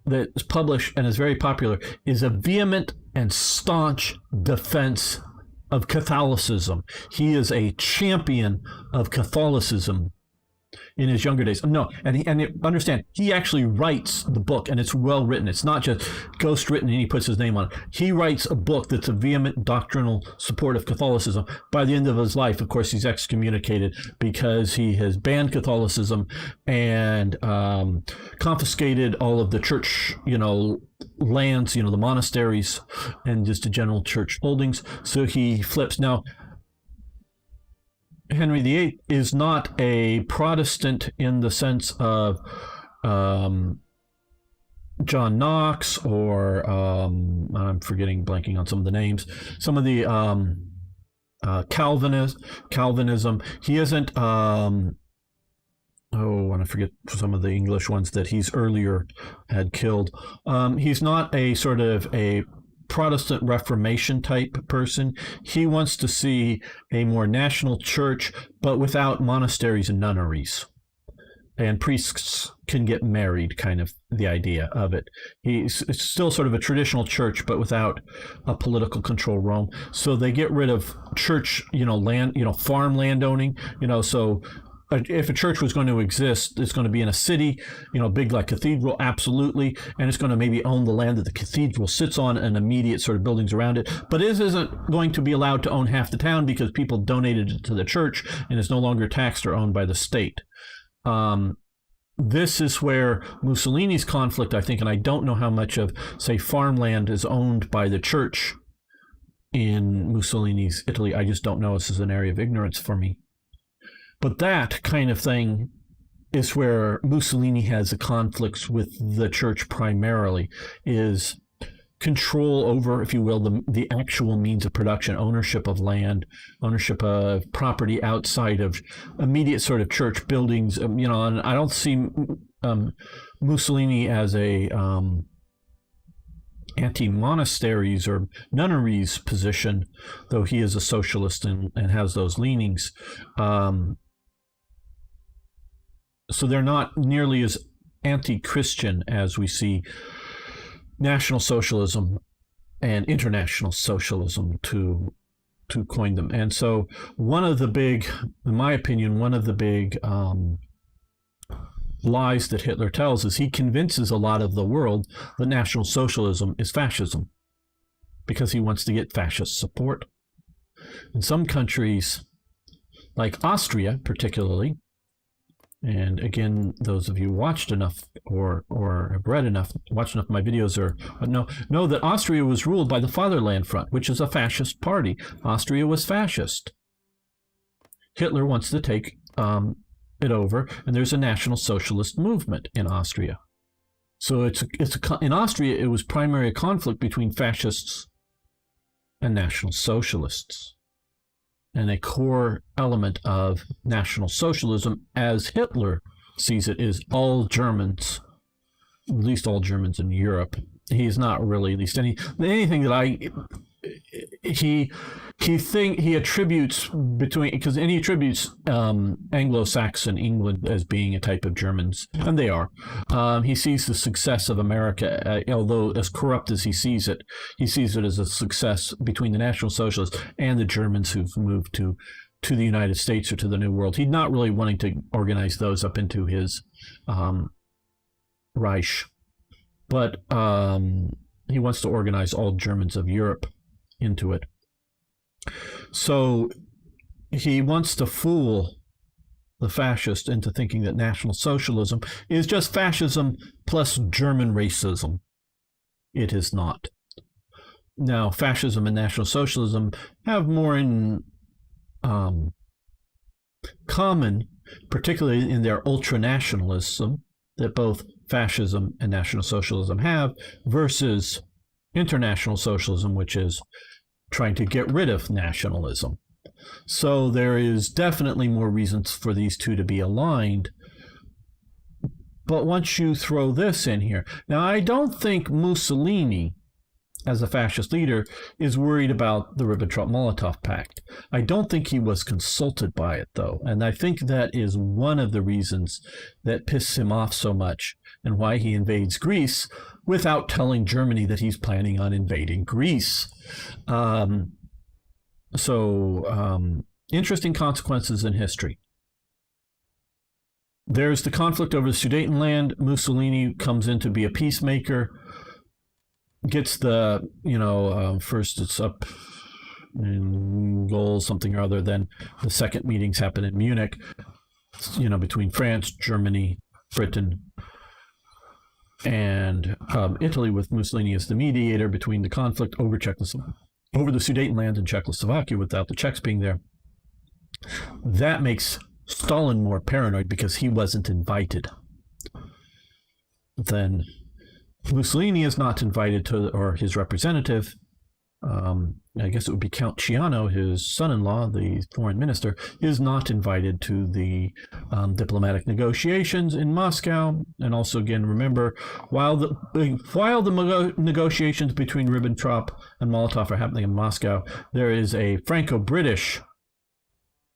that is published and is very popular, is a vehement and staunch defense of Catholicism. He is a champion of Catholicism in his younger days. No, understand, he actually writes the book, and it's well written. It's not just ghost written and he puts his name on it. He writes a book that's a vehement doctrinal support of Catholicism. By the end of his life, of course, he's excommunicated because he has banned Catholicism and confiscated all of the church, lands, the monasteries, and just the general church holdings. So he flips. Now, Henry VIII is not a Protestant in the sense of John Knox or I'm blanking on some of the names. Some of the Calvinism. He isn't. I forget some of the English ones that he's earlier had killed. He's not a sort of a Protestant Reformation type person. He wants to see a more national church, but without monasteries and nunneries. And priests can get married, kind of the idea of it. It's still sort of a traditional church, but without a political control Rome. So they get rid of church, land, farm landowning, so if a church was going to exist, it's going to be in a city, big like cathedral, absolutely. And it's going to maybe own the land that the cathedral sits on and immediate sort of buildings around it. But it isn't going to be allowed to own half the town because people donated it to the church and it's no longer taxed or owned by the state. This is where Mussolini's conflict, I think, and I don't know how much of, say, farmland is owned by the church in Mussolini's Italy. I just don't know. This is an area of ignorance for me. But that kind of thing is where Mussolini has the conflicts with the church primarily, is control over, if you will, the actual means of production, ownership of land, ownership of property outside of immediate sort of church buildings. And I don't see Mussolini as a anti-monasteries or nunneries position, though he is a socialist and has those leanings. So they're not nearly as anti-Christian as we see National Socialism and International Socialism to coin them. And so in my opinion, one of the big lies that Hitler tells is he convinces a lot of the world that National Socialism is fascism because he wants to get fascist support. In some countries, like Austria particularly, and again, those of you watched enough or have read enough, watched enough of my videos, know that Austria was ruled by the Fatherland Front, which is a fascist party. Austria was fascist. Hitler wants to take it over, and there's a National Socialist movement in Austria. So in Austria, it was primarily a conflict between fascists and National Socialists. And a core element of National Socialism, as Hitler sees it, is all Germans, at least all Germans in Europe. He's not really, at least anything that he attributes because he attributes Anglo-Saxon England as being a type of Germans, and they are. He sees the success of America, although as corrupt as he sees it as a success between the National Socialists and the Germans who've moved to the United States or to the New World. He's not really wanting to organize those up into his Reich, but he wants to organize all Germans of Europe into it. So he wants to fool the fascist into thinking that National Socialism is just fascism plus German racism. It is not. Now, fascism and National Socialism have more in common, particularly in their ultranationalism, that both fascism and National Socialism have, versus international socialism, which is trying to get rid of nationalism. So there is definitely more reasons for these two to be aligned. But once you throw this in here, now I don't think Mussolini, as a fascist leader, is worried about the Ribbentrop-Molotov Pact. I don't think he was consulted by it, though. And I think that is one of the reasons that pisses him off so much and why he invades Greece without telling Germany that he's planning on invading Greece. Interesting consequences in history. There's the conflict over the Sudetenland. Mussolini comes in to be a peacemaker, gets the, first it's up in goals, something or other. Then the second meetings happen in Munich, between France, Germany, Britain, and Italy, with Mussolini as the mediator between the conflict over the Sudetenland and Czechoslovakia, without the Czechs being there. That makes Stalin more paranoid because he wasn't invited. Then Mussolini is not invited to, or his representative, I guess it would be Count Ciano, his son-in-law, the foreign minister, is not invited to the diplomatic negotiations in Moscow. And also, again, remember, while the negotiations between Ribbentrop and Molotov are happening in Moscow, there is a Franco-British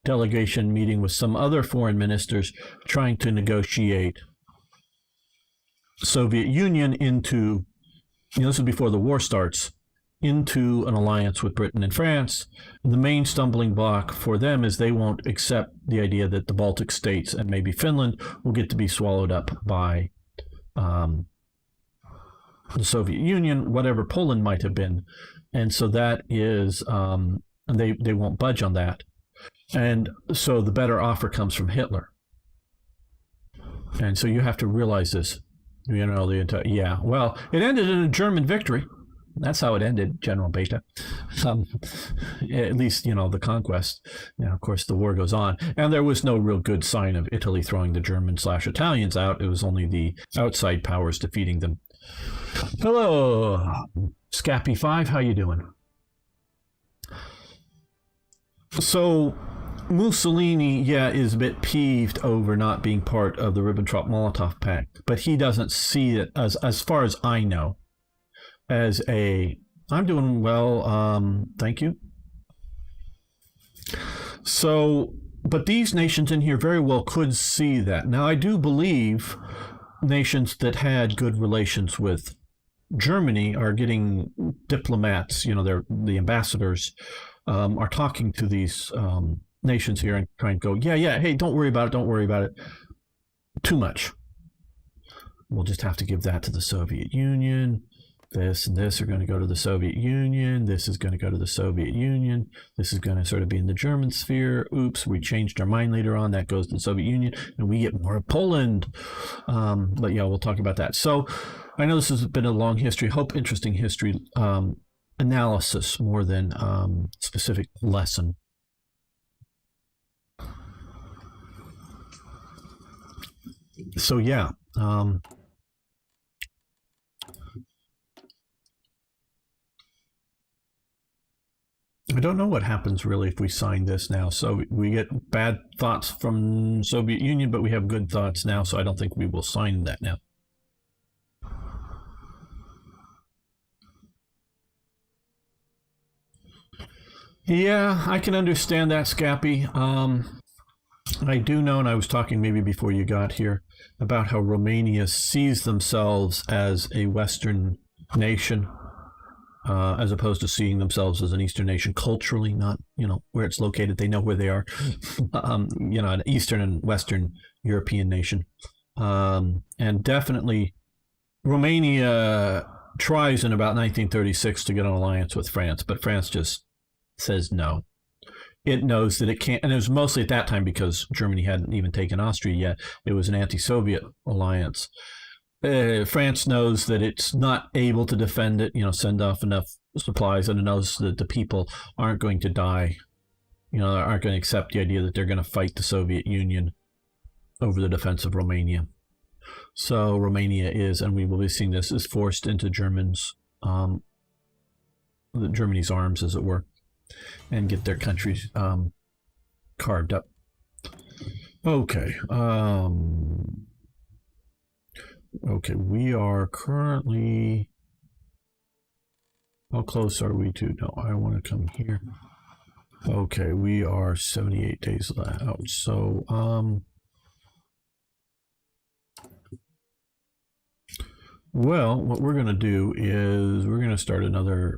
delegation meeting with some other foreign ministers trying to negotiate Soviet Union into, this is before the war starts, into an alliance with Britain and France. The main stumbling block for them is they won't accept the idea that the Baltic states and maybe Finland will get to be swallowed up by the Soviet Union, whatever Poland might have been. And so that is, they won't budge on that. And so the better offer comes from Hitler. And so you have to realize this. It ended in a German victory. That's how it ended, General Beta. At least, the conquest. Of course, the war goes on. And there was no real good sign of Italy throwing the Germans/Italians out. It was only the outside powers defeating them. Hello, Scappy5. How you doing? So Mussolini, is a bit peeved over not being part of the Ribbentrop-Molotov Pact. But he doesn't see it, as far as I know, as I'm doing well, thank you. So, but these nations in here very well could see that. Now, I do believe nations that had good relations with Germany are getting diplomats, the ambassadors are talking to these nations here and trying to go, hey, don't worry about it. Too much. We'll just have to give that to the Soviet Union. This and this are going to go to the Soviet Union. This is going to go to the Soviet Union. This is going to sort of be in the German sphere. Oops, we changed our mind later on. That goes to the Soviet Union, and we get more of Poland. But we'll talk about that. So I know this has been a long history, interesting history analysis more than specific lesson. So yeah, I don't know what happens really if we sign this now. So we get bad thoughts from Soviet Union, but we have good thoughts now. So I don't think we will sign that now. Yeah, I can understand that, Scappy. I do know, and I was talking maybe before you got here, about how Romania sees themselves as a Western nation, as opposed to seeing themselves as an Eastern nation culturally, not, where it's located. They know where they are, an Eastern and Western European nation. And definitely Romania tries in about 1936 to get an alliance with France, but France just says no. It knows that it can't, and it was mostly at that time because Germany hadn't even taken Austria yet. It was an anti-Soviet alliance. France knows that it's not able to defend it, send off enough supplies, and it knows that the people aren't going to die, aren't going to accept the idea that they're going to fight the Soviet Union over the defense of Romania. So Romania is, and we will be seeing this, is forced into Germany's arms, as it were, and get their countries carved up. Okay. Okay, we are currently... How close are we to... No, I want to come here. Okay, we are 78 days out. So, well, what we're going to do is we're going to start another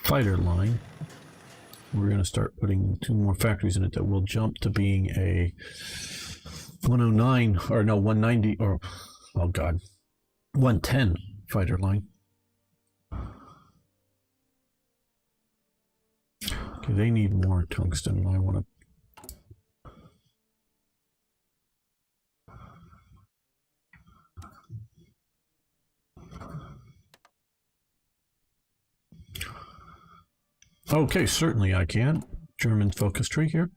fighter line. We're going to start putting 2 more factories in it that will jump to being a 109, or no, 190, or, oh God, 110 fighter line. Okay, they need more tungsten. I want to... Okay, certainly I can. German focus tree here.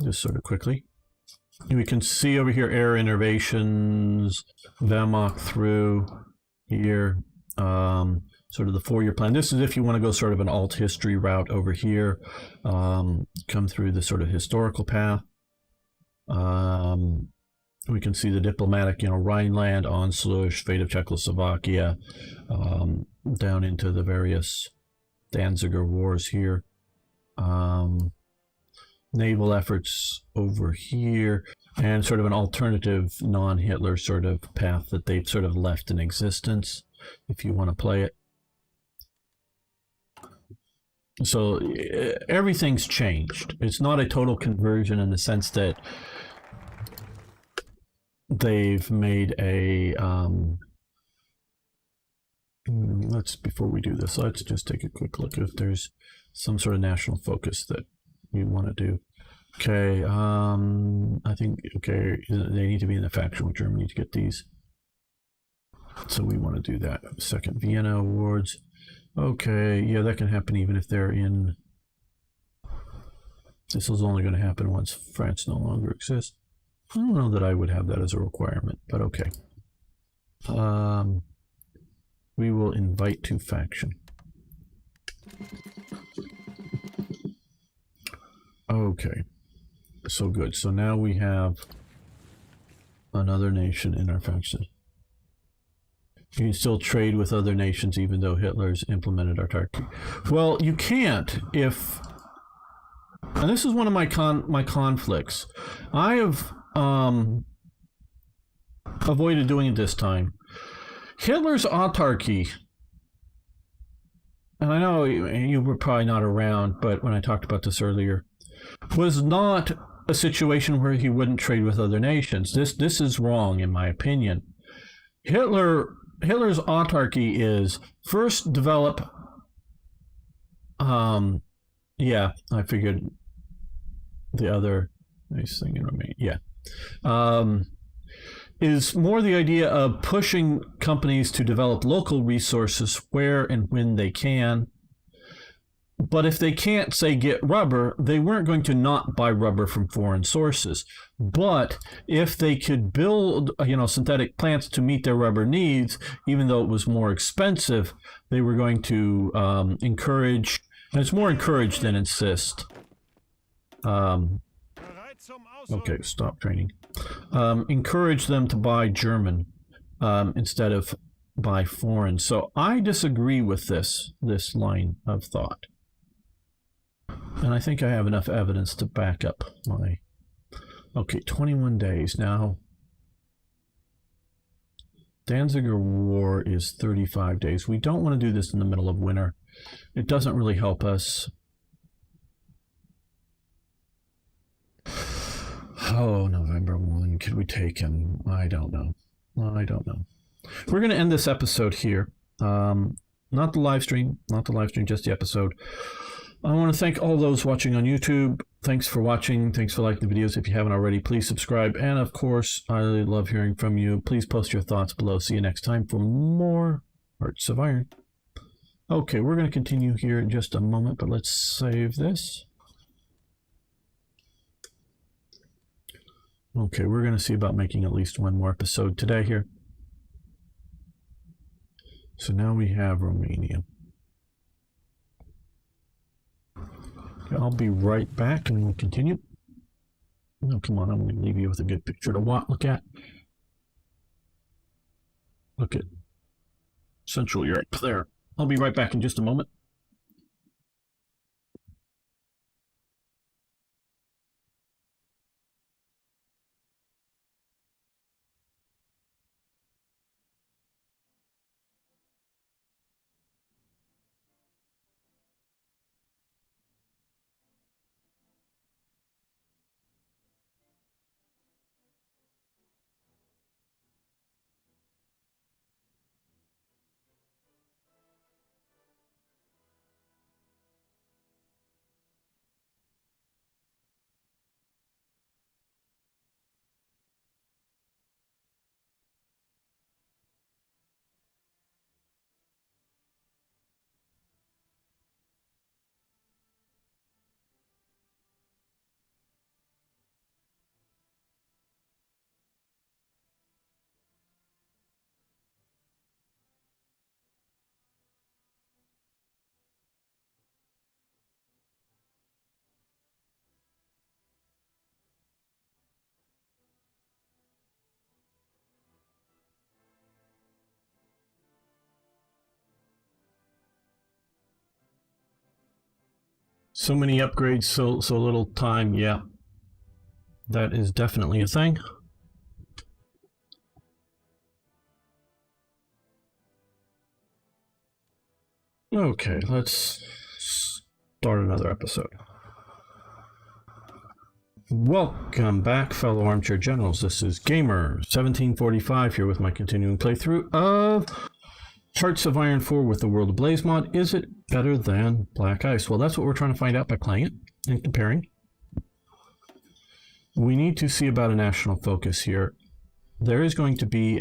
Just sort of quickly. We can see over here air innovations, Wehrmacht through here, sort of the 4-year plan. This is if you want to go sort of an alt history route over here, come through the sort of historical path. We can see the diplomatic, Rhineland, Anschluss, fate of Czechoslovakia, down into the various Danziger wars here. Naval efforts over here, and sort of an alternative non-Hitler sort of path that they've sort of left in existence, if you want to play it. So everything's changed. It's not a total conversion in the sense that they've made a... before we do this, let's just take a quick look if there's some sort of national focus that you want to do. Okay, I think, okay, they need to be in the faction with Germany to get these. So we want to do that. Second Vienna Awards. Okay, yeah, that can happen even if they're in... This is only going to happen once France no longer exists. I don't know that I would have that as a requirement, but okay. We will invite to faction. Okay, so good. So now we have another nation in our faction. You can still trade with other nations even though Hitler's implemented autarky. Well, you can't if... And this is one of my conflicts. I have avoided doing it this time. Hitler's autarky, and I know you were probably not around, but when I talked about this earlier, was not a situation where he wouldn't trade with other nations. This is wrong, in my opinion. Hitler's autarky is first develop... yeah, I figured the other nice thing in Romania. Yeah. Is more the idea of pushing companies to develop local resources where and when they can, But if they can't, say, get rubber, they weren't going to not buy rubber from foreign sources. But if they could build, synthetic plants to meet their rubber needs, even though it was more expensive, they were going to encourage, and it's more encourage than insist. Okay, stop training. Encourage them to buy German instead of buy foreign. So I disagree with this line of thought. And I think I have enough evidence to back up my... Okay, 21 days. Now, Danziger War is 35 days. We don't want to do this in the middle of winter. It doesn't really help us. Oh, November 1. Could we take him? I don't know. We're going to end this episode here. Not the live stream, just the episode. I want to thank all those watching on YouTube. Thanks for watching. Thanks for liking the videos. If you haven't already, please subscribe. And of course, I love hearing from you. Please post your thoughts below. See you next time for more Hearts of Iron. Okay, we're going to continue here in just a moment, but let's save this. Okay, we're going to see about making at least one more episode today here. So now we have Romania. Okay, I'll be right back and we'll continue. Oh, come on, I'm going to leave you with a good picture to look at. Look at Central Europe there. I'll be right back in just a moment. So many upgrades, so little time. Yeah, that is definitely a thing. Okay, let's start another episode. Welcome back, fellow armchair generals. This is Gamer1745 here with my continuing playthrough of Hearts of Iron 4 with the World Ablaze mod. Is it better than Black Ice? Well, that's what we're trying to find out by playing it and comparing. We need to see about a national focus here. There is going to be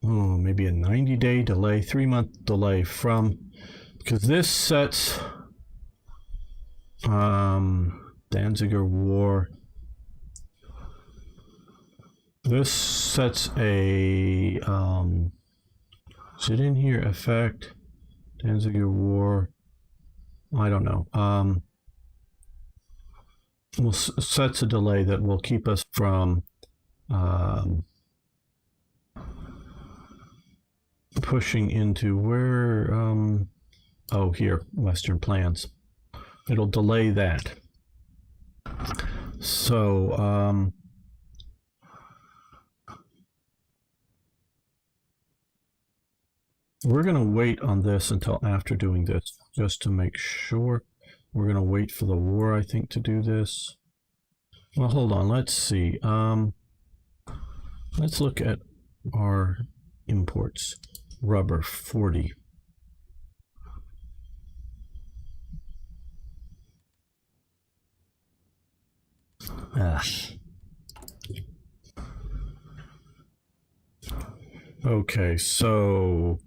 maybe a 90-day delay, 3-month delay from, because this sets Danziger War. This sets a, is it in here? Effect, Danziger War, I don't know. Well, sets a delay that will keep us from pushing into where, oh, here, Western plans. It'll delay that. So, we're going to wait on this until after doing this, just to make sure. We're going to wait for the war, I think, to do this. Well, hold on. Let's see. Let's look at our imports. Rubber, 40. Okay, so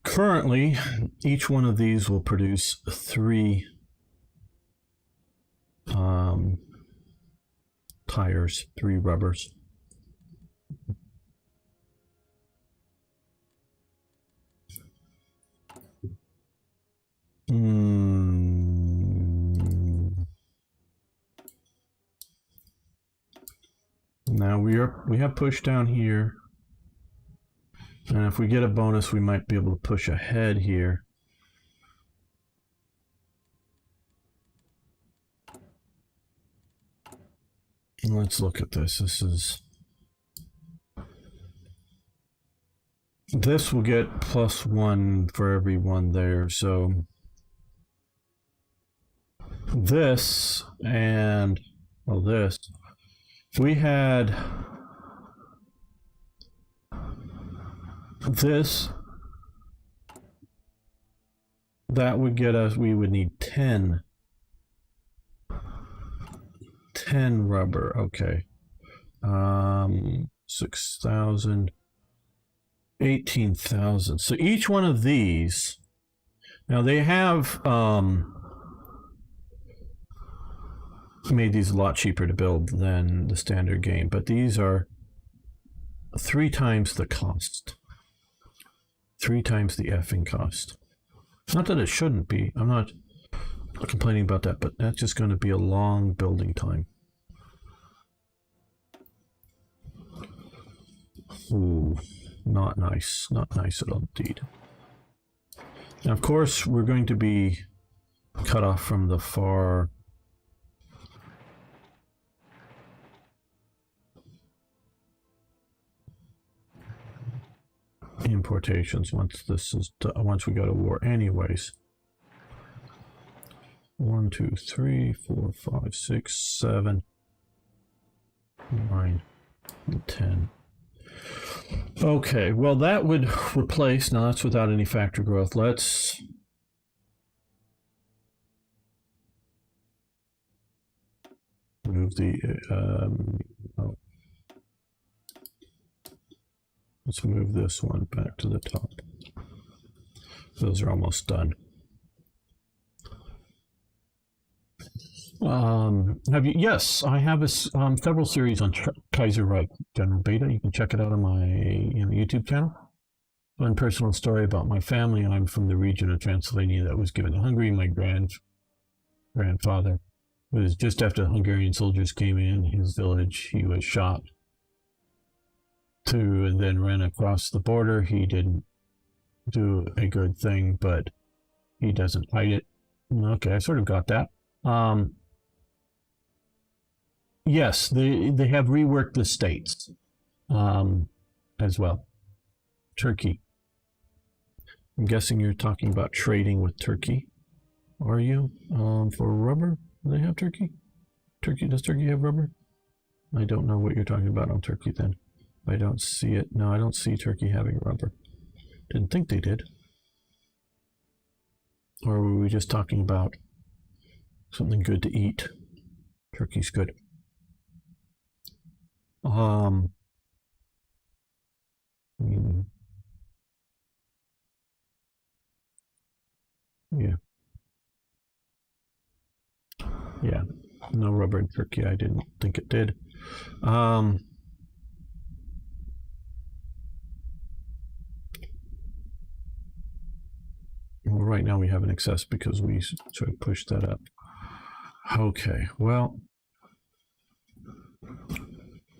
currently, each one of these will produce 3 tires, 3 rubbers. Now we have push down here, and if we get a bonus, we might be able to push ahead here. Let's look at this. This will get +1 for every one there, so this and this. If we had this, that would get us, we would need 10 rubber. Okay. 6,000, 18,000. So each one of these, now they have made these a lot cheaper to build than the standard game, but these are 3 times the cost. 3 times the effing cost. Not that it shouldn't be. I'm not complaining about that, but that's just going to be a long building time. Ooh, not nice. Not nice at all indeed. Now, of course, we're going to be cut off from the far importations once we go to war anyways. 1 2 3 4 5 6 7 9 and 10. Okay, well that would replace, now that's without any factory growth. Let's move the let's move this one back to the top. Those are almost done. Have you? Yes, I have several series on Kaiser Reich General Beta. You can check it out on my YouTube channel. One personal story about my family. I'm from the region of Transylvania that was given to Hungary. My grandfather was just after the Hungarian soldiers came in his village. He was shot and then ran across the border. He didn't do a good thing, but he doesn't hide it. Okay, I sort of got that. Yes, they have reworked the states as well. Turkey. I'm guessing you're talking about trading with Turkey. Are you? For rubber? Do they have Turkey? Does Turkey have rubber? I don't know what you're talking about on Turkey then. I don't see it. No, I don't see Turkey having rubber. Didn't think they did. Or were we just talking about something good to eat? Turkey's good. Yeah. No rubber in Turkey. I didn't think it did. Well, right now we have an excess because we sort of pushed that up. Okay, well,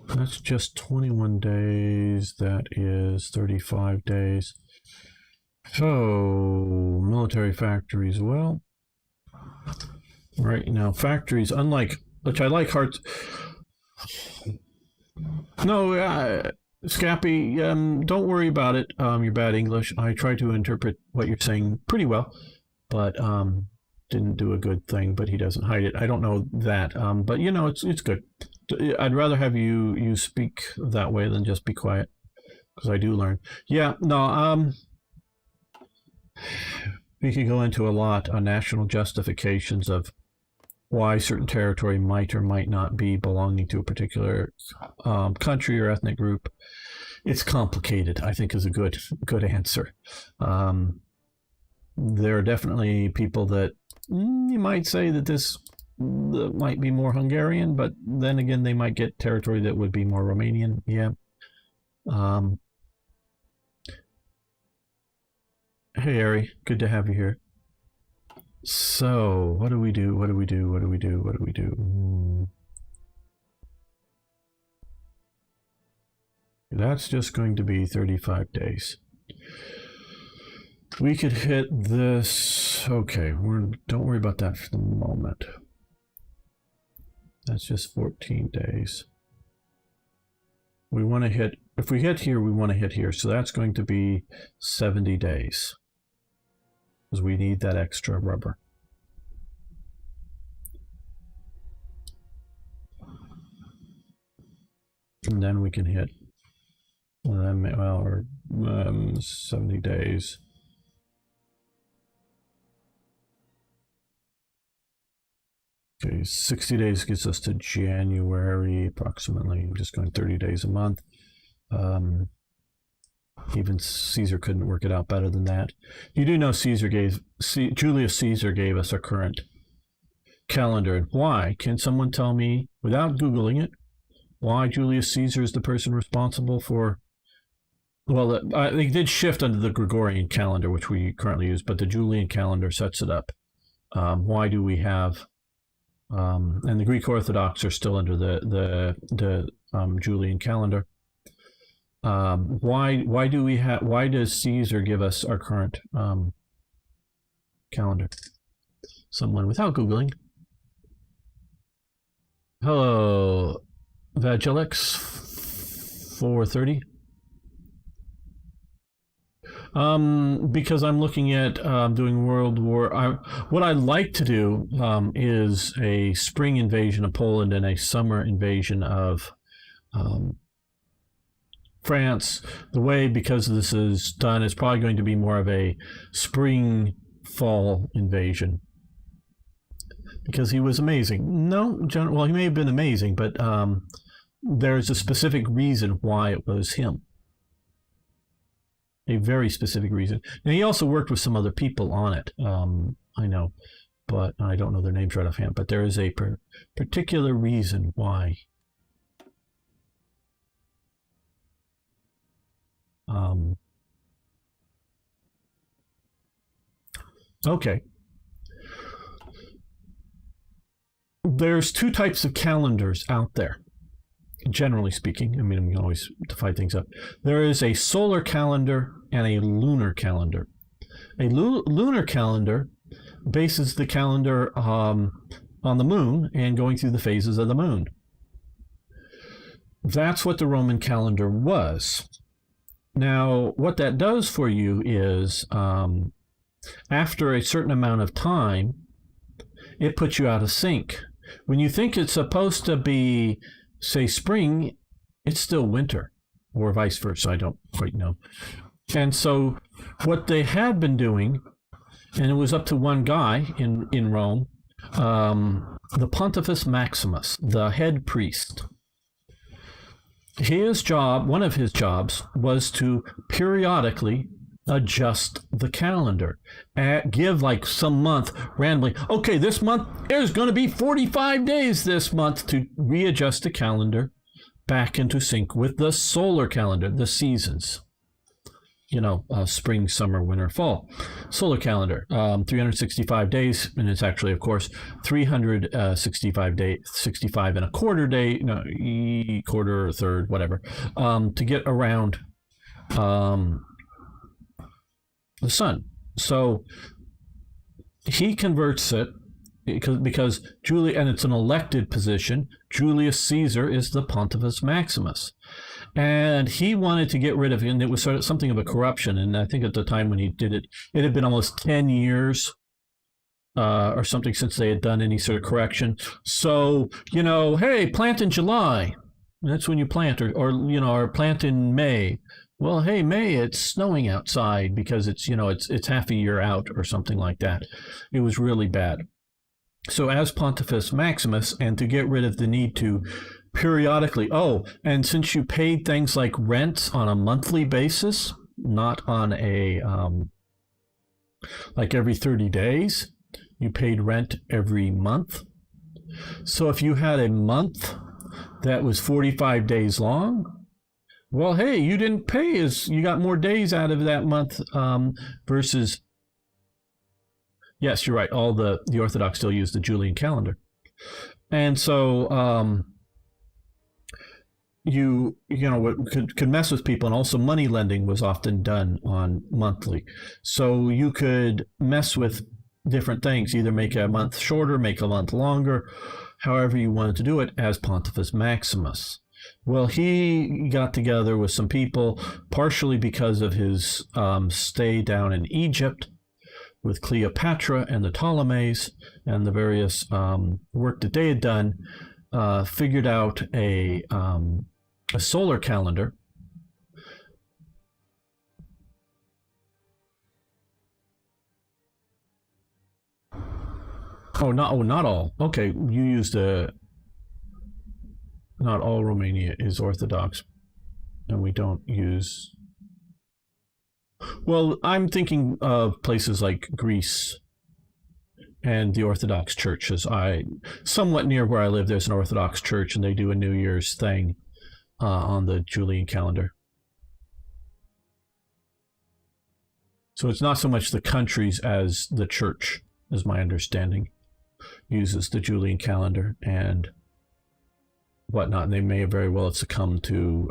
that's just 21 days. That is 35 days. So, military factories, well, right now, factories, unlike, which I like Hearts. No, Scappy, don't worry about it. Your bad English. I try to interpret what you're saying pretty well, but didn't do a good thing. But he doesn't hide it. I don't know that, but you know, it's good. I'd rather have you speak that way than just be quiet, because I do learn. Yeah, no. We could go into a lot on national justifications of why certain territory might or might not be belonging to a particular country or ethnic group. It's complicated, I think, is a good answer. There are definitely people that you might say that this might be more Hungarian, but then again, they might get territory that would be more Romanian. Yeah. Hey, Ari, good to have you here. So, what do we do? What do we do? What do we do? What do we do? That's just going to be 35 days. We could hit this. Okay, don't worry about that for the moment. That's just 14 days. We want to hit, if we hit here, we want to hit here. So that's going to be 70 days. Because we need that extra rubber. And then we can hit, well, 70 days. Okay, 60 days gets us to January, approximately. I'm just going 30 days a month. Even Caesar couldn't work it out better than that. You do know Julius Caesar gave us our current calendar. And why? Can someone tell me, without Googling it, why Julius Caesar is the person responsible for... Well, they did shift under the Gregorian calendar, which we currently use, but the Julian calendar sets it up. Why do we have... and the Greek Orthodox are still under the Julian calendar. Why does Caesar give us our current calendar? Someone without Googling. Hello, Vagilix 430. Because I'm looking at doing World War. What I'd like to do is a spring invasion of Poland and a summer invasion of France. The way, because this is done, it's probably going to be more of a spring-fall invasion. Because he was amazing. No, well, he may have been amazing, but there's a specific reason why it was him. A very specific reason. And he also worked with some other people on it. I know, but I don't know their names right offhand. But there is a particular reason why. Okay. There's two types of calendars out there. Generally speaking, I mean, we can always divide things up. There is a solar calendar and a lunar calendar. A lunar calendar bases the calendar on the moon and going through the phases of the moon. That's what the Roman calendar was. Now, what that does for you is, after a certain amount of time, it puts you out of sync. When you think it's supposed to be, say, spring, it's still winter, or vice versa. I don't quite know. And so what they had been doing, and it was up to one guy in Rome, the Pontifex Maximus, the head priest. His job, one of his jobs, was to periodically adjust the calendar. Give like some month randomly, okay, this month there's going to be 45 days this month, to readjust the calendar back into sync with the solar calendar, the seasons. You know, spring, summer, winter, fall. Solar calendar, 365 days, and it's actually, of course, 365 days, 65 and a quarter day, no, quarter or third, whatever, to get around the sun. So he converts it because and it's an elected position. Julius Caesar is the Pontifex Maximus. And he wanted to get rid of it, and it was sort of something of a corruption. And I think at the time when he did it, it had been almost 10 years or something since they had done any sort of correction. So, you know, hey, plant in July. That's when you plant, or plant in May. Well, hey, May, it's snowing outside because it's half a year out or something like that. It was really bad. So as Pontifex Maximus, and to get rid of the need to periodically, and since you paid things like rent on a monthly basis, not on a like every 30 days, you paid rent every month. So if you had a month that was 45 days long, well, hey, you didn't pay as you got more days out of that month versus, yes, you're right. All the Orthodox still use the Julian calendar. And so you know what could mess with people, and also money lending was often done on monthly, so you could mess with different things, either make a month shorter, make a month longer, however you wanted to do it, as Pontifex Maximus. Well, he got together with some people, partially because of his stay down in Egypt with Cleopatra and the Ptolemies and the various work that they had done, figured out a solar calendar. Not all. Okay, you used not all Romania is Orthodox, and we don't use. Well, I'm thinking of places like Greece and the Orthodox churches. Somewhat near where I live, there's an Orthodox church, and they do a New Year's thing on the Julian calendar. So it's not so much the countries as the church, is my understanding, uses the Julian calendar and whatnot. And they may very well have succumbed to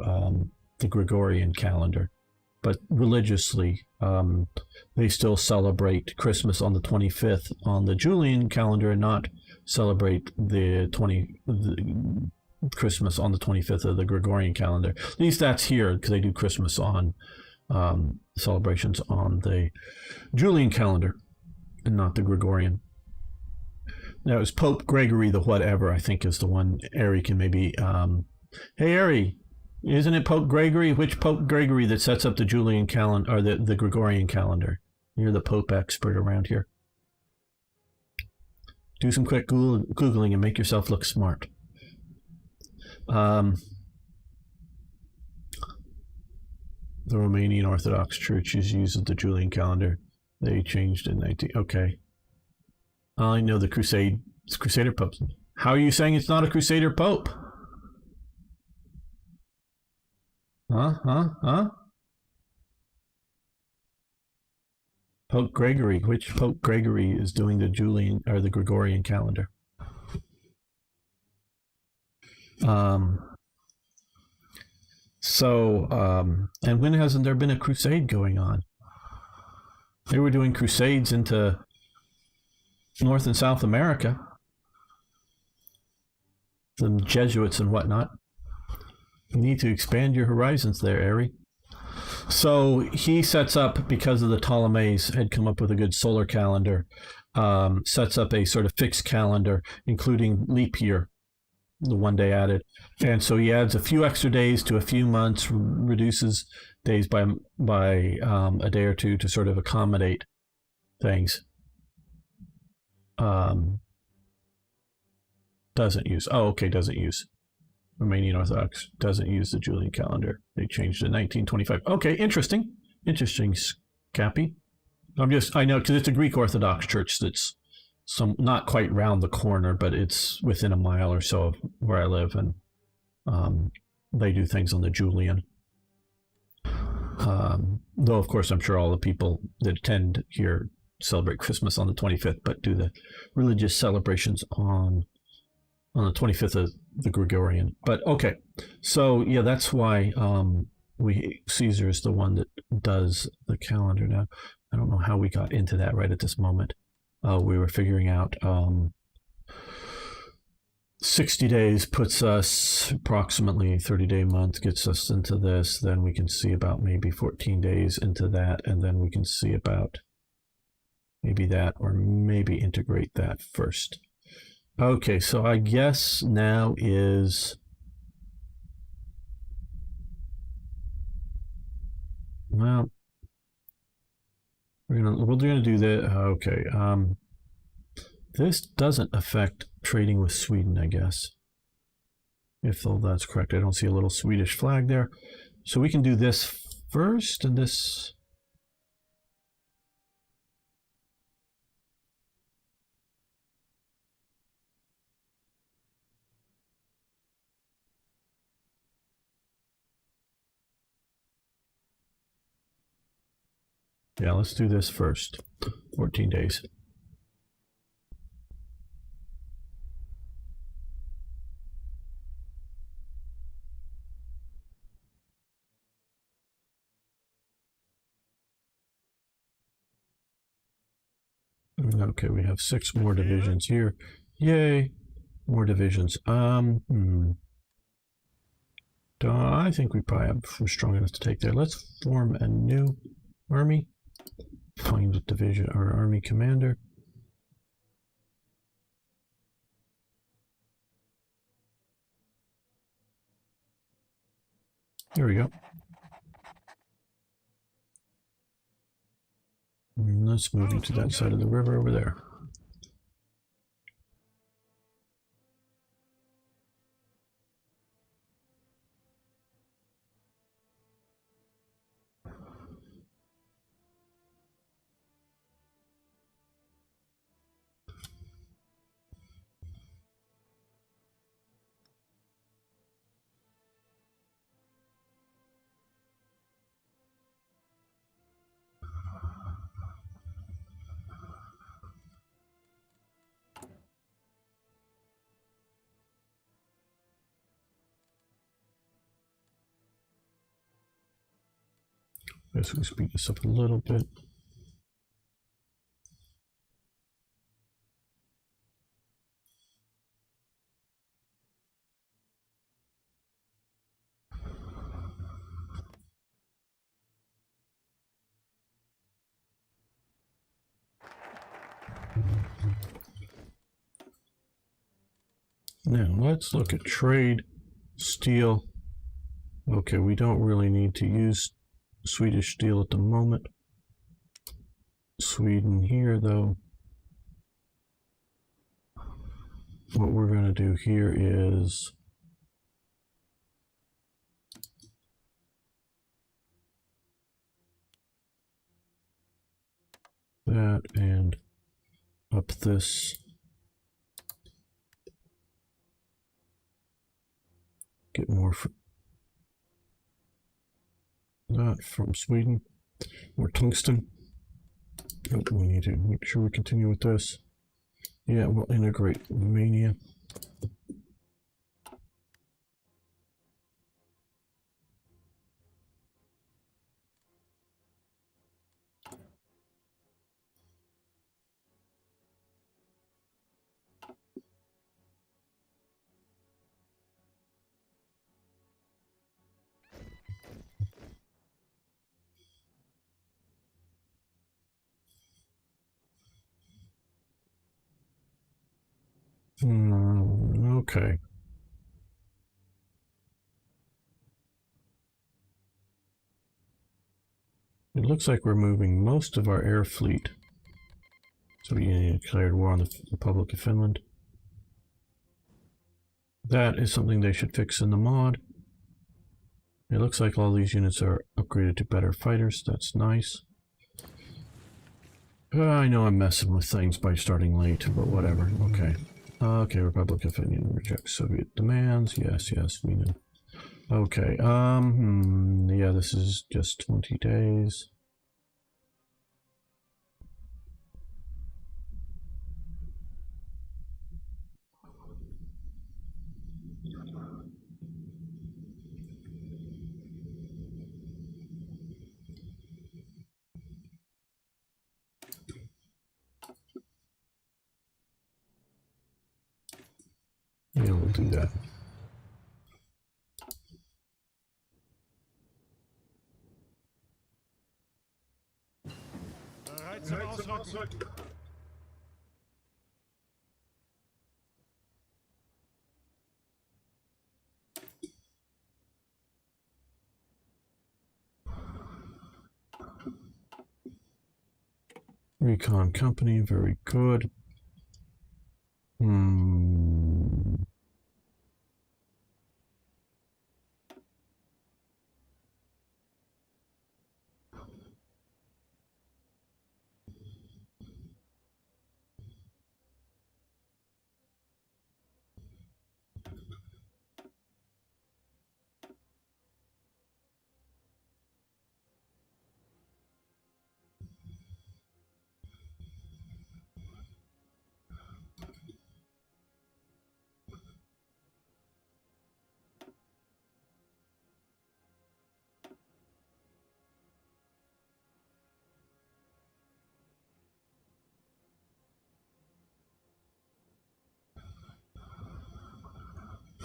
the Gregorian calendar. But religiously, they still celebrate Christmas on the 25th on the Julian calendar, and not celebrate the Christmas on the 25th of the Gregorian calendar. At least that's here, because they do Christmas on celebrations on the Julian calendar and not the Gregorian. Now, it was Pope Gregory the whatever, I think, is the one Ari can maybe. Hey, Ari, isn't it Pope Gregory? Which Pope Gregory that sets up the Julian calendar or the Gregorian calendar? You're the Pope expert around here. Do some quick Googling and make yourself look smart. The Romanian Orthodox Church uses the Julian calendar. They changed in 19. Okay. I know the Crusader popes. How are you saying it's not a Crusader pope? Huh? Pope Gregory. Which Pope Gregory is doing the Julian or the Gregorian calendar? And when hasn't there been a crusade going on? They were doing crusades into North and South America, the Jesuits and whatnot. You need to expand your horizons there, Ari. So he sets up, because of the Ptolemies had come up with a good solar calendar, sets up a sort of fixed calendar, including leap year, the one day added. And so he adds a few extra days to a few months, reduces days by a day or two to sort of accommodate things. Doesn't use Romanian Orthodox doesn't use the Julian calendar. They changed it in 1925. Okay, interesting, Cappy. I know, because it's a Greek Orthodox church that's not quite round the corner, but it's within a mile or so of where I live, and they do things on the Julian. Though, of course, I'm sure all the people that attend here celebrate Christmas on the 25th, but do the religious celebrations on the 25th of the Gregorian. But okay, so yeah, that's why Caesar is the one that does the calendar now. I don't know how we got into that right at this moment. We were figuring out 60 days puts us approximately 30-day month, gets us into this. Then we can see about maybe 14 days into that, and then we can see about maybe that, or maybe integrate that first. Okay, so I guess now is we're gonna do that. Okay, This doesn't affect trading with Sweden, I guess. If all that's correct. I don't see a little Swedish flag there. So we can do this first and this. Yeah, let's do this first. 14 days. Okay, we have 6 more divisions here. Yay, more divisions. I think we probably we're strong enough to take there. Let's form a new army. Find a division or army commander. Here we go. Let's move into that side of the river over there. Guess we speed this up a little bit. Now let's look at trade, steel. Okay, we don't really need to use Swedish steel at the moment. Sweden here though. What we're going to do here is that and up this. Get more from that from Sweden. More tungsten. We need to make sure we continue with this. Yeah, we'll integrate Romania. Okay. It looks like we're moving most of our air fleet. So we declared war on the Republic of Finland. That is something they should fix in the mod. It looks like all these units are upgraded to better fighters. That's nice. I know I'm messing with things by starting late, but whatever. Okay. Okay, Republic of Finland rejects Soviet demands. Yes, yes, we know. Okay, yeah, this is just 20 days. Yeah, we'll do that. Bereit zum Ausrücken. Recon company, very good.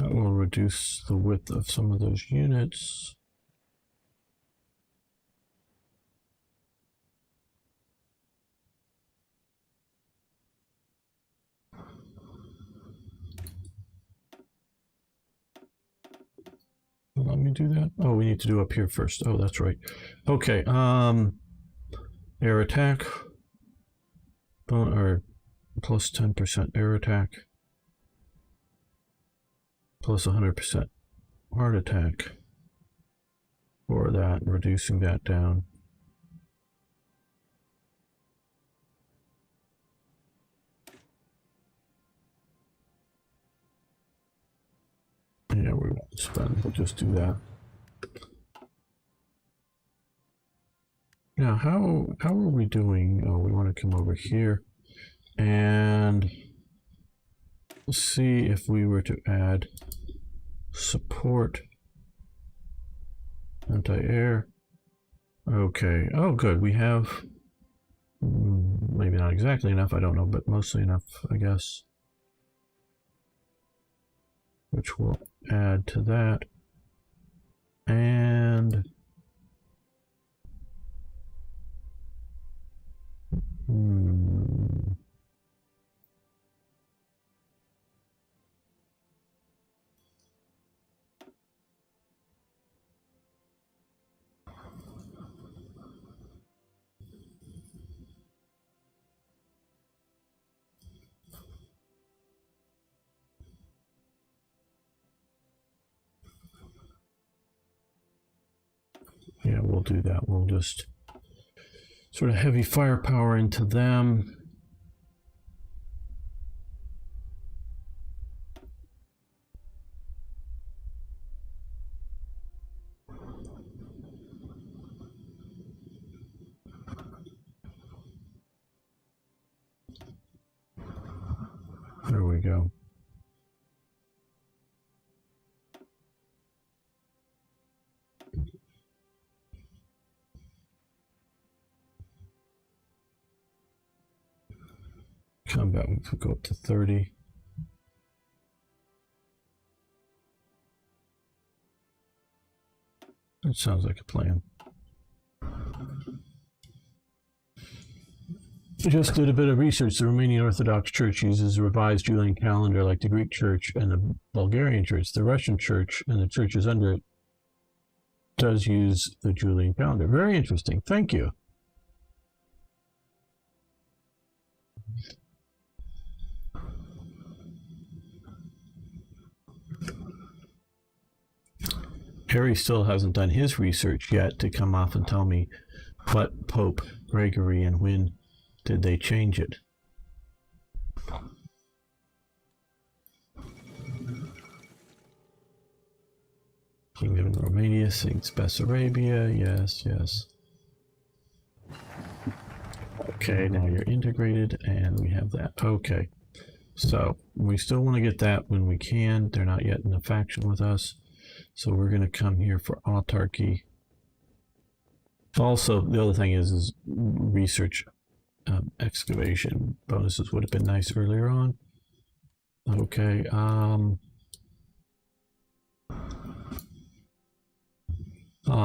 That will reduce the width of some of those units. Let me do that. Oh, we need to do up here first. Oh, that's right. Okay. Air attack. Or plus 10% air attack. Plus 100% heart attack. For that, reducing that down. Yeah, we won't spend. We'll just do that. Now, how are we doing? Oh, we want to come over here and see if we were to add support anti-air. Okay. Oh, good. We have maybe not exactly enough. I don't know, but mostly enough, I guess. Which we'll add to that. And yeah, we'll do that. We'll just sort of heavy firepower into them. There we go. Combat will go up to 30. That sounds like a plan. Just did a bit of research. The Romanian Orthodox Church uses a revised Julian calendar like the Greek Church and the Bulgarian Church. The Russian Church and the churches under it does use the Julian calendar. Very interesting. Thank you. Harry still hasn't done his research yet to come off and tell me what Pope Gregory and when did they change it. Kingdom of Romania, Saints Bessarabia, yes, yes. Okay, now you're integrated and we have that. Okay, so we still want to get that when we can. They're not yet in a faction with us. So we're going to come here for autarky. Also, the other thing is research excavation bonuses would have been nice earlier on. Okay. Oh,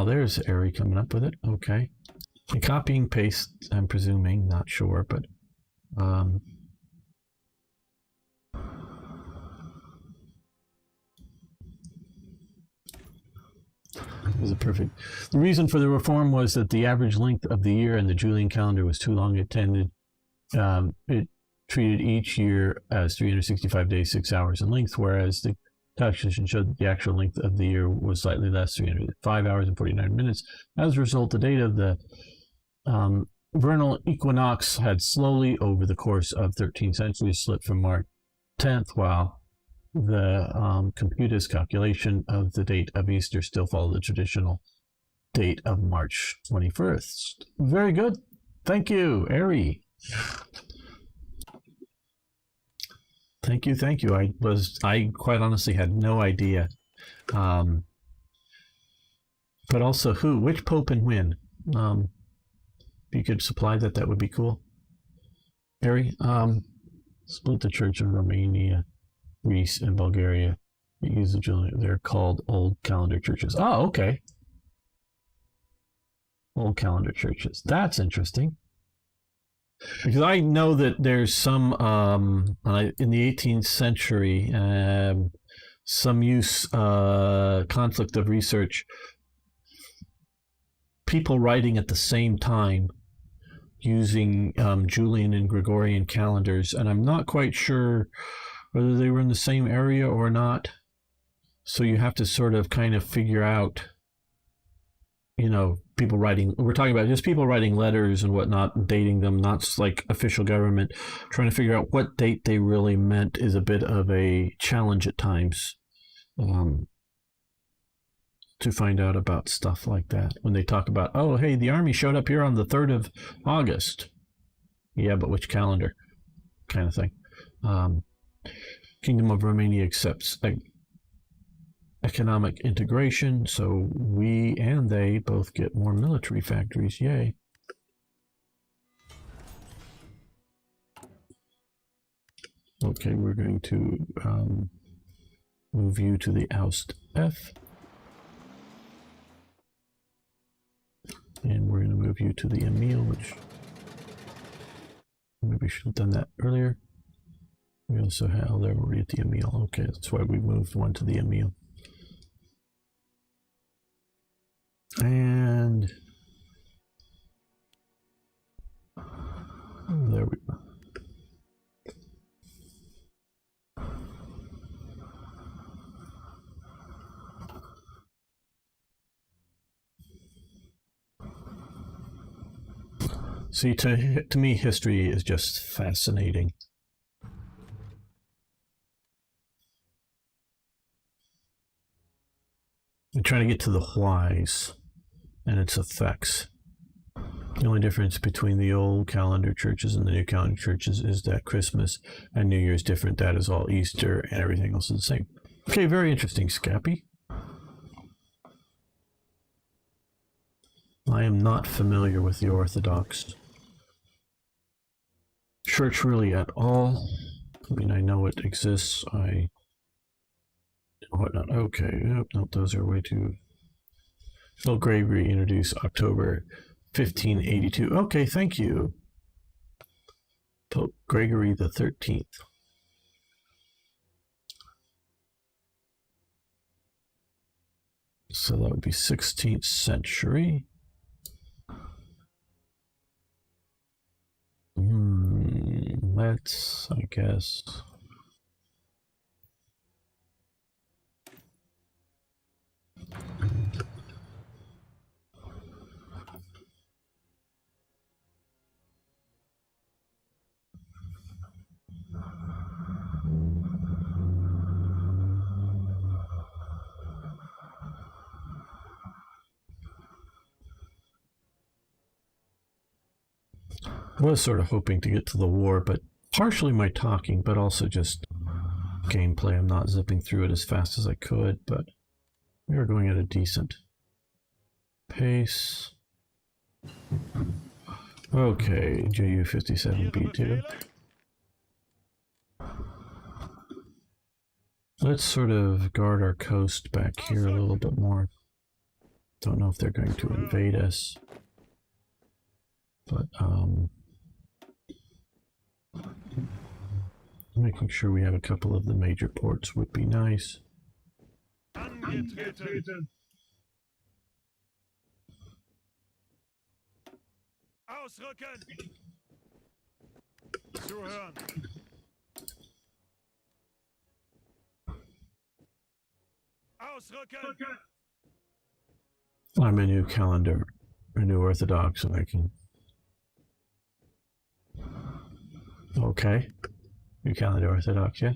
there's Airy coming up with it. Okay. And copying paste, I'm presuming, not sure, but is it perfect? The reason for the reform was that the average length of the year in the Julian calendar was too long. It treated each year as 365 days, 6 hours in length, whereas the calculation showed that the actual length of the year was slightly less, 305 hours and 49 minutes. As a result, the date of the vernal equinox had slowly, over the course of 13 centuries, slipped from March 10th, while the computer's calculation of the date of Easter still followed the traditional date of March 21st. Very good. Thank you, Ari. Thank you, thank you. I quite honestly had no idea. But also which pope and when. If you could supply that, that would be cool. Ari, split the Church of Romania, Greece, and Bulgaria They're called old calendar churches. Oh, okay. Old calendar churches. That's interesting. Because I know that there's some in the 18th century, some use conflict of research. People writing at the same time using Julian and Gregorian calendars, and I'm not quite sure whether they were in the same area or not. So you have to sort of kind of figure out, people writing, we're talking about just people writing letters and whatnot, dating them, not like official government. Trying to figure out what date they really meant is a bit of a challenge at times, to find out about stuff like that. When they talk about, oh, hey, the army showed up here on the 3rd of August. Yeah, but which calendar? Kind of thing. Kingdom of Romania accepts economic integration, so we and they both get more military factories. Yay. Okay, we're going to move you to the Oust F. And we're going to move you to the Emil, which maybe we should have done that earlier. We also have, oh, there we're at the Emil. Okay, that's why we moved one to the Emil. And there we go. See, to me, history is just fascinating. I'm trying to get to the whys and its effects. The only difference between the old calendar churches and the new calendar churches is that Christmas and New Year is different. That is all Easter, and everything else is the same. Okay, very interesting, Scappy. I am not familiar with the Orthodox Church really at all. I mean, I know it exists. Whatnot. Okay, no, those are way too. Phil Gregory introduced October 1582. Okay, thank you. Pope Gregory the 13th. So that would be 16th century. Let's, I guess. I was sort of hoping to get to the war, but partially my talking, but also just gameplay. I'm not zipping through it as fast as I could, but we are going at a decent pace. Okay, JU-57B2. Let's sort of guard our coast back here a little bit more. Don't know if they're going to invade us, but making sure we have a couple of the major ports would be nice. Angetreten. Ausrücken. Zuhören. Ausrücken. I'm a new calendar, a new Orthodox, and I can. Okay. New calendar Orthodox, yeah.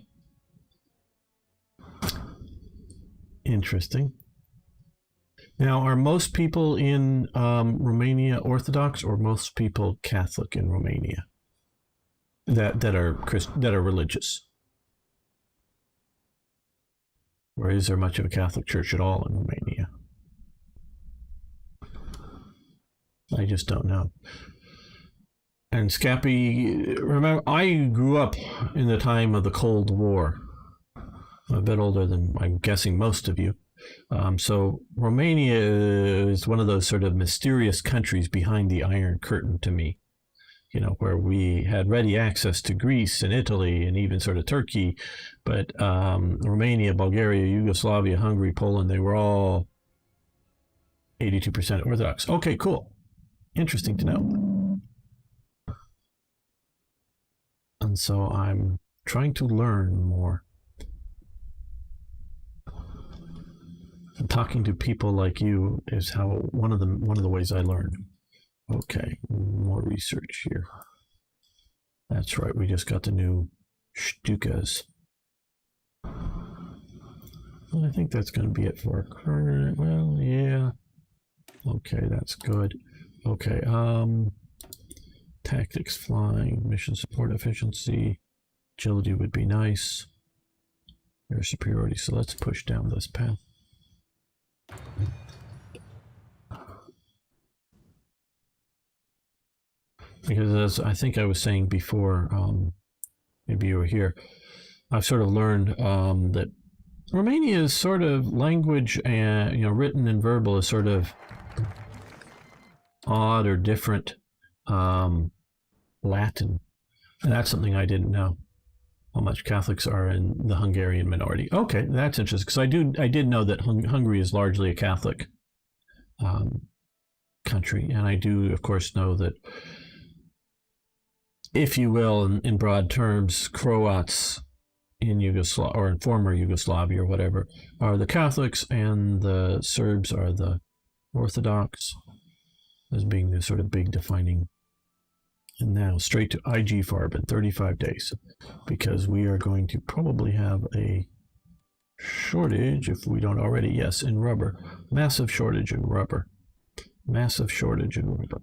Interesting. Now, are most people in Romania Orthodox, or most people Catholic in Romania that are religious? Or is there much of a Catholic Church at all in Romania? I just don't know. And Scappy, remember, I grew up in the time of the Cold War. a bit older than I'm guessing most of you. So Romania is one of those sort of mysterious countries behind the Iron Curtain to me. You know, where we had ready access to Greece and Italy and even sort of Turkey, but Romania, Bulgaria, Yugoslavia, Hungary, Poland, they were all 82% Orthodox. Okay, cool. Interesting to know. And so I'm trying to learn more. And talking to people like you is how one of the ways I learn. Okay, more research here. That's right, we just got the new Stukas. Well, I think that's going to be it for our current. Well, yeah. Okay, that's good. Okay, tactics, flying, mission support, efficiency, agility would be nice. Air superiority. So let's push down this path. Because as I think I was saying before, maybe you were here, I've sort of learned that Romania's sort of language and written and verbal is sort of odd or different Latin, and that's something I didn't know. How much Catholics are in the Hungarian minority? Okay, that's interesting because I did know that Hungary is largely a Catholic country, and I do of course know that, if you will, in broad terms, Croats in Yugoslavia or in former Yugoslavia or whatever are the Catholics, and the Serbs are the Orthodox, as being the sort of big defining. And now straight to IG Farb in 35 days, because we are going to probably have a shortage, if we don't already, yes, in rubber. Massive shortage in rubber. Massive shortage in rubber.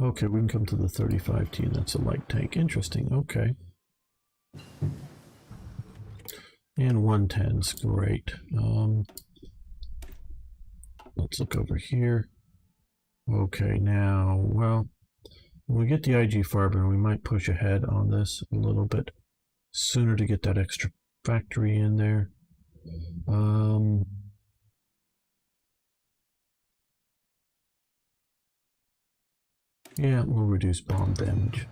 Okay, we can come to the 35T, and that's a light tank. Interesting, okay. And 110's great. Let's look over here. Okay, now, well, when we get the IG Farber, we might push ahead on this a little bit sooner to get that extra factory in there. Yeah, we'll reduce bomb damage.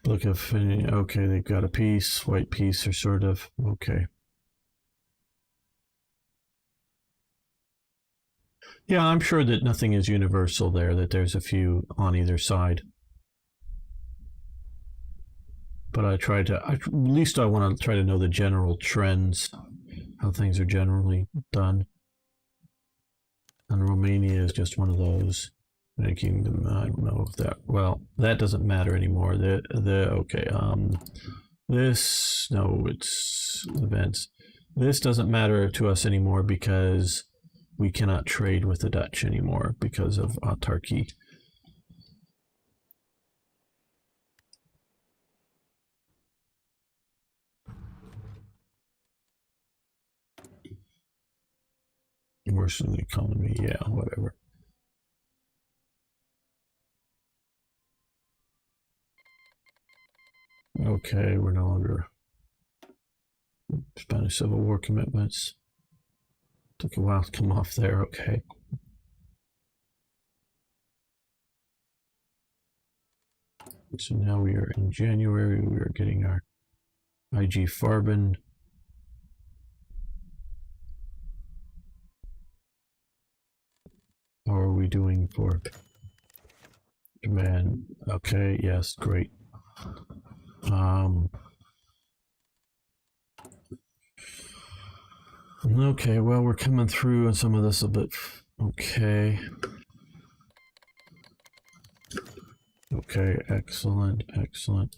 Look if okay, they've got a piece, white piece, or sort of okay. Yeah, I'm sure that nothing is universal there. That there's a few on either side. But at least I want to try to know the general trends, how things are generally done. And Romania is just one of those. United Kingdom, I don't know if that, well, that doesn't matter anymore. Okay, this, no, it's events. This doesn't matter to us anymore because we cannot trade with the Dutch anymore because of autarky. Worsen the economy, yeah, whatever. Okay, we're no longer Spanish Civil War commitments. Took a while to come off there, okay. So now we are in January, we are getting our IG Farben. How are we doing for demand? Okay, yes, great. Okay, well, we're coming through on some of this a bit. Okay. Okay, excellent, excellent.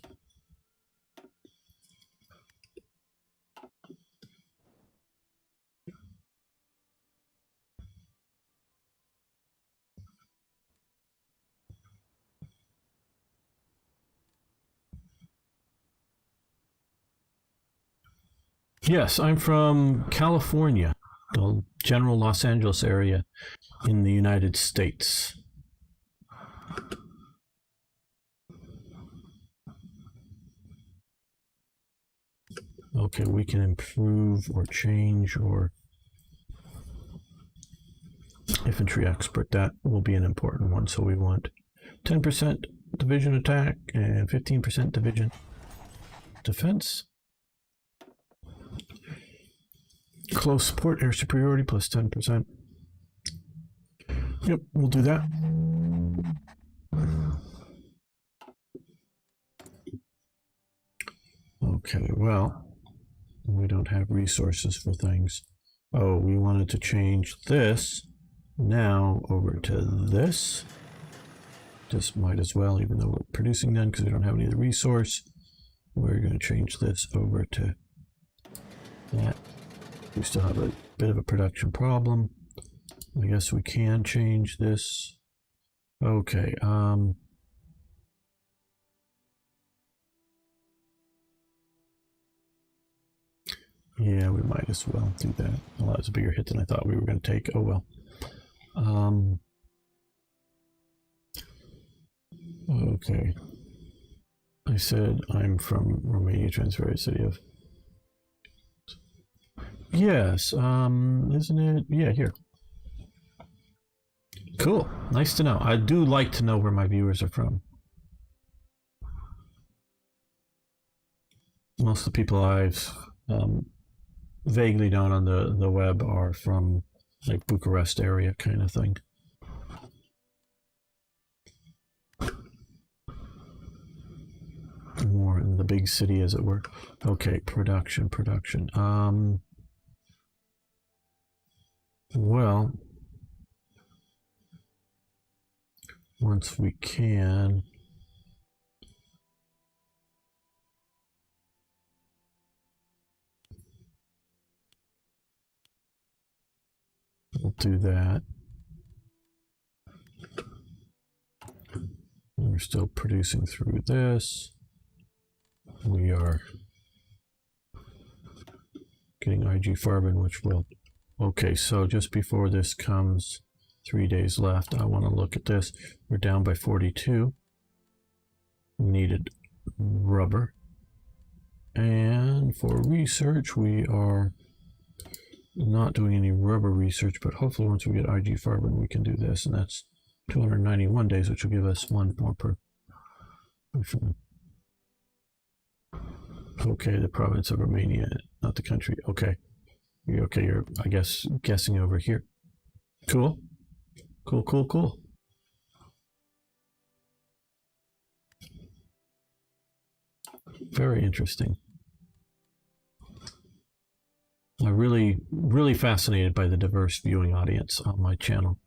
Yes, I'm from California, the general Los Angeles area in the United States. Okay, we can improve or change or infantry expert. That will be an important one. So we want 10% division attack and 15% division defense. Close support, air superiority plus 10%. Yep, we'll do that. Okay, well, we don't have resources for things. Oh, we wanted to change this now over to this. Just might as well, even though we're producing none because we don't have any of the resource. We're going to change this over to that. We still have a bit of a production problem. I guess we can change this. Okay, yeah, we might as well do that. Well, that was a bigger hit than I thought we were going to take. Oh well. Okay. I said I'm from Romania, Transfer City of. Yes, isn't it? Yeah, here. Cool. Nice to know. I do like to know where my viewers are from. Most of the people I've vaguely known on the web are from like Bucharest area kind of thing. More in the big city, as it were. Okay, production. Well, once we can, we'll do that. We're still producing through this. We are getting IG Farben, which will. Okay, so just before this comes, 3 days left, I want to look at this. We're down by 42. We needed rubber. And for research, we are not doing any rubber research, but hopefully once we get IG Farben, we can do this. And that's 291 days, which will give us one more per. Okay, the province of Romania, not the country. Okay. Okay, you're, I guess, guessing over here. Cool. Cool. Very interesting. I'm really fascinated by the diverse viewing audience on my channel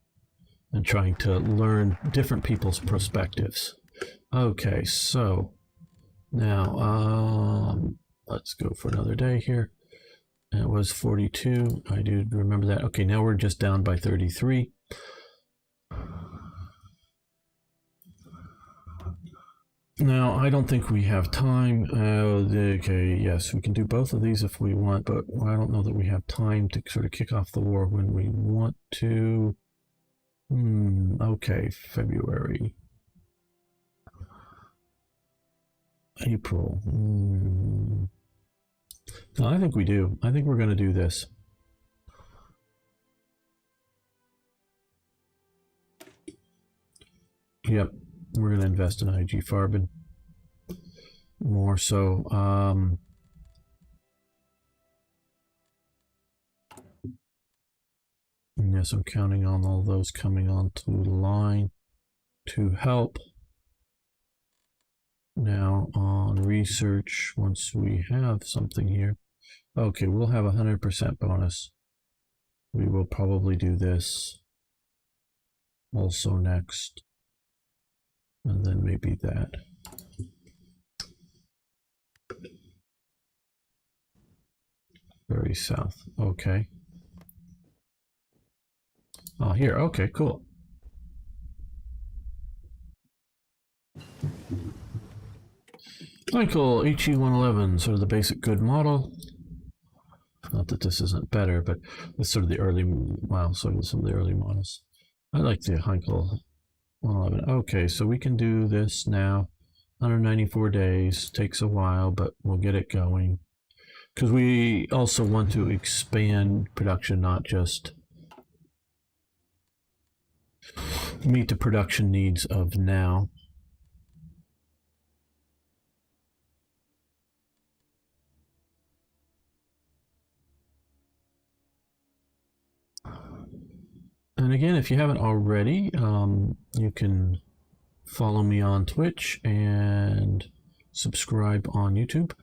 and trying to learn different people's perspectives. Okay, so now let's go for another day here. And it was 42. I do remember that. Okay, now we're just down by 33. Now, I don't think we have time. Okay, yes, we can do both of these if we want, but I don't know that we have time to sort of kick off the war when we want to. Okay, February. April. No, I think we do. I think we're going to do this. Yep, we're going to invest in IG Farben. More so. Yes, I'm counting on all those coming onto the line to help. Now on research, once we have something here, okay, we'll have 100% bonus. We will probably do this also next, and then maybe that. Very south, okay. Oh, here, okay, cool. Michael, HE111, sort of the basic good model. Not that this isn't better, but it's sort of the early, well, sort of some of the early models. I like the Heinkel 111. Okay, so we can do this now. 194 days. Takes a while, but we'll get it going. Because we also want to expand production, not just meet the production needs of now. And again, if you haven't already, you can follow me on Twitch and subscribe on YouTube.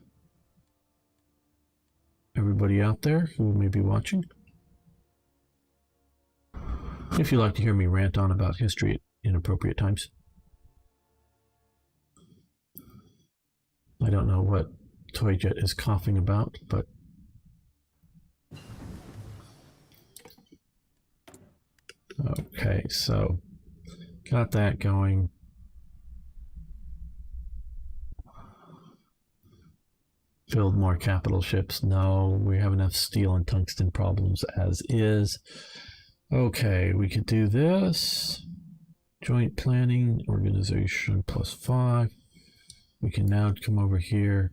Everybody out there who may be watching. If you like to hear me rant on about history at inappropriate times. I don't know what Toyjet is coughing about, but okay, so got that going. Build more capital ships. No, we have enough steel and tungsten problems as is. Okay, we could do this. Joint planning, organization +5. We can now come over here.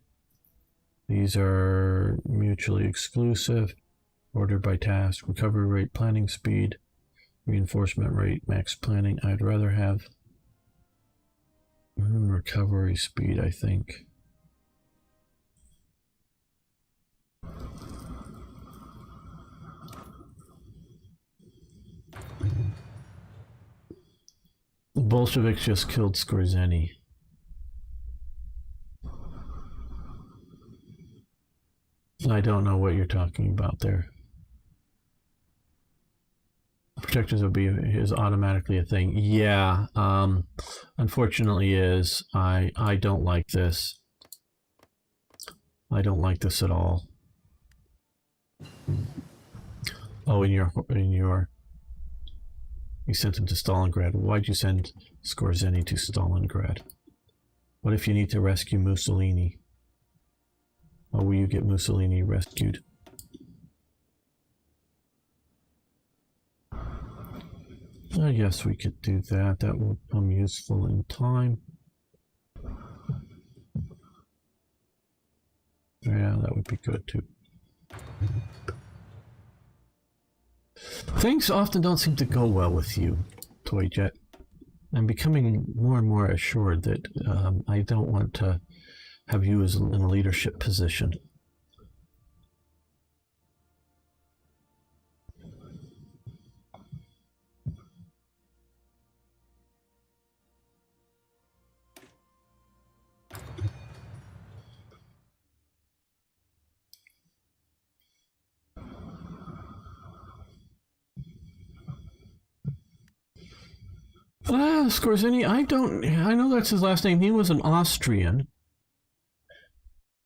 These are mutually exclusive. Order by task, recovery rate, planning speed, reinforcement rate, max planning. I'd rather have recovery speed, I think. The Bolsheviks just killed Skorzeny. I don't know what you're talking about there. Protectors is automatically a thing. Yeah, unfortunately is. I don't like this. I don't like this at all. Oh, you sent him to Stalingrad. Why'd you send Skorzeny to Stalingrad? What if you need to rescue Mussolini? Or will you get Mussolini rescued? I guess we could do that. That will become useful in time. Yeah, that would be good too. Things often don't seem to go well with you, Toyjet. I'm becoming more and more assured that I don't want to have you as in a leadership position. Skorzeny, I know that's his last name. He was an Austrian.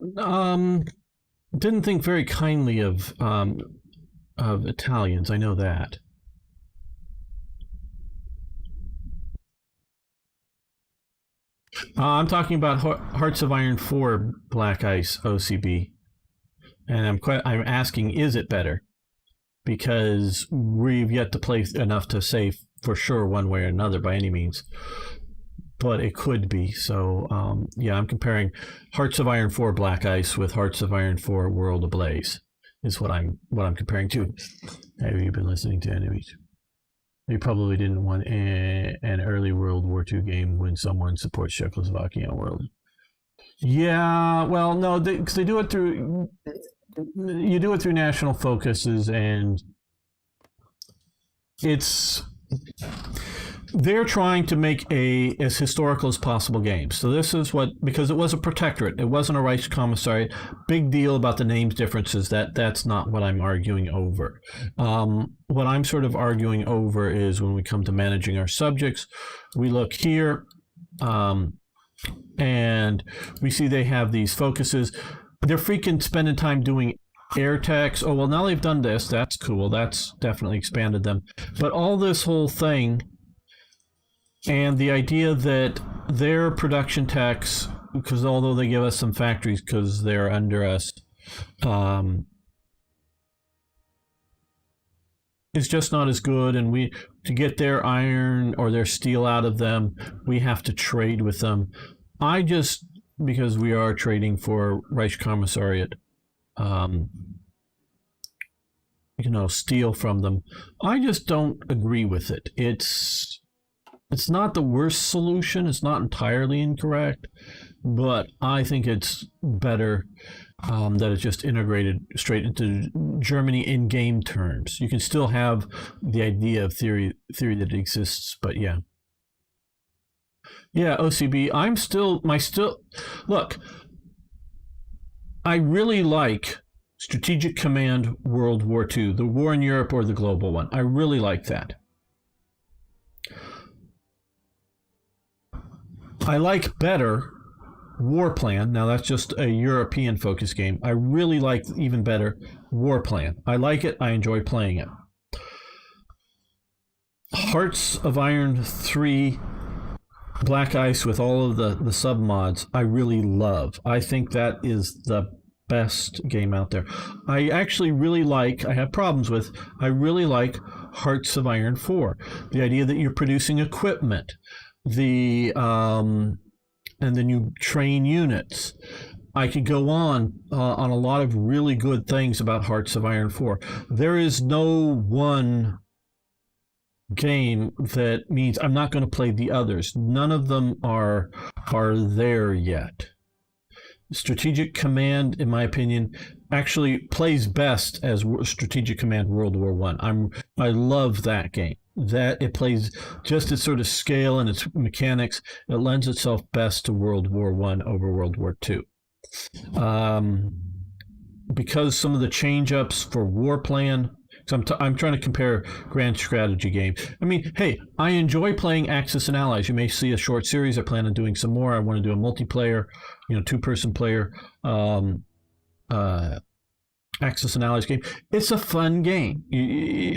Didn't think very kindly of Italians. I know that. I'm talking about Hearts of Iron 4 Black Ice OCB, and I'm asking, is it better? Because we've yet to play enough to say for sure one way or another by any means, but it could be. So yeah, I'm comparing Hearts of Iron 4 Black Ice with Hearts of Iron 4 World Ablaze is what I'm comparing to. Have you been listening to enemies? You probably didn't want an early World War II game when someone supports Czechoslovakia world. Yeah, well, no, because they do it through. You do it through national focuses, and they're trying to make as historical as possible game. So this is because it was a protectorate, it wasn't a Reichskommissariat. Big deal about the names differences. That's not what I'm arguing over. What I'm sort of arguing over is when we come to managing our subjects, we look here, and we see they have these focuses. They're freaking spending time doing air techs. Oh, well, now they've done this. That's cool. That's definitely expanded them. But all this whole thing and the idea that their production techs, because although they give us some factories because they're under us, is just not as good, and we to get their iron or their steel out of them, we have to trade with them. I just, because we are trading for Reich Commissariat, steel from them, I just don't agree with it. It's not the worst solution. It's not entirely incorrect, but I think it's better that it's just integrated straight into Germany in game terms. You can still have the idea of theory that exists, but yeah. Yeah, OCB, look, I really like Strategic Command World War II, the war in Europe or the global one. I really like that. I like better War Plan. Now, that's just a European-focused game. I really like even better War Plan. I like it. I enjoy playing it. Hearts of Iron 3 Black Ice with all of the sub-mods, I really love. I think that is the best game out there. I actually really like, I have problems with, I really like Hearts of Iron 4. The idea that you're producing equipment, and then you train units. I could go on a lot of really good things about Hearts of Iron 4. There is no one game that means I'm not going to play the others. None of them are there yet. Strategic Command, in my opinion, actually plays best as Strategic Command World War I. I love that game. That it plays just its sort of scale and its mechanics. It lends itself best to World War I over World War II. Because some of the change-ups for War Plan, I'm trying to compare grand strategy games. I mean, hey, I enjoy playing Axis and Allies. You may see a short series. I plan on doing some more. I want to do a multiplayer, two-person player Axis and Allies game. It's a fun game.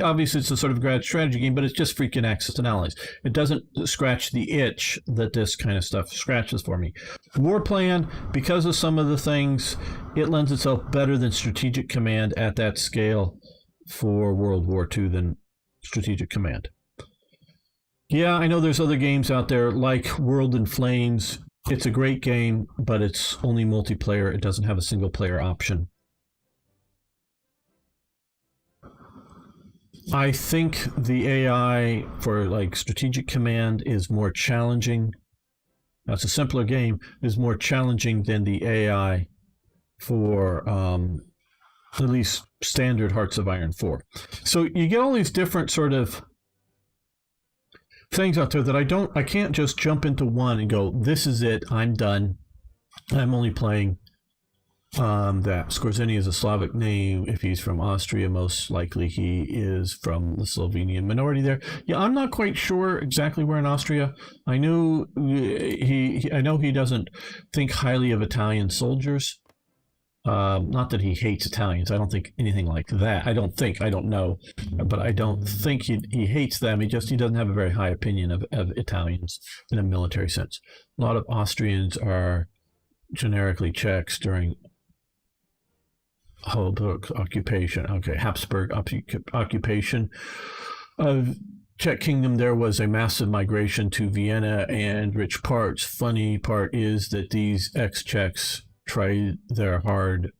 Obviously, it's a sort of grand strategy game, but it's just freaking Axis and Allies. It doesn't scratch the itch that this kind of stuff scratches for me. War Plan, because of some of the things, it lends itself better than Strategic Command at that scale for World War II than Strategic Command. Yeah, I know there's other games out there like World in Flames. It's a great game, but it's only multiplayer. It doesn't have a single player option. I think the AI for like Strategic Command is more challenging. Now, it's a simpler game, is more challenging than the AI for at least standard Hearts of Iron 4. So you get all these different sort of things out there that I can't just jump into one and go, this is it, I'm done. I'm only playing that. Skorzeny is a Slavic name. If he's from Austria, most likely he is from the Slovenian minority there. Yeah, I'm not quite sure exactly where in Austria. I know he doesn't think highly of Italian soldiers. Not that he hates Italians. I don't think anything like that. I don't know, but I don't think he hates them. He doesn't have a very high opinion of Italians in a military sense. A lot of Austrians are generically Czechs during Habsburg occupation. Okay, Habsburg occupation of Czech Kingdom. There was a massive migration to Vienna and rich parts. Funny part is that these ex-Czechs tried their hard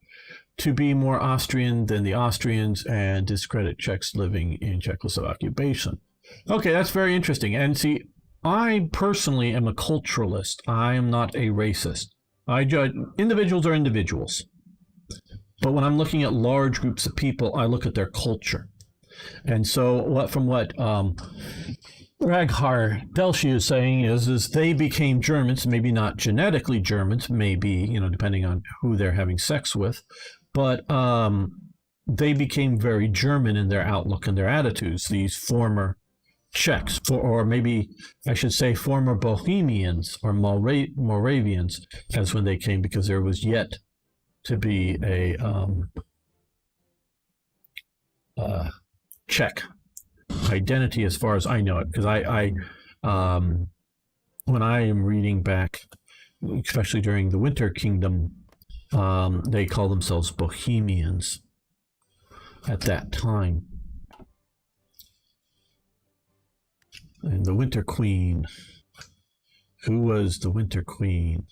to be more Austrian than the Austrians and discredit Czechs living in Czechoslovakia basin. Okay, that's very interesting. And see, I personally am a culturalist. I am not a racist. I judge individuals are individuals. But when I'm looking at large groups of people, I look at their culture. And so what Raghar Delshi is saying is they became Germans, maybe not genetically Germans, maybe, depending on who they're having sex with, but they became very German in their outlook and their attitudes, these former Czechs, or maybe I should say former Bohemians or Moravians, as when they came, because there was yet to be a Czech identity as far as I know it, because I when I am reading back, especially during the Winter Kingdom, they call themselves Bohemians at that time. And the Winter Queen. Who was the Winter Queen?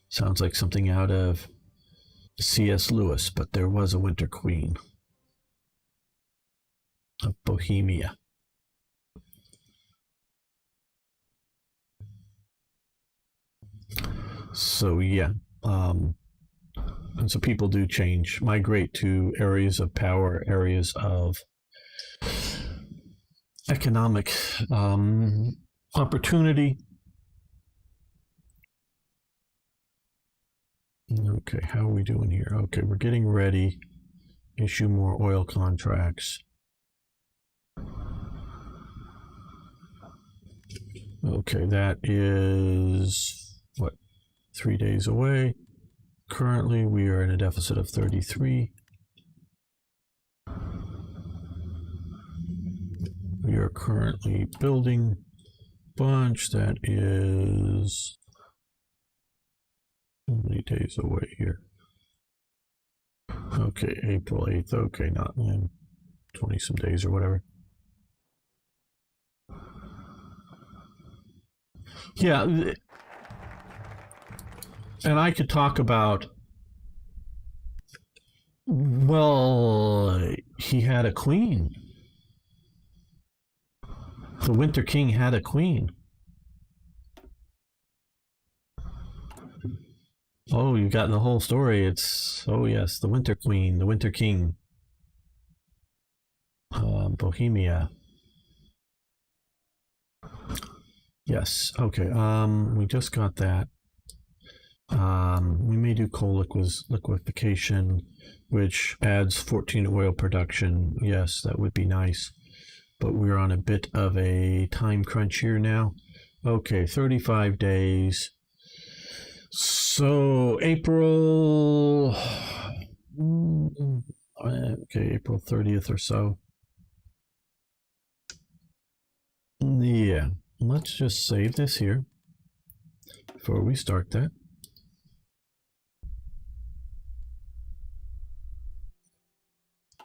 Sounds like something out of C.S. Lewis, but there was a Winter Queen of Bohemia. So yeah, and so people do change, migrate to areas of power, areas of economic opportunity. Okay, how are we doing here? Okay, we're getting ready. Issue more oil contracts. Okay, that is what, 3 days away. Currently, we are in a deficit of 33. We are currently building a bunch that is how many days away here? Okay, April 8th. Okay, not in 20 some days or whatever. Yeah, and I could talk about, well, he had a queen. The Winter King had a queen. Oh, you've gotten the whole story. It's, oh yes, the Winter Queen, the Winter King. Bohemia. Yes, okay. We just got that. We may do coal liquefaction, which adds 14 oil production. Yes, that would be nice. But we're on a bit of a time crunch here now. Okay, 35 days. So April, okay, April 30th or so. Yeah, let's just save this here before we start that.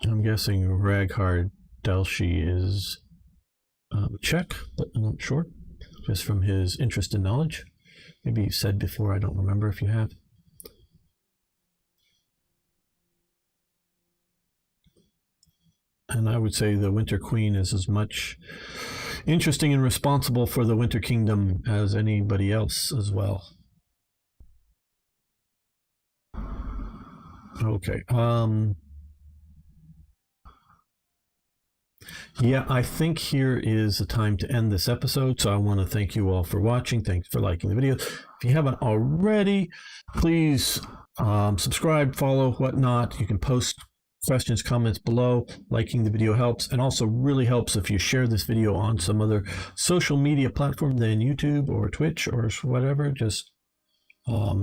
I'm guessing Raghard Delshi is Czech, but I'm not sure, just from his interest in knowledge. Maybe you said before, I don't remember if you have. And I would say the Winter Queen is as much interesting and responsible for the Winter Kingdom as anybody else as well. Okay. Yeah, I think here is the time to end this episode. So I want to thank you all for watching. Thanks for liking the video. If you haven't already, please subscribe, follow, whatnot. You can post questions, comments below. Liking the video helps, and also really helps if you share this video on some other social media platform than YouTube or Twitch or whatever. Just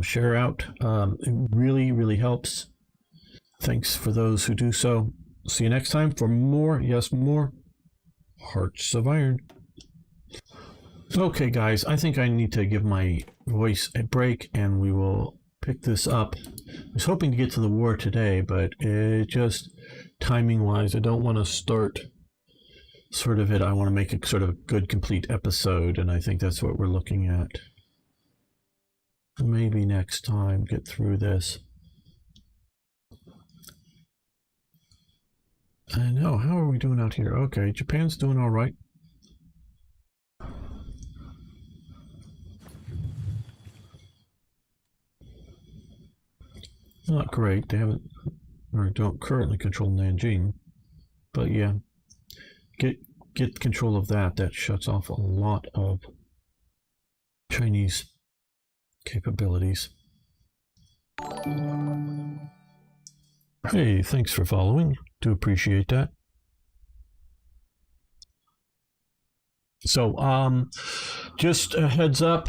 share out. It really, really helps. Thanks for those who do so. See you next time for more, yes, more Hearts of Iron. Okay, guys, I think I need to give my voice a break, and we will pick this up. I was hoping to get to the war today, but it just, timing-wise, I don't want to start sort of it. I want to make a sort of good, complete episode, and I think that's what we're looking at. Maybe next time, get through this. I know. How are we doing out here? Okay, Japan's doing all right. Not great. They haven't, or don't currently control Nanjing. But yeah, get control of that. That shuts off a lot of Chinese capabilities. Hey, thanks for following. Do appreciate that. So, just a heads up,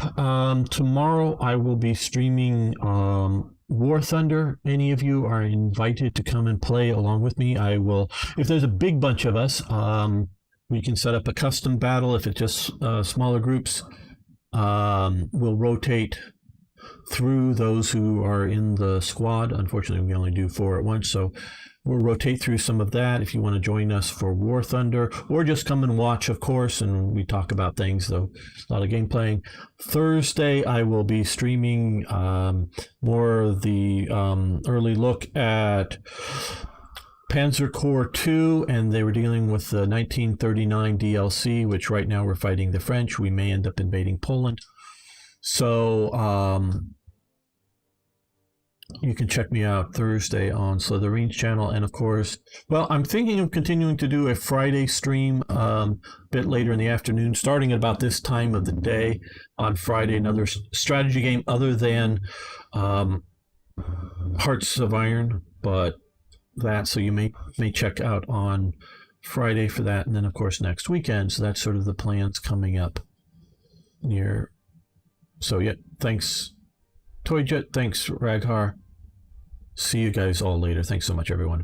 tomorrow I will be streaming War Thunder. Any of you are invited to come and play along with me. I will, if there's a big bunch of us, we can set up a custom battle. If it's just smaller groups, we'll rotate through those who are in the squad. Unfortunately, we only do 4 at once, so we'll rotate through some of that if you want to join us for War Thunder, or just come and watch, of course, and we talk about things, though a lot of game playing. Thursday, I will be streaming more of the early look at Panzer Corps 2, and they were dealing with the 1939 DLC, which right now we're fighting the French. We may end up invading Poland. So you can check me out Thursday on Slytherine's channel. And of course, well, I'm thinking of continuing to do a Friday stream a bit later in the afternoon, starting at about this time of the day on Friday, another strategy game other than Hearts of Iron, but that, so you may check out on Friday for that. And then of course next weekend, so that's sort of the plans coming up near. So yeah, thanks Toyjet, thanks Raghar. See you guys all later. Thanks so much, everyone.